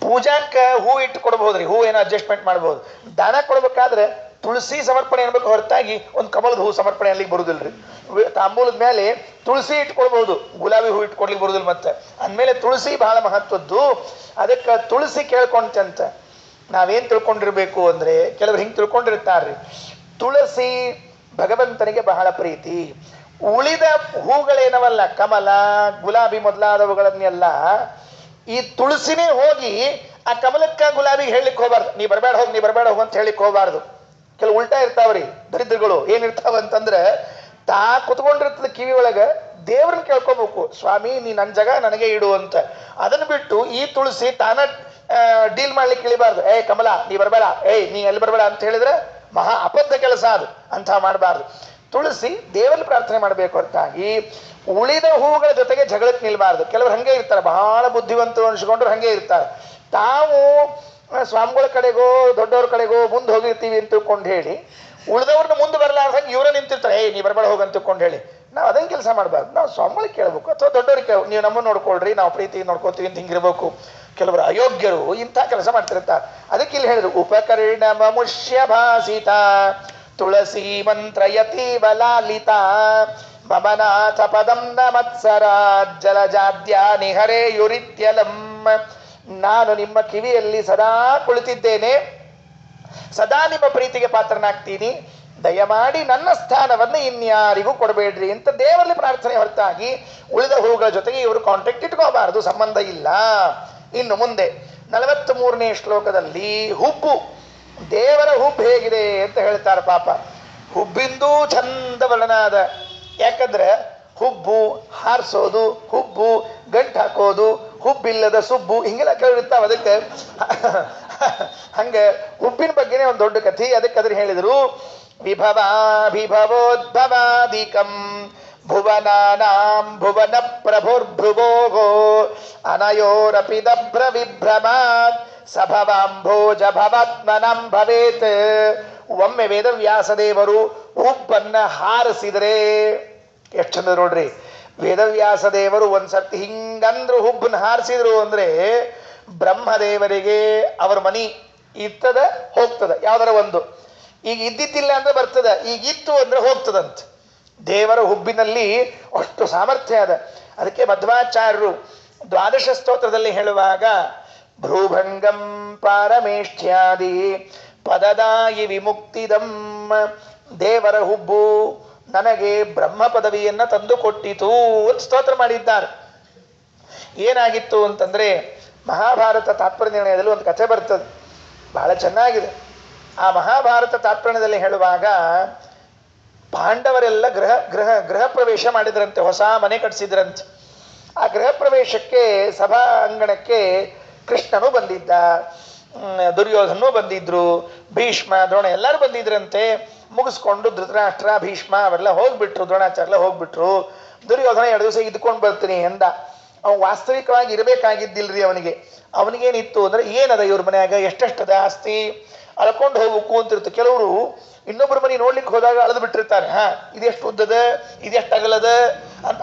ಪೂಜಾಕ್ಕೆ ಹೂ ಇಟ್ಟು ಕೊಡ್ಬೋದ್ರಿ, ಹೂ ಏನೋ ಅಡ್ಜಸ್ಟ್ಮೆಂಟ್ ಮಾಡ್ಬೋದು. ದಾನ ಕೊಡ್ಬೇಕಾದ್ರೆ ತುಳಸಿ ಸಮರ್ಪಣೆ ಅನ್ಬೇಕು, ಹೊರತಾಗಿ ಒಂದು ಕಮಲದ ಹೂ ಸಮರ್ಪಣೆ ಅಲ್ಲಿಗೆ ಬರುದಿಲ್ರಿ. ತಾಂಬೂಲದ ಮೇಲೆ ತುಳಸಿ ಇಟ್ಕೊಳ್ಬಹುದು, ಗುಲಾಬಿ ಹೂ ಇಟ್ಕೊಡ್ಲಿಕ್ಕೆ ಬರುದಿಲ್ಲ. ಮತ್ತೆ ಅಂದಮೇಲೆ ತುಳಸಿ ಬಹಳ ಮಹತ್ವದ್ದು. ಅದಕ್ಕೆ ತುಳಸಿ ಕೇಳ್ಕೊಂತಂತ ನಾವೇನ್ ತಿಳ್ಕೊಂಡಿರ್ಬೇಕು ಅಂದ್ರೆ, ಕೆಲವರು ಹಿಂಗೆ ತಿಳ್ಕೊಂಡಿರ್ತಾರ್ರಿ, ತುಳಸಿ ಭಗವಂತನಿಗೆ ಬಹಳ ಪ್ರೀತಿ, ಉಳಿದ ಹೂಗಳೇನವಲ್ಲ ಕಮಲ, ಗುಲಾಬಿ ಮೊದಲಾದವುಗಳನ್ನೆಲ್ಲ ಈ ತುಳಸಿನೇ ಹೋಗಿ ಆ ಕಮಲಕ್ಕ ಗುಲಾಬಿಗೆ ಹೇಳಲಿಕ್ಕೆ ಹೋಗ್ಬಾರ್ದು, ನೀ ಬರಬೇಡ ಹೋಗಿ, ನೀ ಬರಬೇಡ ಹೋಗು ಅಂತ ಹೇಳಿಕ್ ಹೋಗ್ಬಾರ್ದು. ಕೆಲವು ಉಲ್ಟಾ ಇರ್ತಾವ್ರಿ ದರಿದ್ರಗಳು. ಏನಿರ್ತಾವ ಅಂತಂದ್ರೆ, ತಾ ಕುತ್ಕೊಂಡಿರ್ತದ ಕಿವಿ ಒಳಗೆ ದೇವ್ರನ್ನ ಕೇಳ್ಕೋಬೇಕು, ಸ್ವಾಮಿ ನೀ ನನ್ನ ಜಾಗ ನನಗೆ ಇಡು ಅಂತ. ಅದನ್ನ ಬಿಟ್ಟು ಈ ತುಳಸಿ ತಾನ ಡೀಲ್ ಮಾಡ್ಲಿಕ್ಕೆ ಇಳಿಬಾರ್ದು. ಏಯ್ ಕಮಲ ನೀ ಬರಬೇಡ, ಏಯ್ ನೀ ಎಲ್ಲಿ ಬರಬೇಡ ಅಂತ ಹೇಳಿದ್ರೆ ಮಹಾ ಅಬದ್ಧ ಕೆಲಸ ಅದು, ಅಂತ ಮಾಡಬಾರ್ದು. ತುಳಸಿ ದೇವರಲ್ಲಿ ಪ್ರಾರ್ಥನೆ ಮಾಡಬೇಕು ಹೊರತಾಗಿ ಉಳಿದ ಹೂಗಳ ಜೊತೆಗೆ ಜಗಳಕ್ಕೆ ನಿಲ್ಬಾರ್ದು. ಕೆಲವರು ಹಂಗೆ ಇರ್ತಾರೆ, ಬಹಳ ಬುದ್ಧಿವಂತರು ಅನ್ಸ್ಕೊಂಡ್ರು ಹಂಗೆ ಇರ್ತಾರೆ. ತಾವು ಸ್ವಾಮಿಗಳ ಕಡೆಗೋ ದೊಡ್ಡವ್ರ ಕಡೆಗೋ ಮುಂದೆ ಹೋಗಿರ್ತೀವಿ ಅಂತ ತಿಳ್ಕೊಂಡು ಹೇಳಿ ಉಳಿದವ್ರನ್ನ ಮುಂದೆ ಬರಲಾರ್ದಂಗೆ ಇವರ ನಿಂತಿರ್ತಾರೆ, ನೀ ಬರಬೇಡ ಹೋಗಂತ ತಿಳ್ಕೊಂಡು ಹೇಳಿ. ನಾವು ಅದನ್ನು ಕೆಲಸ ಮಾಡಬಾರ್ದು. ನಾವು ಸ್ವಾಮಿಗಳಿಗೆ ಕೇಳಬೇಕು ಅಥವಾ ದೊಡ್ಡವ್ರಿಗೆ ಕೇಳ, ನೀವು ನಮ್ಮನ್ನು ನೋಡ್ಕೊಳ್ರಿ, ನಾವು ಪ್ರೀತಿ ನೋಡ್ಕೋತೀವಿ ಅಂತ ಹಿಂಗಿರ್ಬೇಕು. ಕೆಲವರು ಅಯೋಗ್ಯರು ಇಂಥ ಕೆಲಸ ಮಾಡ್ತಿರ್ತಾರೆ. ಅದಕ್ಕೆ ಇಲ್ಲಿ ಹೇಳಿದ್ರು, ಉಪಕರ್ಣ ಮಮುಷ್ಯ ಭಾಸಿತ ತುಳಸಿ ಮಂತ್ರಯತೀವ ಲಾಲಿತ ಮಮನಾಥ ಪದಂ ನ ಮತ್ಸರ ಜಲಜಾದ್ಯ ನಿಹರೇಯುರಿತ್ಯಲಂ. ನಾನು ನಿಮ್ಮ ಕಿವಿಯಲ್ಲಿ ಸದಾ ಕುಳಿತಿದ್ದೇನೆ, ಸದಾ ನಿಮ್ಮ ಪ್ರೀತಿಗೆ ಪಾತ್ರನಾಗ್ತೀನಿ, ದಯಮಾಡಿ ನನ್ನ ಸ್ಥಾನವನ್ನು ಇನ್ಯಾರಿಗೂ ಕೊಡಬೇಡ್ರಿ ಅಂತ ದೇವರಲ್ಲಿ ಪ್ರಾರ್ಥನೆ ಹೊರತಾಗಿ ಉಳಿದ ಹೂಗಳ ಜೊತೆಗೆ ಇವರು ಕಾಂಟ್ಯಾಕ್ಟ್ ಇಟ್ಕೋಬಾರದು, ಸಂಬಂಧ ಇಲ್ಲ. ಇನ್ನು ಮುಂದೆ 43ನೇ ಶ್ಲೋಕದಲ್ಲಿ ಹುಬ್ಬು, ದೇವರ ಹುಬ್ಬು ಹೇಗಿದೆ ಅಂತ ಹೇಳ್ತಾರೆ. ಪಾಪ ಹುಬ್ಬಿಂದೂ ಚಂದ ವರ್ಣನ ಅದ. ಯಾಕಂದ್ರೆ ಹುಬ್ಬು ಹಾರಿಸೋದು, ಹುಬ್ಬು ಗಂಟು ಹಾಕೋದು, ಹುಬ್ಬಿಲ್ಲದ ಸುಬ್ಬು, ಹಿಂಗೆಲ್ಲ ಕೇಳಿರ್ತಾವ. ಅದಕ್ಕೆ ಹಂಗೆ ಹುಬ್ಬಿನ ಬಗ್ಗೆನೇ ಒಂದು ದೊಡ್ಡ ಕಥೆ. ಅದಕ್ಕೆ ಅದ್ರ ಹೇಳಿದರು, ವಿಭವಾಭಿಭವೋದ್ಭವಾದಿಕಂ ಭುವನಾನಾಂ ಭುವನ ಪ್ರಭುರ್ಭ್ರುವೋಗೋ ಅನಯೋರಪಿ ದಭ್ರ ವಿಭ್ರಮಾತ್ ಸಭವಾಂಭೋಜ ಭವಾತ್ಮನಂ ಭವೇತ್. ಒಮ್ಮೆ ವೇದವ್ಯಾಸದೇವರು ಹುಬ್ಬನ್ನ ಹಾರಿಸಿದರೆ ಎಷ್ಟು ಚಂದ ನೋಡ್ರಿ. ವೇದವ್ಯಾಸದೇವರು ಒಂದ್ಸರ್ತಿ ಹಿಂಗಂದ್ರು ಹುಬ್ಬನ್ನ ಹಾರಿಸಿದ್ರು ಅಂದ್ರೆ ಬ್ರಹ್ಮದೇವರಿಗೆ ಅವ್ರ ಮನಿ ಇರ್ತದ ಹೋಗ್ತದ, ಯಾವ್ದಾರ ಒಂದು. ಈಗ ಇದ್ದಿದ್ದಿಲ್ಲ ಅಂದ್ರೆ ಬರ್ತದ, ಈಗ ಇತ್ತು ಅಂದ್ರೆ ಹೋಗ್ತದಂತ. ದೇವರ ಹುಬ್ಬಿನಲ್ಲಿ ಅಷ್ಟು ಸಾಮರ್ಥ್ಯ ಅದ. ಅದಕ್ಕೆ ಮಧ್ವಾಚಾರ್ಯರು ದ್ವಾದಶ ಸ್ತೋತ್ರದಲ್ಲಿ ಹೇಳುವಾಗ ಭ್ರೂಭಂಗಂ ಪಾರಮೇಷ್ಠ್ಯಾದಿ ಪದದಾಯಿ ವಿಮುಕ್ತಿದಂ, ದೇವರ ಹುಬ್ಬು ನನಗೆ ಬ್ರಹ್ಮ ಪದವಿಯನ್ನ ತಂದು ಕೊಟ್ಟಿತು ಅಂತ ಸ್ತೋತ್ರ ಮಾಡಿದ್ದಾರೆ. ಏನಾಗಿತ್ತು ಅಂತಂದ್ರೆ ಮಹಾಭಾರತ ತಾತ್ಪರ್ಯ ನಿರ್ಣಯದಲ್ಲಿ ಒಂದು ಕಥೆ ಬರ್ತದೆ, ಬಹಳ ಚೆನ್ನಾಗಿದೆ. ಆ ಮಹಾಭಾರತ ತಾತ್ಪರ್ಯದಲ್ಲಿ ಹೇಳುವಾಗ ಪಾಂಡವರೆಲ್ಲ ಗೃಹ ಪ್ರವೇಶ ಮಾಡಿದ್ರಂತೆ, ಹೊಸ ಮನೆ ಕಟ್ಟಿಸಿದ್ರಂತೆ. ಆ ಗೃಹ ಪ್ರವೇಶಕ್ಕೆ ಸಭಾ ಅಂಗಣಕ್ಕೆ ಕೃಷ್ಣನು ಬಂದಿದ್ದ, ದುರ್ಯೋಧನೂ ಬಂದಿದ್ರು, ಭೀಷ್ಮ ದ್ರೋಣ ಎಲ್ಲರೂ ಬಂದಿದ್ರಂತೆ. ಮುಗಿಸ್ಕೊಂಡು ಧೃತರಾಷ್ಟ್ರ ಭೀಷ್ಮ ಅವೆಲ್ಲ ಹೋಗ್ಬಿಟ್ರು, ದ್ರೋಣಾಚಾರ್ಯ ಹೋಗ್ಬಿಟ್ರು. ದುರ್ಯೋಧನ 2 ದಿವಸ ಇದ್ಕೊಂಡು ಬರ್ತೀನಿ ಎಂದ. ಅವನು ವಾಸ್ತವಿಕವಾಗಿ ಇರಬೇಕಾಗಿದ್ದಿಲ್ರಿ. ಅವನಿಗೇನಿತ್ತು ಅಂದ್ರೆ ಏನದ ಇವ್ರ ಮನ್ಯಾಗ, ಎಷ್ಟೆಷ್ಟದ ಆಸ್ತಿ ಅಳ್ಕೊಂಡು ಹೋಗ್ಬೇಕು ಅಂತಿರ್ತು. ಕೆಲವರು ಇನ್ನೊಬ್ಬರ ಮನೆ ನೋಡ್ಲಿಕ್ಕೆ ಹೋದಾಗ ಅಳದು ಬಿಟ್ಟಿರ್ತಾರೆ, ಇದೆಷ್ಟು ಉದ್ದದ, ಇದೆಷ್ಟು ಅಗಲದ ಅಂತ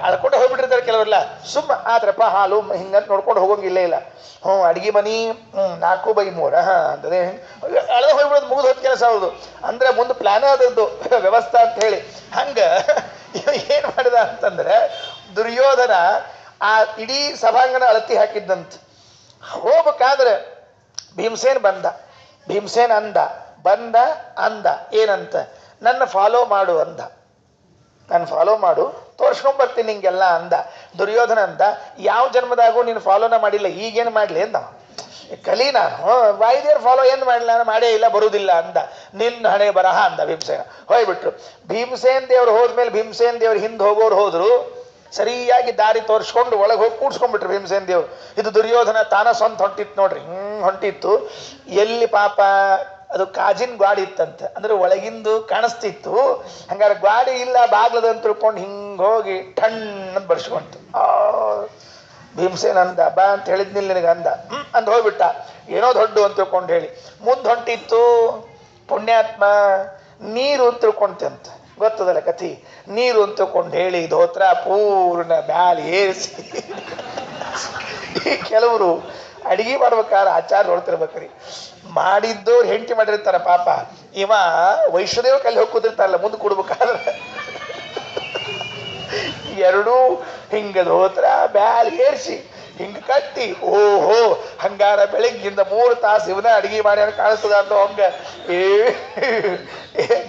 ಅಳ್ಕೊಂಡು ಹೋಗ್ಬಿಟ್ಟಿರ್ತಾರೆ. ಕೆಲವರೆಲ್ಲ ಸುಮ್ಮ ಆದ್ರಪ್ಪ ಹಾಲು ಹಿಂಗಂತ ನೋಡ್ಕೊಂಡು ಹೋಗೋಂಗಿಲ್ಲ ಇಲ್ಲ. ಅಡಿಗೆ ಮನಿ 4x3 ಅಂತದೆ ಅಳದು ಹೋಗ್ಬಿಡೋದು, ಮುಗಿದು ಹೊತ್ತು ಕೆಲಸ ಅವ್ರದ್ದು. ಅಂದ್ರೆ ಮುಂದೆ ಪ್ಲಾನ್ ಆದದ್ದು ವ್ಯವಸ್ಥೆ ಅಂತ ಹೇಳಿ. ಹಂಗ ಏನ್ ಮಾಡಿದ ಅಂತಂದ್ರೆ ದುರ್ಯೋಧನ ಆ ಇಡೀ ಸಭಾಂಗಣ ಅಳತಿ ಹಾಕಿದ್ದಂತ. ಹೋಗ್ಬೇಕಾದ್ರೆ ಭೀಮಸೇನ್ ಅಂದ ಏನಂತ, ನನ್ನ ಫಾಲೋ ಮಾಡು ಅಂದ. ನಾನು ಫಾಲೋ ಮಾಡು, ತೋರ್ಸ್ಕೊಂಡ್ ಬರ್ತೀನಿ ನಿಂಗೆಲ್ಲ ಅಂದ. ದುರ್ಯೋಧನ ಅಂದ, ಯಾವ ಜನ್ಮದಾಗೂ ನೀನು ಫಾಲೋನ ಮಾಡಿಲ್ಲ, ಈಗೇನು ಮಾಡ್ಲಿ ಅಂದ. ಕಲಿ ನಾನು ವಾಯುದೇವ್ರ ಫಾಲೋ ಏನು ಮಾಡಲಿ, ನಾನು ಮಾಡೇ ಇಲ್ಲ, ಬರುವುದಿಲ್ಲ ಅಂದ. ನಿನ್ನ ಹಣೆ ಬರಹ ಅಂದ ಭೀಮಸೇನ. ಹೋಗ್ಬಿಟ್ರು. ಭೀಮಸೇನ್ ದೇವ್ರು ಹೋದ್ಮೇಲೆ ಭೀಮಸೇನ್ ದೇವ್ರು ಹಿಂದೆ ಹೋಗೋರು ಹೋದ್ರು, ಸರಿಯಾಗಿ ದಾರಿ ತೋರಿಸ್ಕೊಂಡು ಒಳಗೆ ಹೋಗಿ ಕೂಡ್ಸ್ಕೊಂಡ್ಬಿಟ್ರು ಭೀಮಸೇನ್ ದೇವ್ರು. ಇದು ದುರ್ಯೋಧನ ತಾನ ಸ್ವಂತ ಹೊಂಟಿತ್ತು ನೋಡ್ರಿ, ಹೊಂಟಿತ್ತು. ಎಲ್ಲಿ ಪಾಪ ಅದು ಕಾಜಿನ ಗ್ವಾಡಿ ಇತ್ತಂತೆ, ಅಂದ್ರೆ ಒಳಗಿಂದು ಕಾಣಿಸ್ತಿತ್ತು. ಹಂಗಾರೆ ಗ್ವಾಡಿ ಇಲ್ಲ ಬಾಗ್ಲದ ಅಂತ ತಿಳ್ಕೊಂಡು ಹಿಂಗೆ ಹೋಗಿ ಟಣ್ಣ್ ಬಡ್ಸ್ಕೊಂತು. ಭೀಮಸೇನ ಅಂದ, ಬಾ ಅಂತ ಹೇಳಿದ್ನಿಲ್ಲ ನಿನಗೆ ಅಂದ. ಅಂದ್ ಹೋಗ್ಬಿಟ್ಟ. ಏನೋ ದೊಡ್ಡ ಅಂತ ತಿಳ್ಕೊಂಡು ಹೇಳಿ ಮುಂದೆ ಹೊಂಟಿತ್ತು. ಪುಣ್ಯಾತ್ಮ ನೀರು ಅಂತ ತಿಳ್ಕೊಂತಂತ, ಗೊತ್ತದಲ್ಲ ಕಥಿ. ನೀರು ಅಂತ ತಿಳ್ಕೊಂಡು ಹೇಳಿ ಧೋತ್ರ ಪೂರ್ಣ ಮ್ಯಾಲೆ ಏರಿಸಿ. ಕೆಲವರು ಅಡಿಗೆ ಮಾಡ್ಬೇಕಾದ್ರೆ ಆಚಾರ ನೋಡ್ತಿರ್ಬೇಕ್ರಿ, ಮಾಡಿದ್ದವ್ರು ಹೆಂಡತಿ ಮಾಡಿರ್ತಾರ ಪಾಪ. ಇವ ವೈಷ್ಣದೇವ ಕಲ್ಲಿ ಹೋಗಿ ಕೂತಿರ್ತಾರಲ್ಲ ಮುಂದೆ ಕೊಡ್ಬೇಕಾದ್ರೆ, ಎರಡೂ ಹಿಂಗ ಧೋತ್ರ ಬ್ಯಾಲ್ ಏರ್ಸಿ ಹಿಂಗ ಕಟ್ಟಿ, ಓಹೋ ಹಂಗಾರ ಬೆಳಗ್ಗಿಂದ 3 ತಾಸು ಇವನ ಅಡಿಗೆ ಮಾಡಿ ಕಾಣಿಸ್ತದ ಅಂತ ಹಂಗ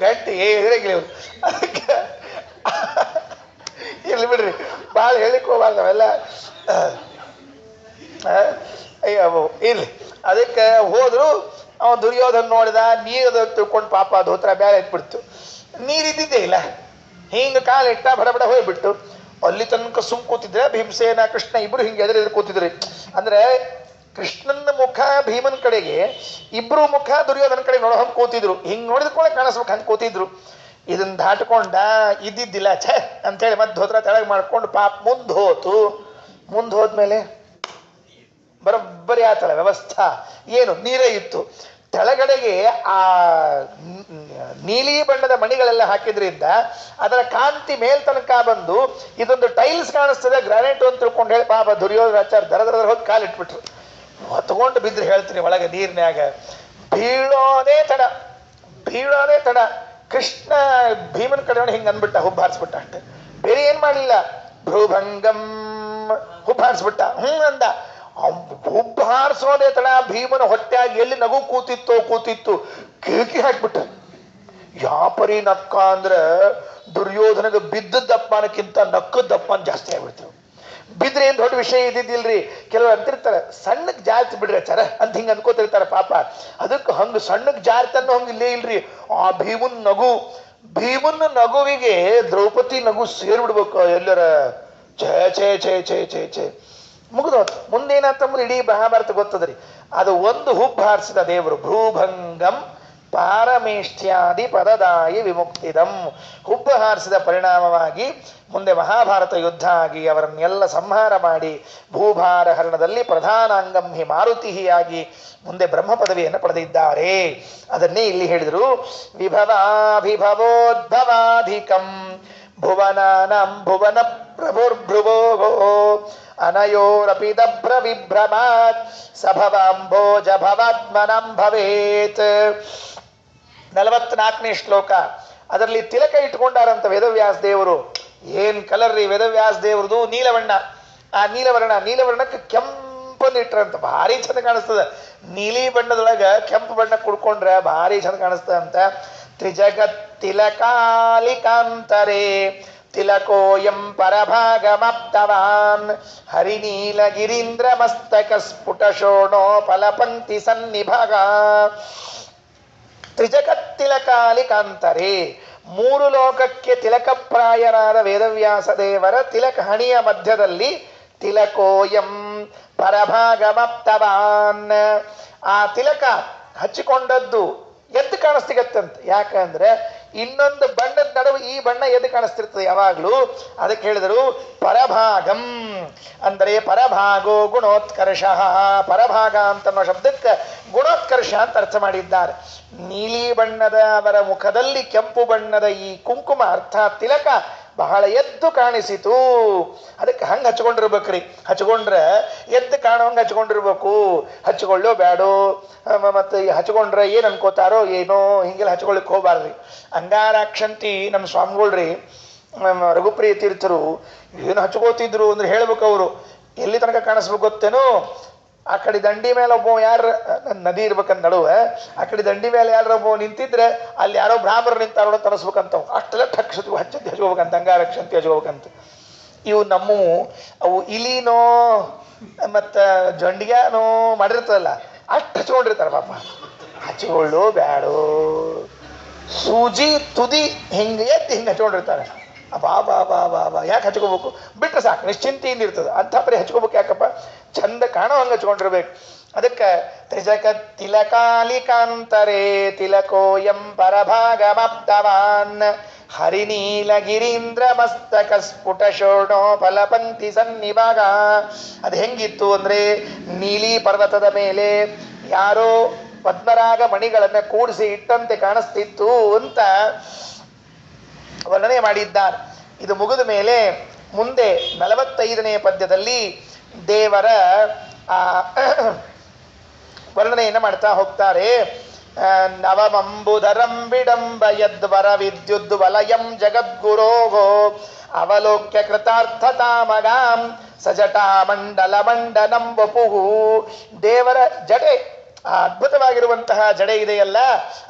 ಗಟ್ಟಿ ಎದುರಾಗಿಲ್ಲ ಇವ್ರು. ಅದಕ್ಕೆ ಇರ್ಲಿ ಬಿಡ್ರಿ, ಭಾಳ ಹೇಳಿಕ್ ಹೋಗ್ಬಾರ್ದು ಅವೆಲ್ಲ. ಅಯ್ಯೋ ಇರ್ಲಿ. ಅದಕ್ಕೆ ಹೋದ್ರು. ಅವನು ದುರ್ಯೋಧನ ನೋಡಿದ, ನೀರು ತಿಳ್ಕೊಂಡು ಪಾಪ ಧೋತ್ರ ಬ್ಯಾಳೆ ಇಟ್ಬಿಡ್ತು. ನೀರಿದ್ದಿದ್ದೇ ಇಲ್ಲ, ಹಿಂಗ ಕಾಲಿಟ್ಟ ಬಡ ಹೋಗ್ಬಿಟ್ಟು. ಅಲ್ಲಿ ತನಕ ಸುಮ್ ಕೂತಿದ್ರೆ ಭೀಮಸೇನ ಕೃಷ್ಣ ಇಬ್ರು ಹಿಂಗೆ ಎದುರು ಕೂತಿದ್ರಿ. ಅಂದ್ರೆ ಕೃಷ್ಣನ ಮುಖ ಭೀಮನ ಕಡೆಗೆ, ಇಬ್ರು ಮುಖ ದುರ್ಯೋಧನ ಕಡೆ ನೋಡೋ ಹಂಗೆ ಕೂತಿದ್ರು. ಹಿಂಗೆ ನೋಡಿದ ಕೂಡ ಕಾಣಿಸ್ಬೇಕು ಹಂಗೆ ಕೂತಿದ್ರು. ಇದನ್ನ ದಾಟ್ಕೊಂಡ ಇದ್ದಿದ್ದಿಲ್ಲ ಛೇ ಅಂತೇಳಿ ಮತ್ತೆ ಧೋತ್ರ ತೆಳಗೆ ಮಾಡ್ಕೊಂಡು ಪಾಪ ಮುಂದೆ ಹೋದ್ಮೇಲೆ ಬರೋಬ್ಬರಿ ಆತಳ ವ್ಯವಸ್ಥಾ. ಏನು ನೀರೇ ಇತ್ತು ತೆಳಗಡೆಗೆ. ಆ ನೀಲಿ ಬಣ್ಣದ ಮಣಿಗಳೆಲ್ಲ ಹಾಕಿದ್ರಿಂದ ಅದರ ಕಾಂತಿ ಮೇಲ್ ತನಕ ಬಂದು ಇದೊಂದು ಟೈಲ್ಸ್ ಕಾಣಿಸ್ತದೆ, ಗ್ರಾನೈಟ್ ಅಂತ ತಿಳ್ಕೊಂಡು ಹೇಳಿ ಪಾಪ ದುರ್ಯೋಧನಾಚಾರ್ಯ ದರ ಹೋಗಿ ಕಾಲಿಟ್ಬಿಟ್ರು. ಹೊತ್ಕೊಂಡು ಬಿದ್ರು ಹೇಳ್ತೀನಿ ಒಳಗೆ ನೀರಿನ್ಯಾಗ. ಬೀಳೋದೇ ತಡ ಕೃಷ್ಣ ಭೀಮನ ಕಡೆ ಹಿಂಗೆ ಅಂದ್ಬಿಟ್ಟ, ಹುಬ್ಬಾರಿಸ್ಬಿಟ್ಟ ಅಷ್ಟೆ, ಬೇರೆ ಏನ್ ಮಾಡಲಿಲ್ಲ. ಭ್ರೂಭಂಗಂ ಹುಬ್ಬಾರಿಸ್ಬಿಟ್ಟ. ಅಂದ. ಹುಬ್ಬಾರಿಸೋದೇ ತಡ ಭೀಮನ ಹೊಟ್ಟೆಯಾಗಿ ಎಲ್ಲಿ ನಗು ಕೂತಿತ್ತು ಕಿರಿಕಿ ಹಾಕ್ಬಿಟ್ಟ. ಯಾಪರಿ ನಕ್ಕ ಅಂದ್ರ ದುರ್ಯೋಧನಗೆ ಬಿದ್ದದ ಅಪ್ಪನಕ್ಕಿಂತ ನಕ್ಕದ ಅಪ್ಪನ ಜಾಸ್ತಿ ಆಗ್ಬಿಡ್ತು. ಬಿದ್ರೆ ಏನ್ ದೊಡ್ಡ ವಿಷಯ ಇದ್ದಿದ್ದಿಲ್ರಿ. ಕೆಲವರು ಅಂತಿರ್ತಾರೆ ಸಣ್ಣಕ್ ಜಾರ್ತಿ ಬಿಡ್ರಿ ಚರ ಅಂತ ಹಿಂಗ ಅನ್ಕೋತಿರ್ತಾರ ಪಾಪ. ಅದಕ್ಕೆ ಹಂಗ ಸಣ್ಣಕ್ ಜಾರ್ತನ್ನೋ ಹಂಗ ಇಲ್ಲೇ ಇಲ್ರಿ. ಆ ಭೀಮನ್ ನಗುವಿಗೆ ದ್ರೌಪದಿ ನಗು ಸೇರ್ಬಿಡ್ಬೇಕು ಎಲ್ಲರ. ಛೇ ಮುಗಿದೋತು. ಮುಂದೇನಾತಂದ್ರೆ ಇಡೀ ಮಹಾಭಾರತ ಗೊತ್ತದ್ರಿ. ಅದು ಒಂದು ಹುಬ್ಬು ಹಾರಿಸಿದ ದೇವರು. ಭ್ರೂಭಂಗಂ ಪಾರಮೇಷ್ಠ್ಯಾದಿ ಪದದಾಯಿ ವಿಮುಕ್ತಿದಂ. ಹುಬ್ಬು ಹಾರಿಸಿದ ಪರಿಣಾಮವಾಗಿ ಮುಂದೆ ಮಹಾಭಾರತ ಯುದ್ಧ ಆಗಿ ಅವರನ್ನೆಲ್ಲ ಸಂಹಾರ ಮಾಡಿ ಭೂಭಾರ ಹರಣದಲ್ಲಿ ಪ್ರಧಾನಾಂಗಂ ಹಿ ಮಾರುತಿಹಿಯಾಗಿ ಮುಂದೆ ಬ್ರಹ್ಮ ಪದವಿಯನ್ನು ಪಡೆದಿದ್ದಾರೆ. ಅದನ್ನೇ ಇಲ್ಲಿ ಹೇಳಿದರು. ವಿಭವಾಭಿಭವೋದ್ಭವಾಧಿಕಂ ಭುವನಾನಂ ಭುವನ ಪ್ರಭುರ್ಭ್ರುವೋ ಅನಯೋರಪಿ ದಭ್ರ ವಿಭ್ರಮಾತ್ ಸಭವಾಂಭೋಜ ಭವಾತ್ಮನಂ ಭವೇತ್. 44ನೇ ಶ್ಲೋಕ. ಅದರಲ್ಲಿ ತಿಲಕ ಇಟ್ಕೊಂಡಾರಂತ ವೇದವ್ಯಾಸ ದೇವರು. ಏನ್ ಕಲರ್ ರೀ ವೇದವ್ಯಾಸ ದೇವ್ರದು? ನೀಲವರ್ಣ. ಆ ನೀಲವರ್ಣಕ್ಕೆ ಕೆಂಪನ್ನು ಇಟ್ರಂತ ಭಾರಿ ಚಂದ ಕಾಣಿಸ್ತದ. ನೀಲಿ ಬಣ್ಣದೊಳಗ ಕೆಂಪು ಬಣ್ಣ ಕುಡ್ಕೊಂಡ್ರೆ ಭಾರಿ ಚಂದ ಕಾಣಿಸ್ತದ ಅಂತ. ತ್ರಿಜಗತ್ ತಿಲಕಾಲಿಕಾಂತರೇ ತಿಲಕೋಯಂ ಪರಭಾಗಮಾಪ್ತವಾನ್ ಹರಿನೀಲಗಿರೀಂದ್ರ ಮಸ್ತಕ ಸ್ಫುಟ ಶೋಣೋ ಫಲಪಂಕ್ತಿ ಸನ್ನಿಭಾಗ. ತ್ರಿಜಗತ್ ತಿಲಕಾಲಿಕಾಂತರೇ, 3 ಲೋಕಕ್ಕೆ ತಿಲಕಪ್ರಾಯರಾದ ವೇದವ್ಯಾಸ ದೇವರ ತಿಲಕ ಹಣಿಯ ಮಧ್ಯದಲ್ಲಿ ತಿಲಕೋಯಂ ಪರಭಾಗಮಾಪ್ತವಾನ್. ಆ ತಿಲಕ ಹಚ್ಚಿಕೊಂಡದ್ದು ಎದ್ದು ಕಾಣಿಸ್ತಿಗತ್ತಂತ. ಯಾಕಂದ್ರೆ ಇನ್ನೊಂದು ಬಣ್ಣದ ನಡುವೆ ಈ ಬಣ್ಣ ಎದ್ದು ಕಾಣಿಸ್ತಿರ್ತದೆ ಯಾವಾಗ್ಲೂ. ಅದಕ್ಕೆ ಹೇಳಿದರು ಪರಭಾಗಂ ಅಂದರೆ ಪರಭಾಗೋ ಗುಣೋತ್ಕರ್ಷ. ಪರಭಾಗ ಅಂತನ್ನೋ ಶಬ್ದಕ್ಕೆ ಗುಣೋತ್ಕರ್ಷ ಅಂತ ಅರ್ಥ ಮಾಡಿದ್ದಾರೆ. ನೀಲಿ ಬಣ್ಣದ ಅವರ ಮುಖದಲ್ಲಿ ಕೆಂಪು ಬಣ್ಣದ ಈ ಕುಂಕುಮ ಅರ್ಥಾತ್ ತಿಲಕ ಬಹಳ ಎದ್ದು ಕಾಣಿಸಿತು. ಅದಕ್ಕೆ ಹಂಗೆ ಹಚ್ಕೊಂಡಿರ್ಬೇಕ್ರಿ. ಹಚ್ಕೊಂಡ್ರೆ ಎದ್ದು ಕಾಣೋಂಗೆ ಹಚ್ಕೊಂಡಿರ್ಬೇಕು. ಹಚ್ಕೊಳ್ಳೋ ಬ್ಯಾಡೋ ಮತ್ತು ಹಚ್ಕೊಂಡ್ರೆ ಏನು ಅನ್ಕೋತಾರೋ ಏನೋ ಹಿಂಗೆಲ್ಲ ಹಚ್ಕೊಳ್ಳಿಕ್ಕೆ ಹೋಗ್ಬಾರ್ದ್ರಿ. ಅಂಗಾರಾಕ್ಷಂತಿ ನಮ್ಮ ಸ್ವಾಮಿಗಳ್ರಿ ರಘುಪ್ರಿಯ ತೀರ್ಥರು ಏನು ಹಚ್ಕೋತಿದ್ರು ಅಂದ್ರೆ ಹೇಳ್ಬೇಕು. ಅವರು ಎಲ್ಲಿ ತನಕ ಕಾಣಿಸ್ಬೇಕು ಗೊತ್ತೇನೋ, ಆ ಕಡೆ ದಂಡಿ ಮೇಲೆ ಒಬ್ಬ ಯಾರು ನದಿ ಇರ್ಬೇಕಂತ ನಡುವೆ, ಆ ಕಡೆ ದಂಡಿ ಮೇಲೆ ಯಾರೊಬ್ಬ ನಿಂತಿದ್ರೆ ಅಲ್ಲಿ ಯಾರೋ ಬ್ರಾಹ್ಮಣರು ನಿಂತಾರೋ ತರಿಸ್ಬೇಕಂತ ಅಷ್ಟೆಲ್ಲ ಹಚ್ಕೋಬೇಕಂತ ಅಂಗಾರಕ್ಷಂತಿ ಹಚ್ಕೋಬೇಕಂತ. ಇವು ಅವು ಇಲಿನೋ ಮತ್ತು ಜಂಡಿಗ್ಯಾನೋ ಮಾಡಿರ್ತದಲ್ಲ ಅಷ್ಟು ಹಚ್ಕೊಂಡಿರ್ತಾರೆ ಪಾಪ. ಹಚ್ಕೊಳ್ಳೋ ಬ್ಯಾಡೋ ಸೂಜಿ ತುದಿ ಹಿಂಗೆ ಹಿಂಗೆ ಹಚ್ಕೊಂಡಿರ್ತಾರೆ. ಬಾ ಯಾಕೆ ಹಚ್ಕೋಬೇಕು? ಬಿಟ್ರೆ ಸಾಕು, ನಿಶ್ಚಿಂತೆಯಿಂದ ಇರ್ತದೆ. ಅಂಥ ಪರಿ ಹಚ್ಕೋಬೇಕು ಯಾಕಪ್ಪ? ಚಂದ ಕಾಣೋ ಹಂಗೆ ಹಚ್ಕೊಂಡಿರ್ಬೇಕು. ಅದಕ್ಕೆ ತ್ರಿಜಗತ್ ತಿಲಕಾಲಿಕಾಂತರೇ ತಿಲಕೋಯಂ ಪರಭಾಗಮಾಪ್ತವಾನ್ ಹರಿನೀಲಗಿರೀಂದ್ರ ಮಸ್ತಕ ಸ್ಫುಟ ಶೋಣೋ ಫಲಪಂಕ್ತಿ ಸನ್ನಿಭಾಗ. ಅದು ಹೆಂಗಿತ್ತು ಅಂದ್ರೆ ನೀಲಿ ಪರ್ವತದ ಮೇಲೆ ಯಾರೋ ಪದ್ಮರಾಗ ಮಣಿಗಳನ್ನು ಕೂಡಿಸಿ ಇಟ್ಟಂತೆ ಕಾಣಿಸ್ತಿತ್ತು ಅಂತ ವರ್ಣನೆ ಮಾಡಿದ್ದಾರೆ. ಇದು ಮುಗಿದ ಮೇಲೆ ಮುಂದೆ 45ನೇ ಪದ್ಯದಲ್ಲಿ ದೇವರ ವರ್ಣನೆಯನ್ನು ಮಾಡ್ತಾ ಹೋಗ್ತಾರೆ. ನವಮಂಬುಧರಂ ವಿಡಂಬ ಯದ್ವರ ವಿದ್ಯುದ್ ವಲಯಂ ಜಗದ್ಗುರೋಗೋ ಅವಲೋಕ್ಯ ಕೃತಾರ್ಥತಾಮಗಾಂ ಸಜಟಾ ಮಂಡಲ ಮಂಡನಂ ವಪುಹು. ದೇವರ ಜಡೆ, ಆ ಅದ್ಭುತವಾಗಿರುವಂತಹ ಜಡೆ ಇದೆಯಲ್ಲ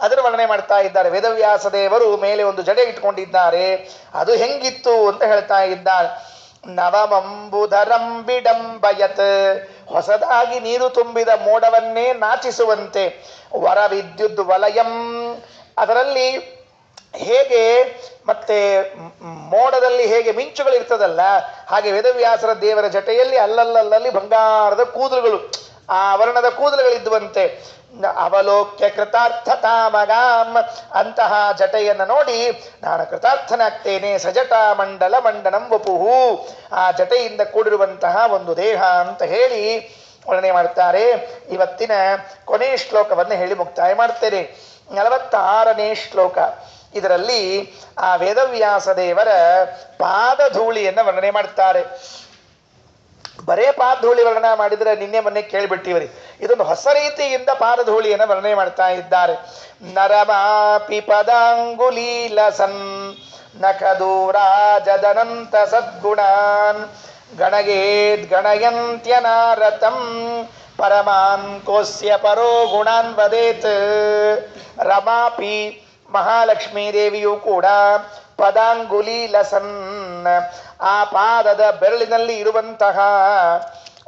ಅದರ ವರ್ಣನೆ ಮಾಡ್ತಾ ಇದ್ದಾರೆ. ವೇದವ್ಯಾಸ ದೇವರು ಮೇಲೆ ಒಂದು ಜಡೆ ಇಟ್ಕೊಂಡಿದ್ದಾರೆ. ಅದು ಹೆಂಗಿತ್ತು ಅಂತ ಹೇಳ್ತಾ ಇದ್ದಾರೆ. ನವಮಂಬುಧರಂ ವಿಡಂಬಯತ್, ಹೊಸದಾಗಿ ನೀರು ತುಂಬಿದ ಮೋಡವನ್ನೇ ನಾಚಿಸುವಂತೆ. ವರ ವಿದ್ಯುತ್ ವಲಯಂ, ಅದರಲ್ಲಿ ಹೇಗೆ ಮತ್ತೆ ಮೋಡದಲ್ಲಿ ಹೇಗೆ ಮಿಂಚುಗಳಿರ್ತದಲ್ಲ ಹಾಗೆ ವೇದವ್ಯಾಸರ ದೇವರ ಜಟೆಯಲ್ಲಿ ಅಲ್ಲಲ್ಲಿ ಬಂಗಾರದ ಕೂದಲುಗಳು. ಆ ಆ ವರ್ಣದ ಕೂದಲುಗಳಿದ್ದುವಂತೆ. ಅವಲೋಕ್ಯ ಕೃತಾರ್ಥತಾಮಗಾಂ, ಅಂತಹ ಜಟೆಯನ್ನು ನೋಡಿ ನಾನು ಕೃತಾರ್ಥನಾಗ್ತೇನೆ. ಸಜಟಾ ಮಂಡಲ ಮಂಡನಂ ವಪುಹು, ಆ ಜಟೆಯಿಂದ ಕೂಡಿರುವಂತಹ ಒಂದು ದೇಹ ಅಂತ ಹೇಳಿ ವರ್ಣನೆ ಮಾಡ್ತಾರೆ. ಇವತ್ತಿನ ಕೊನೆಯ ಶ್ಲೋಕವನ್ನು ಹೇಳಿ ಮುಕ್ತಾಯ ಮಾಡ್ತೇನೆ. 46ನೇ ಶ್ಲೋಕ. ಇದರಲ್ಲಿ ಆ ವೇದವ್ಯಾಸ ದೇವರ ಪಾದಧೂಳಿಯನ್ನು ವರ್ಣನೆ ಮಾಡ್ತಾರೆ. ಬರೇ ಪಾದಧೂಳಿ ವರ್ಣನೆ ಮಾಡಿದರೆ ನಿನ್ನೆ ಮೊನ್ನೆ ಕೇಳಿಬಿಟ್ಟಿವರಿ. ಇದೊಂದು ಹೊಸ ರೀತಿಯಿಂದ ಪಾದಧೂಳಿಯನ್ನು ವರ್ಣನೆ ಮಾಡ್ತಾ ಇದ್ದಾರೆ. ನರಮಾಪಿ ಪದಾಂಗುಲೀಲಸನ್ ನಖದೂರಾಜದನಂತ ಸದ್ಗುಣಾನ್ ಗಣಗೇದ್ ಗಣಯಂತ್ಯನಾರತಂ ಪರಮಾನ್ ಕೋಸ್ಯ ಪರೋ ಗುಣಾನ್ ವದೇತ್. ರಮಾಪಿ ಮಹಾಲಕ್ಷ್ಮೀ ದೇವಿಯು ಕೂಡ ಪದಾಂಗುಲಿ ಲಸನ್, ಆ ಪಾದದ ಬೆರಳಿನಲ್ಲಿ ಇರುವಂತಹ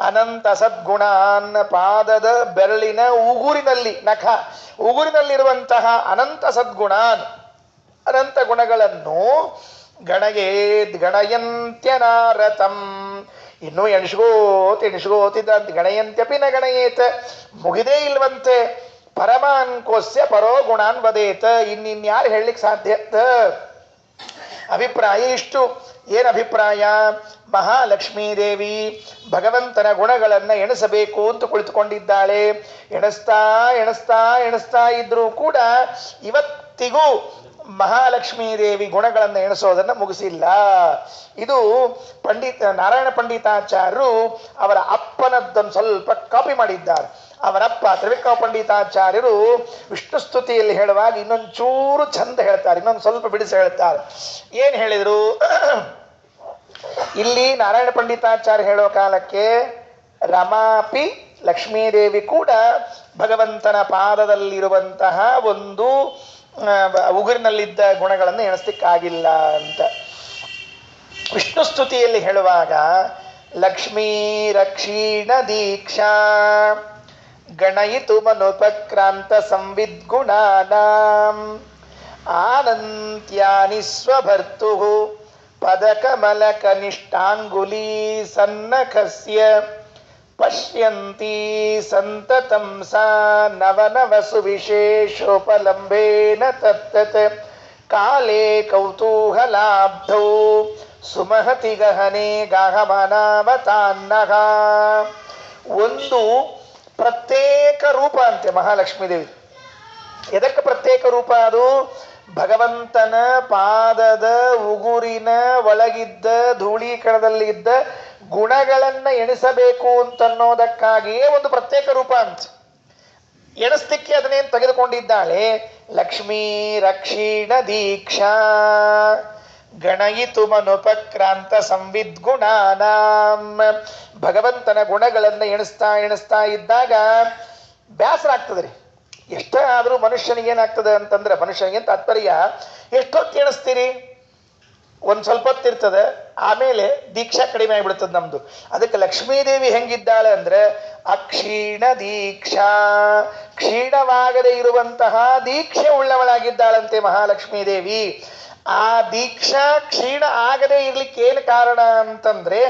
ಅನಂತ ಸದ್ಗುಣಾನ್, ಪಾದದ ಬೆರಳಿನ ಉಗುರಿನಲ್ಲಿ, ನಖ ಉಗುರಿನಲ್ಲಿರುವಂತಹ ಅನಂತ ಸದ್ಗುಣಾನ್, ಅನಂತ ಗುಣಗಳನ್ನು ಗಣಯೇದ್ ಗಣಯಂತ್ಯನಾರತಂ, ಇನ್ನೂ ಎಣಿಸ್ಕೋತಿದ್ದಂತೆ ಗಣಯಂತ್ಯಪಿ ನ ಗಣಯೇತ್, ಮುಗಿದೇ ಇಲ್ವಂತೆ. ಪರಮಾನ್ಕೋಸ್ಯ ಪರೋ ಗುಣಾನ್ ವದೇತ್, ಇನ್ನಿನ್ಯಾರು ಹೇಳಲಿಕ್ಕೆ ಸಾಧ್ಯ? ಅಭಿಪ್ರಾಯ ಇಷ್ಟು. ಏನು ಅಭಿಪ್ರಾಯ? ಮಹಾಲಕ್ಷ್ಮೀ ದೇವಿ ಭಗವಂತನ ಗುಣಗಳನ್ನು ಎಣಿಸಬೇಕು ಅಂತ ಕುಳಿತುಕೊಂಡಿದ್ದಾಳೆ. ಎಣಿಸ್ತಾ ಎಣಿಸ್ತಾ ಎಣಿಸ್ತಾ ಇದ್ರೂ ಕೂಡ ಇವತ್ತಿಗೂ ಮಹಾಲಕ್ಷ್ಮೀ ದೇವಿ ಗುಣಗಳನ್ನು ಎಣಿಸೋದನ್ನು ಮುಗಿಸಿಲ್ಲ. ಇದು ನಾರಾಯಣ ಪಂಡಿತಾಚಾರ್ಯರು ಅವರ ಅಪ್ಪನದ್ದನ್ನು ಸ್ವಲ್ಪ ಕಾಪಿ ಮಾಡಿದ್ದಾರೆ. ಅವರಪ್ಪ ತ್ರಿವಿಕ್ರಮ ಪಂಡಿತಾಚಾರ್ಯರು ವಿಷ್ಣು ಸ್ತುತಿಯಲ್ಲಿ ಹೇಳುವಾಗ ಇನ್ನೊಂದು ಚೂರು ಚಂದ ಹೇಳ್ತಾರೆ, ಇನ್ನೊಂದು ಸ್ವಲ್ಪ ಬಿಡಿಸಿ ಹೇಳ್ತಾರೆ. ಏನು ಹೇಳಿದರು? ಇಲ್ಲಿ ನಾರಾಯಣ ಪಂಡಿತಾಚಾರ್ಯ ಹೇಳೋ ಕಾಲಕ್ಕೆ ರಮಾಪಿ ಲಕ್ಷ್ಮೀದೇವಿ ಕೂಡ ಭಗವಂತನ ಪಾದದಲ್ಲಿರುವಂತಹ ಒಂದು ಉಗುರಿನಲ್ಲಿದ್ದ ಗುಣಗಳನ್ನು ಎಣಿಸ್ಲಿಕ್ಕಾಗಿಲ್ಲ ಅಂತ. ವಿಷ್ಣು ಸ್ತುತಿಯಲ್ಲಿ ಹೇಳುವಾಗ ಲಕ್ಷ್ಮೀ ರಕ್ಷೀಣ ದೀಕ್ಷಾ ಗಣಯಿತು ಮನುಪಕ್ರಾಂತ ಸಂವಿದ್ಗುಣಾನಾಂ ಆನಂತ್ಯಾನಿ ಸ್ವಭರ್ತು ಪದಕಮಲ ಕನಿಷ್ಠಾಂಗುಲೀ ಸನ್ನಖಸ್ಯ ಪಶ್ಯಂತಿ ಸಂತತಂ ಸಾ ನವನವಸು ವಿಶೇಷೋಪಲಂಬೇನ ತತ್ತತ್ ಕಾಲೇ ಕೌತೂಹಲಾಬ್ಧೌ ಸುಮಹತಿ ಗಹನೆ ಗಾಹಮನಾವತಾನ್ನಃ. ಒಂದು ಪ್ರತ್ಯೇಕ ರೂಪ ಅಂತೆ ಮಹಾಲಕ್ಷ್ಮೀ ದೇವಿ. ಎದಕ್ಕೆ ಪ್ರತ್ಯೇಕ ರೂಪ? ಅದು ಭಗವಂತನ ಪಾದದ ಉಗುರಿನ ಒಳಗಿದ್ದ ಧೂಳೀಕರಣದಲ್ಲಿದ್ದ ಗುಣಗಳನ್ನು ಎಣಿಸಬೇಕು ಅಂತನ್ನೋದಕ್ಕಾಗಿಯೇ ಒಂದು ಪ್ರತ್ಯೇಕ ರೂಪ ಅಂತ. ಎಣಿಸ್ಲಿಕ್ಕೆ ಅದನ್ನೇನು ತೆಗೆದುಕೊಂಡಿದ್ದಾಳೆ? ಲಕ್ಷ್ಮೀ ರಕ್ಷೀಣ ದೀಕ್ಷಾ ಗಣಯಿತು ಮನುಪಕ್ರಾಂತ ಸಂವಿದ್ಗುಣಾನಾಂ. ಭಗವಂತನ ಗುಣಗಳನ್ನು ಎಣಿಸ್ತಾ ಎಣಿಸ್ತಾ ಇದ್ದಾಗ ಬೇಸರ ಆಗ್ತದೆ ರೀ. ಎಷ್ಟೇ ಆದರೂ ಮನುಷ್ಯನಿಗೆ ಏನಾಗ್ತದೆ ಅಂತಂದ್ರೆ, ಮನುಷ್ಯನಿಗೇನು ತಾತ್ಪರ್ಯ, ಎಷ್ಟೊತ್ತು ಎಣಿಸ್ತೀರಿ? ಒಂದು ಸ್ವಲ್ಪ ಹೊತ್ತಿರ್ತದೆ, ಆಮೇಲೆ ದೀಕ್ಷಾ ಕಡಿಮೆ ಆಗಿಬಿಡ್ತದೆ ನಮ್ದು. ಅದಕ್ಕೆ ಲಕ್ಷ್ಮೀದೇವಿ ಹೆಂಗಿದ್ದಾಳೆ ಅಂದ್ರೆ ಅಕ್ಷೀಣ ದೀಕ್ಷಾ, ಕ್ಷೀಣವಾಗದೆ ಇರುವಂತಹ ದೀಕ್ಷೆ ಉಳ್ಳವಳಾಗಿದ್ದಾಳಂತೆ ಮಹಾಲಕ್ಷ್ಮೀ ದೇವಿ. ಆ ದೀಕ್ಷಾ ಕ್ಷೀಣ ಆಗದೆ ಇರ್ಲಿಕ್ಕೆ ಏನು ಕಾರಣ ಅಂತಂದ್ರೆ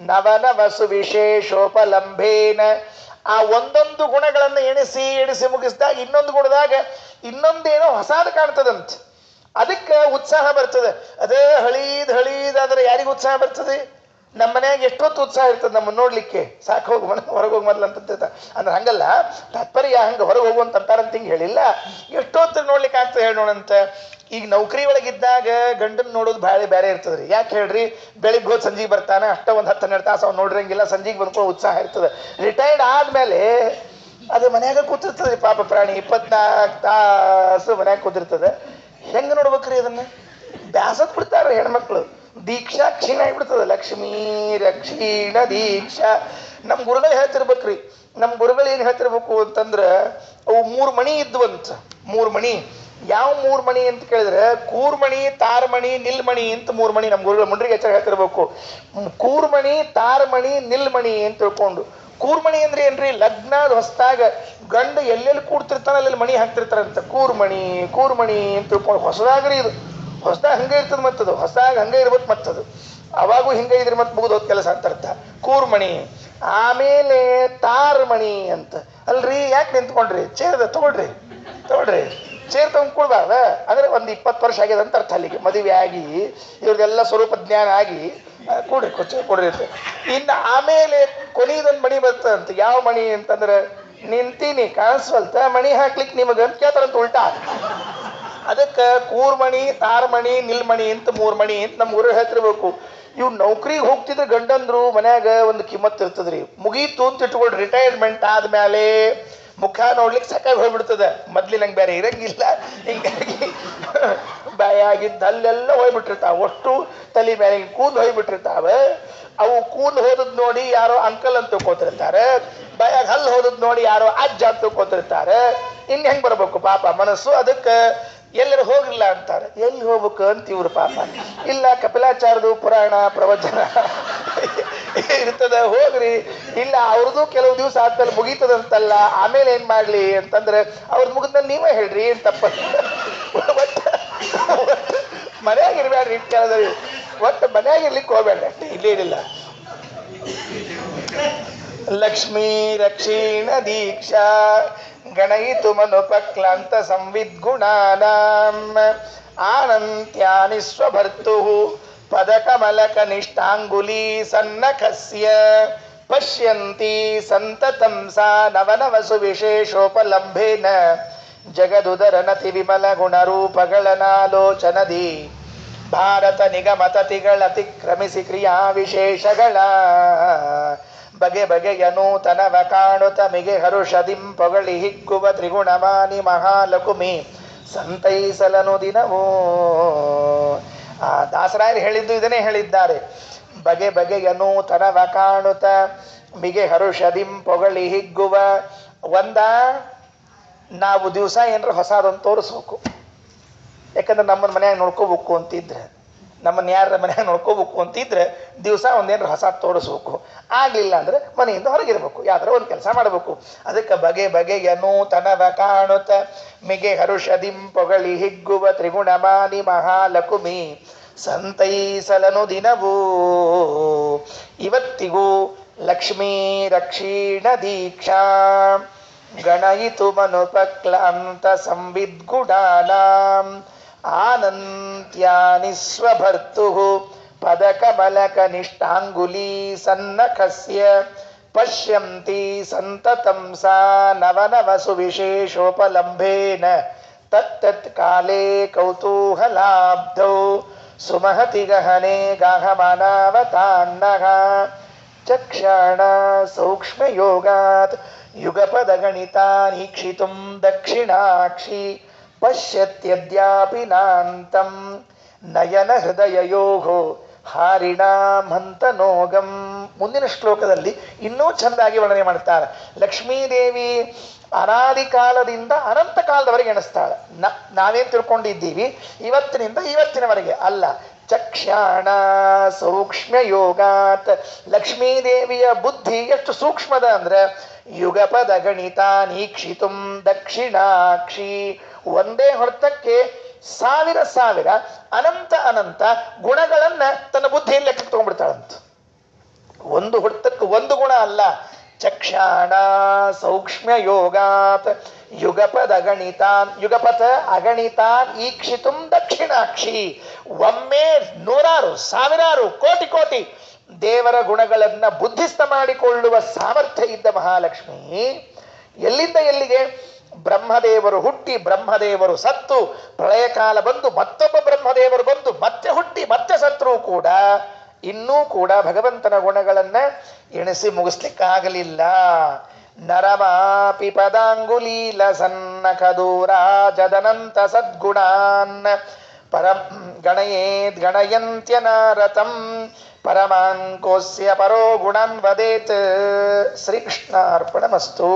ನವನವಸು ವಿಶೇಷೋಪಲಂಬೇನ. ಆ ಒಂದೊಂದು ಗುಣಗಳನ್ನು ಎಣಿಸಿ ಎಣಿಸಿ ಮುಗಿಸಿದಾಗ ಇನ್ನೊಂದು ಗುಣದಾಗ ಇನ್ನೊಂದೇನೋ ಹೊಸಾದ ಕಾಣ್ತದಂತೆ. ಅದಕ್ಕೆ ಉತ್ಸಾಹ ಬರ್ತದೆ. ಅದೇ ಹಳೀದಾದ್ರೆ ಯಾರಿಗೂ ಉತ್ಸಾಹ ಬರ್ತದೆ? ನಮ್ಮ ಮನ್ಯಾಗ ಎಷ್ಟೊತ್ತು ಉತ್ಸಾಹ ಇರ್ತದೆ ನಮ್ಮನ್ನು ನೋಡ್ಲಿಕ್ಕೆ. ಸಾಕು ಹೋಗಿ ಹೊರಗೆ ಹೋಗಿ ಮೊದಲು ಅಂತ ಅಂದ್ರೆ ಹಂಗಲ್ಲ, ತಾತ್ಪರ್ಯ ಹಂಗೆ ಹೊರಗೆ ಹೋಗುವಂತ ಅಂತಾರಂತ ಹಿಂಗೆ ಹೇಳಿಲ್ಲ. ಎಷ್ಟೊತ್ತು ನೋಡ್ಲಿಕ್ಕೆ ಆಗ್ತದೆ ಹೇಳೋಣಂತ. ಈಗ ನೌಕರಿ ಒಳಗಿದ್ದಾಗ ಗಂಡನ್ ನೋಡೋದು ಭಾಳ ಬೇರೆ ಇರ್ತದೆ. ಯಾಕೆ ಹೇಳ್ರಿ? ಬೆಳಿಗ್ಗೆ ಹೋಗಿ ಸಂಜೆಗೆ ಬರ್ತಾನೆ, ಅಷ್ಟೇ ಒಂದು 10-12 ತಾಸು ಅವ್ನು ನೋಡ್ರಂಗಿಲ್ಲ, ಸಂಜೆಗೆ ಬಂದ್ಕೊಂಡು ಉತ್ಸಾಹ ಇರ್ತದೆ. ರಿಟೈರ್ಡ್ ಆದ್ಮೇಲೆ ಅದು ಮನ್ಯಾಗ ಕೂತಿರ್ತದೆ ಪಾಪ ಪ್ರಾಣಿ, 24 ತಾಸು ಮನ್ಯಾಗ ಕೂತಿರ್ತದೆ. ಹೆಂಗೆ ನೋಡ್ಬೇಕ್ರಿ ಅದನ್ನ? ಬ್ಯಾಸತ್ ಬಿಡ್ತಾರೆ ಹೆಣ್ಮಕ್ಳು. ದೀಕ್ಷಾ ಕ್ಷೀಣ ಆಗಿಬಿಡ್ತದೆ. ಲಕ್ಷ್ಮೀ ರಕ್ಷೀಣ ದೀಕ್ಷಾ. ನಮ್ಮ ಗುರುಗಳು ಹೇಳ್ತಿರ್ಬೇಕ್ರಿ. ನಮ್ಮ ಗುರುಗಳು ಏನು ಹೇಳ್ತಿರ್ಬೇಕು ಅಂತಂದ್ರೆ, ಅವು 3 ಮಣಿ ಇದ್ವಂತ. 3 ಮಣಿ. ಯಾವ 3 ಮಣಿ ಅಂತ ಕೇಳಿದ್ರೆ, ಕೂರ್ಮಣಿ, ತಾರಮಣಿ, ನಿಲ್ಮಣಿ ಅಂತ 3 ಮಣಿ ನಮ್ಮ ಗುರುಗಳು ಮುಂಡ್ರಿಗೆ ಹೆಚ್ಚಾಗಿ ಹೇಳ್ತಿರ್ಬೇಕು. ಕೂರ್ಮಣಿ, ತಾರಮಣಿ, ನಿಲ್ಮಣಿ ಅಂತ ತಿಳ್ಕೊಂಡು. ಕೂರ್ಮಣಿ ಅಂದ್ರೆ ಏನ್ರಿ? ಲಗ್ನದ ಹೊಸದಾಗ ಗಂಡು ಎಲ್ಲೆಲ್ಲಿ ಕೂಡ್ತಿರ್ತಾನೆ ಅಲ್ಲಿ ಮಣಿ ಹಾಕ್ತಿರ್ತಾರಂತ. ಕೂರ್ಮಣಿ ಅಂತ ತಿಳ್ಕೊಂಡು. ಹೊಸದಾಗ್ರಿ ಇದು, ಹೊಸದಾಗ ಹಂಗೆ ಇರ್ತದೆ ಮತ್ತದು. ಹೊಸದಾಗ ಹಂಗೆ ಇರ್ಬೇಕು ಮತ್ತದು. ಅವಾಗೂ ಹಿಂಗೆ ಇದ್ರೆ ಮತ್ತೆ ಮುಗಿದೋದ್ ಕೆಲಸ ಅಂತ ಅರ್ಥ. ಕೂರ್ಮಣಿ. ಆಮೇಲೆ ತಾರ್ಮಣಿ ಅಂತ. ಅಲ್ರಿ ಯಾಕೆ ನಿಂತ್ಕೊಂಡ್ರಿ? ಚೇರ್ ತಗೊಳ್ರಿ ತಗೊಳ್ರಿ, ಚೇರ್ ತಗೊಂಡ್ ಕೊಡ್ಬಾರ್ದ ಅಂದ್ರೆ ಒಂದು 20 ವರ್ಷ ಆಗಿದೆ ಅಂತ ಅರ್ಥ. ಅಲ್ಲಿಗೆ ಮದುವೆ ಆಗಿ ಇವ್ರಿಗೆಲ್ಲ ಸ್ವರೂಪ ಜ್ಞಾನ ಆಗಿ ಕೊಡ್ರಿ ಕೊಡ್ರಿ ಅಂತ. ಇನ್ನು ಆಮೇಲೆ ಕೊನೆಯದೊಂದು ಮಣಿ ಬರ್ತದಂತ. ಯಾವ ಮಣಿ ಅಂತಂದ್ರೆ ನಿಂತೀನಿ ಕಾಣಿಸ್ವಲ್ತ ಮಣಿ ಹಾಕ್ಲಿಕ್ಕೆ ನಿಮಗೆ ಅಂತ ಕೇಳ್ತಾರಂತ ಉಲ್ಟಾ. ಅದಕ್ಕೆ ಕೂರ್ಮಣಿ, ತಾರ್ಮಣಿ, ನಿಲ್ಮಣಿ ಅಂತ 3 ಮಣಿ ಅಂತ ನಮ್ಮ ಊರಿಗೆ ಹೇಳ್ತಿರ್ಬೇಕು. ಇವ್ ನೌಕರಿಗೆ ಹೋಗ್ತಿದ್ರೆ ಗಂಡಂದ್ರು ಮನ್ಯಾಗ ಒಂದು ಕಿಮ್ಮತ್ ಇರ್ತದ್ರಿ. ಮುಗೀತು ಅಂತ ಇಟ್ಕೊಳ್ರಿ, ರಿಟೈರ್ಮೆಂಟ್ ಆದ್ಮೇಲೆ ಮುಖ ನೋಡ್ಲಿಕ್ಕೆ ಸಾಕಾಗಿ ಹೋಗ್ಬಿಡ್ತದೆ. ಮೊದ್ಲಿನಂಗೆ ಬೇರೆ ಇರಂಗಿಲ್ಲ. ಹಿಂಗಾಗಿ ಬಾಯಾಗಿದ್ದ ಅಲ್ಲೆಲ್ಲ ಹೋಗ್ಬಿಟ್ಟಿರ್ತಾವ, ಅಷ್ಟು ತಲೆ ಮೇಲೆ ಕೂದಲು ಹೋಗ್ಬಿಟ್ಟಿರ್ತಾವ. ಅವು ಕೂದಲು ಹೋದದ್ ನೋಡಿ ಯಾರೋ ಅಂಕಲ್ ಅಂತ ತಿಳ್ಕೊತಿರ್ತಾರೆ, ಬಾಯಾಗ ಹಲ್ಲು ಹೋದದ್ ನೋಡಿ ಯಾರೋ ಅಜ್ಜ ಅಂತ ತಿಳ್ಕೊತಿರ್ತಾರೆ. ಇನ್ ಹೆಂಗ್ ಬರ್ಬೇಕು ಪಾಪ ಮನಸ್ಸು. ಅದಕ್ಕೆ ಎಲ್ಲರೂ ಹೋಗಿಲ್ಲ ಅಂತಾರೆ. ಎಲ್ಲಿ ಹೋಗ್ಬೇಕು ಅಂತ ಇವ್ರು ಪಾಪ. ಇಲ್ಲ ಕಪಿಲಾಚಾರ್ಯದು ಪುರಾಣ ಪ್ರವಚನ ಇರ್ತದ, ಹೋಗ್ರಿ. ಇಲ್ಲ ಅವ್ರದ್ದು ಕೆಲವು ದಿವಸ ಆದ್ಮೇಲೆ ಮುಗೀತದಂತಲ್ಲ, ಆಮೇಲೆ ಏನ್ ಮಾಡ್ಲಿ ಅಂತಂದ್ರೆ ಅವ್ರದ್ದು ಮುಗಿದ್ಮೇಲೆ ನೀವೇ ಹೇಳ್ರಿ ಅಂತಪ್ಪ. ಮನೆಯಾಗಿರ್ಬೇಡ್ರಿ ಕೇಳಿದ್ರಿ, ಒಟ್ಟು ಮನೆಯಾಗಿರ್ಲಿಕ್ಕೆ ಹೋಗ್ಬೇಡ್ರಿ ಅಷ್ಟೇ. ಇಲ್ಲೇನಿಲ್ಲ. ಲಕ್ಷ್ಮೀ ರಕ್ಷೀಣ ದೀಕ್ಷಾ ಗಣಯಿತು ಮನುಪಕ್ಲಾಂತ ಸಂವಿದ್ಗುಣಾನಾಂ ಆನಂತ್ಯಾನಿ ಸ್ವಭರ್ತು ಪದಕಮಲಕ ನಿಷ್ಠಾಂಗುಲಿ ಸನ್ನಖಸ್ಯ ಪಶ್ಯಂತಿ ಸಂತತಂ ಸಾ ನವನವಸು ವಿಶೇಷೋಪಲಂಭೇನ ಜಗದುದರನತಿ ವಿಮಲ ಗುಣರೂಪಗಳನಾಲೋಚನದಿ ಭಾರತ ನಿಗಮತತಿಗಳ ಅತಿಕ್ರಮಿಸಿ ಕ್ರಿಯಾ ವಿಶೇಷಗಳ ಬಗೆ ಬಗೆಯ ನೂತನವ ಕಾಣುತ್ತ ಮಿಗೆ ಹರುಷದಿಂ ಪೊಗಳಿ ಹಿಗ್ಗುವ ತ್ರಿಗುಣಮಾನಿ ಮಹಾಲಕುಮಿ ಸಂತೈಸಲನು ದಿನವೋ. ಆ ದಾಸರಾಯರು ಹೇಳಿದ್ದು ಇದನ್ನೇ ಹೇಳಿದ್ದಾರೆ. ಬಗೆ ಬಗೆಯ ನೂತನವ ಕಾಣುತ್ತ ಮಿಗೆ ಹರುಷದಿಂ ಪೊಗಳಿ ಹಿಗ್ಗುವ. ನಾವು ದಿವಸ ಏನಾರ ಹೊಸದೊಂದು ತೋರಿಸ್ಬೇಕು. ಯಾಕಂದ್ರೆ ನಮ್ಮನ್ನ ಮನ್ಯಾಗ ನೋಡ್ಕೋಬೇಕು ಅಂತಿದ್ರೆ, ನಮ್ಮನ್ನ ಯಾರ ಮನ್ಯಾಗ ನೋಡ್ಕೋಬೇಕು ಅಂತಿದ್ರೆ ದಿವಸ ಒಂದೇನಾರ ಹೊಸ ತೋರಿಸ್ಬೇಕು. ಆಗ್ಲಿಲ್ಲ ಅಂದ್ರೆ ಮನೆಯಿಂದ ಹೊರಗಿರ್ಬೇಕು, ಯಾವ್ದಾರ ಒಂದು ಕೆಲಸ ಮಾಡಬೇಕು. ಅದಕ್ಕೆ ಬಗೆ ಬಗೆಯ ನೂತನವ ಕಾಣುತ್ತ ಮಿಗೆ ಹರುಷದಿಂ ಪೊಗಳಿ ಹಿಗ್ಗುವ ತ್ರಿಗುಣಮಾನಿ ಮಹಾಲಕುಮಿ ಸಂತೈಸಲನು ದಿನವೂ. ಇವತ್ತಿಗೂ ಲಕ್ಷ್ಮೀ ರಕ್ಷೀಣ ದೀಕ್ಷಾ ಗಣಯಿತು ಮನುಪಕ್ಲಾಂತ ಸಂವಿದ್ಗುಣಾನಾಂ ಆನಂತ್ಯಾನಿ ಸ್ವಭರ್ತು ಪದಕಮಲಕ ನಿಷ್ಠಾಂಗುಲಿ ಸನ್ನಖಸ್ಯ ಪಶ್ಯಂತಿ ಸಂತತಂ ಸಾ ನವನವಸು ವಿಶೇಷೋಪಲಂಭೇನ ತತ್ತತ್ ಕಾಲೇ ಕೌತೂಹಲಾಬ್ಧೌ ಸುಮಹತಿ ಗಹನೆ ಗಾಹಮಾನಾವತಾನ್ನಃ ಚಕ್ಷಾಣ ಸೂಕ್ಷ್ಮ ಯೋಗಾತ್ ಯುಗಪದ ಗಣಿತಾನೀಕ್ಷಿತುಂ ದಕ್ಷಿಣಾಕ್ಷಿ ಪಶ್ಯತ್ಯದ್ಯಾಪಿ ನಾಂತಂ ನಯನ ಹೃದಯಯೋಗೋ ಹಾರಿಣಾಮಂತನೋಗಂ. ಮುಂದಿನ ಶ್ಲೋಕದಲ್ಲಿ ಇನ್ನೂ ಚೆಂದಾಗಿ ವರ್ಣನೆ ಮಾಡ್ತಾರೆ. ಲಕ್ಷ್ಮೀದೇವಿ ಅನಾದಿ ಕಾಲದಿಂದ ಅನಂತ ಕಾಲದವರೆಗೆ ಎಣಿಸ್ತಾಳೆ. ನಾವೇನು ತಿಳ್ಕೊಂಡಿದ್ದೀವಿ ಇವತ್ತಿನಿಂದ ಇವತ್ತಿನವರೆಗೆ ಅಲ್ಲ. ಚಕ್ಷಾಣ ಸೂಕ್ಷ್ಮ ಯೋಗಾತ್. ಲಕ್ಷ್ಮೀದೇವಿಯ ಬುದ್ಧಿ ಎಷ್ಟು ಸೂಕ್ಷ್ಮದ ಅಂದ್ರೆ ಯುಗಪದ ಗಣಿತ ನೀಕ್ಷಿತುಂ ದಕ್ಷಿಣಾಕ್ಷಿ. ಒಂದೇ ಹೊರತಕ್ಕೆ ಸಾವಿರ ಸಾವಿರ ಅನಂತ ಅನಂತ ಗುಣಗಳನ್ನ ತನ್ನ ಬುದ್ಧಿಯಲ್ಲಿ ಲೆಕ್ಕಕ್ಕೆ ತಗೊಂಡ್ಬಿಡ್ತಾಳಂತ. ಒಂದು ಹೊರತಕ್ಕೆ ಒಂದು ಗುಣ ಅಲ್ಲ. ಚಕ್ಷಾಣ ಸೂಕ್ಷ್ಮ ಯೋಗಾತ್ ಯುಗಪದ ಅಗಣಿತಾನ್ ಯುಗಪಥ ಅಗಣಿತಾನ್ ಈಕ್ಷಿತುಂ ದಕ್ಷಿಣಾಕ್ಷಿ. ಒಮ್ಮೆ ನೂರಾರು ಸಾವಿರಾರು ಕೋಟಿ ಕೋಟಿ ದೇವರ ಗುಣಗಳನ್ನ ಬುದ್ಧಿಸ್ಥ ಮಾಡಿಕೊಳ್ಳುವ ಸಾಮರ್ಥ್ಯ ಇದ್ದ ಮಹಾಲಕ್ಷ್ಮಿ ಎಲ್ಲಿಂದ ಎಲ್ಲಿಗೆ? ಬ್ರಹ್ಮದೇವರು ಹುಟ್ಟಿ ಬ್ರಹ್ಮದೇವರು ಸತ್ತು ಪ್ರಳಯ ಕಾಲ ಬಂದು ಮತ್ತೊಬ್ಬ ಬ್ರಹ್ಮದೇವರು ಬಂದು ಮತ್ತೆ ಹುಟ್ಟಿ ಮತ್ತೆ ಸತ್ರು ಕೂಡ ಇನ್ನೂ ಕೂಡ ಭಗವಂತನ ಗುಣಗಳನ್ನ ಎಣಿಸಿ ಮುಗಿಸ್ಲಿಕ್ಕಾಗಲಿಲ್ಲ. ನರಮಾಪಿ ಪದಾಂಗುಲೀಲ ಸನ್ನಖ ದೂರಾಜದನಂತ ಸದ್ಗುಣಾನ್ ಪರಂ ಗಣಯೇದ್ ಗಣಯಂತ್ಯನಾರತಂ ಪರಮಾಂಕೋಸ್ಯ ಪರೋ ಗುಣಾನ್ ವದೇತ್. ಶ್ರೀಕೃಷ್ಣಾರ್ಪಣಮಸ್ತು.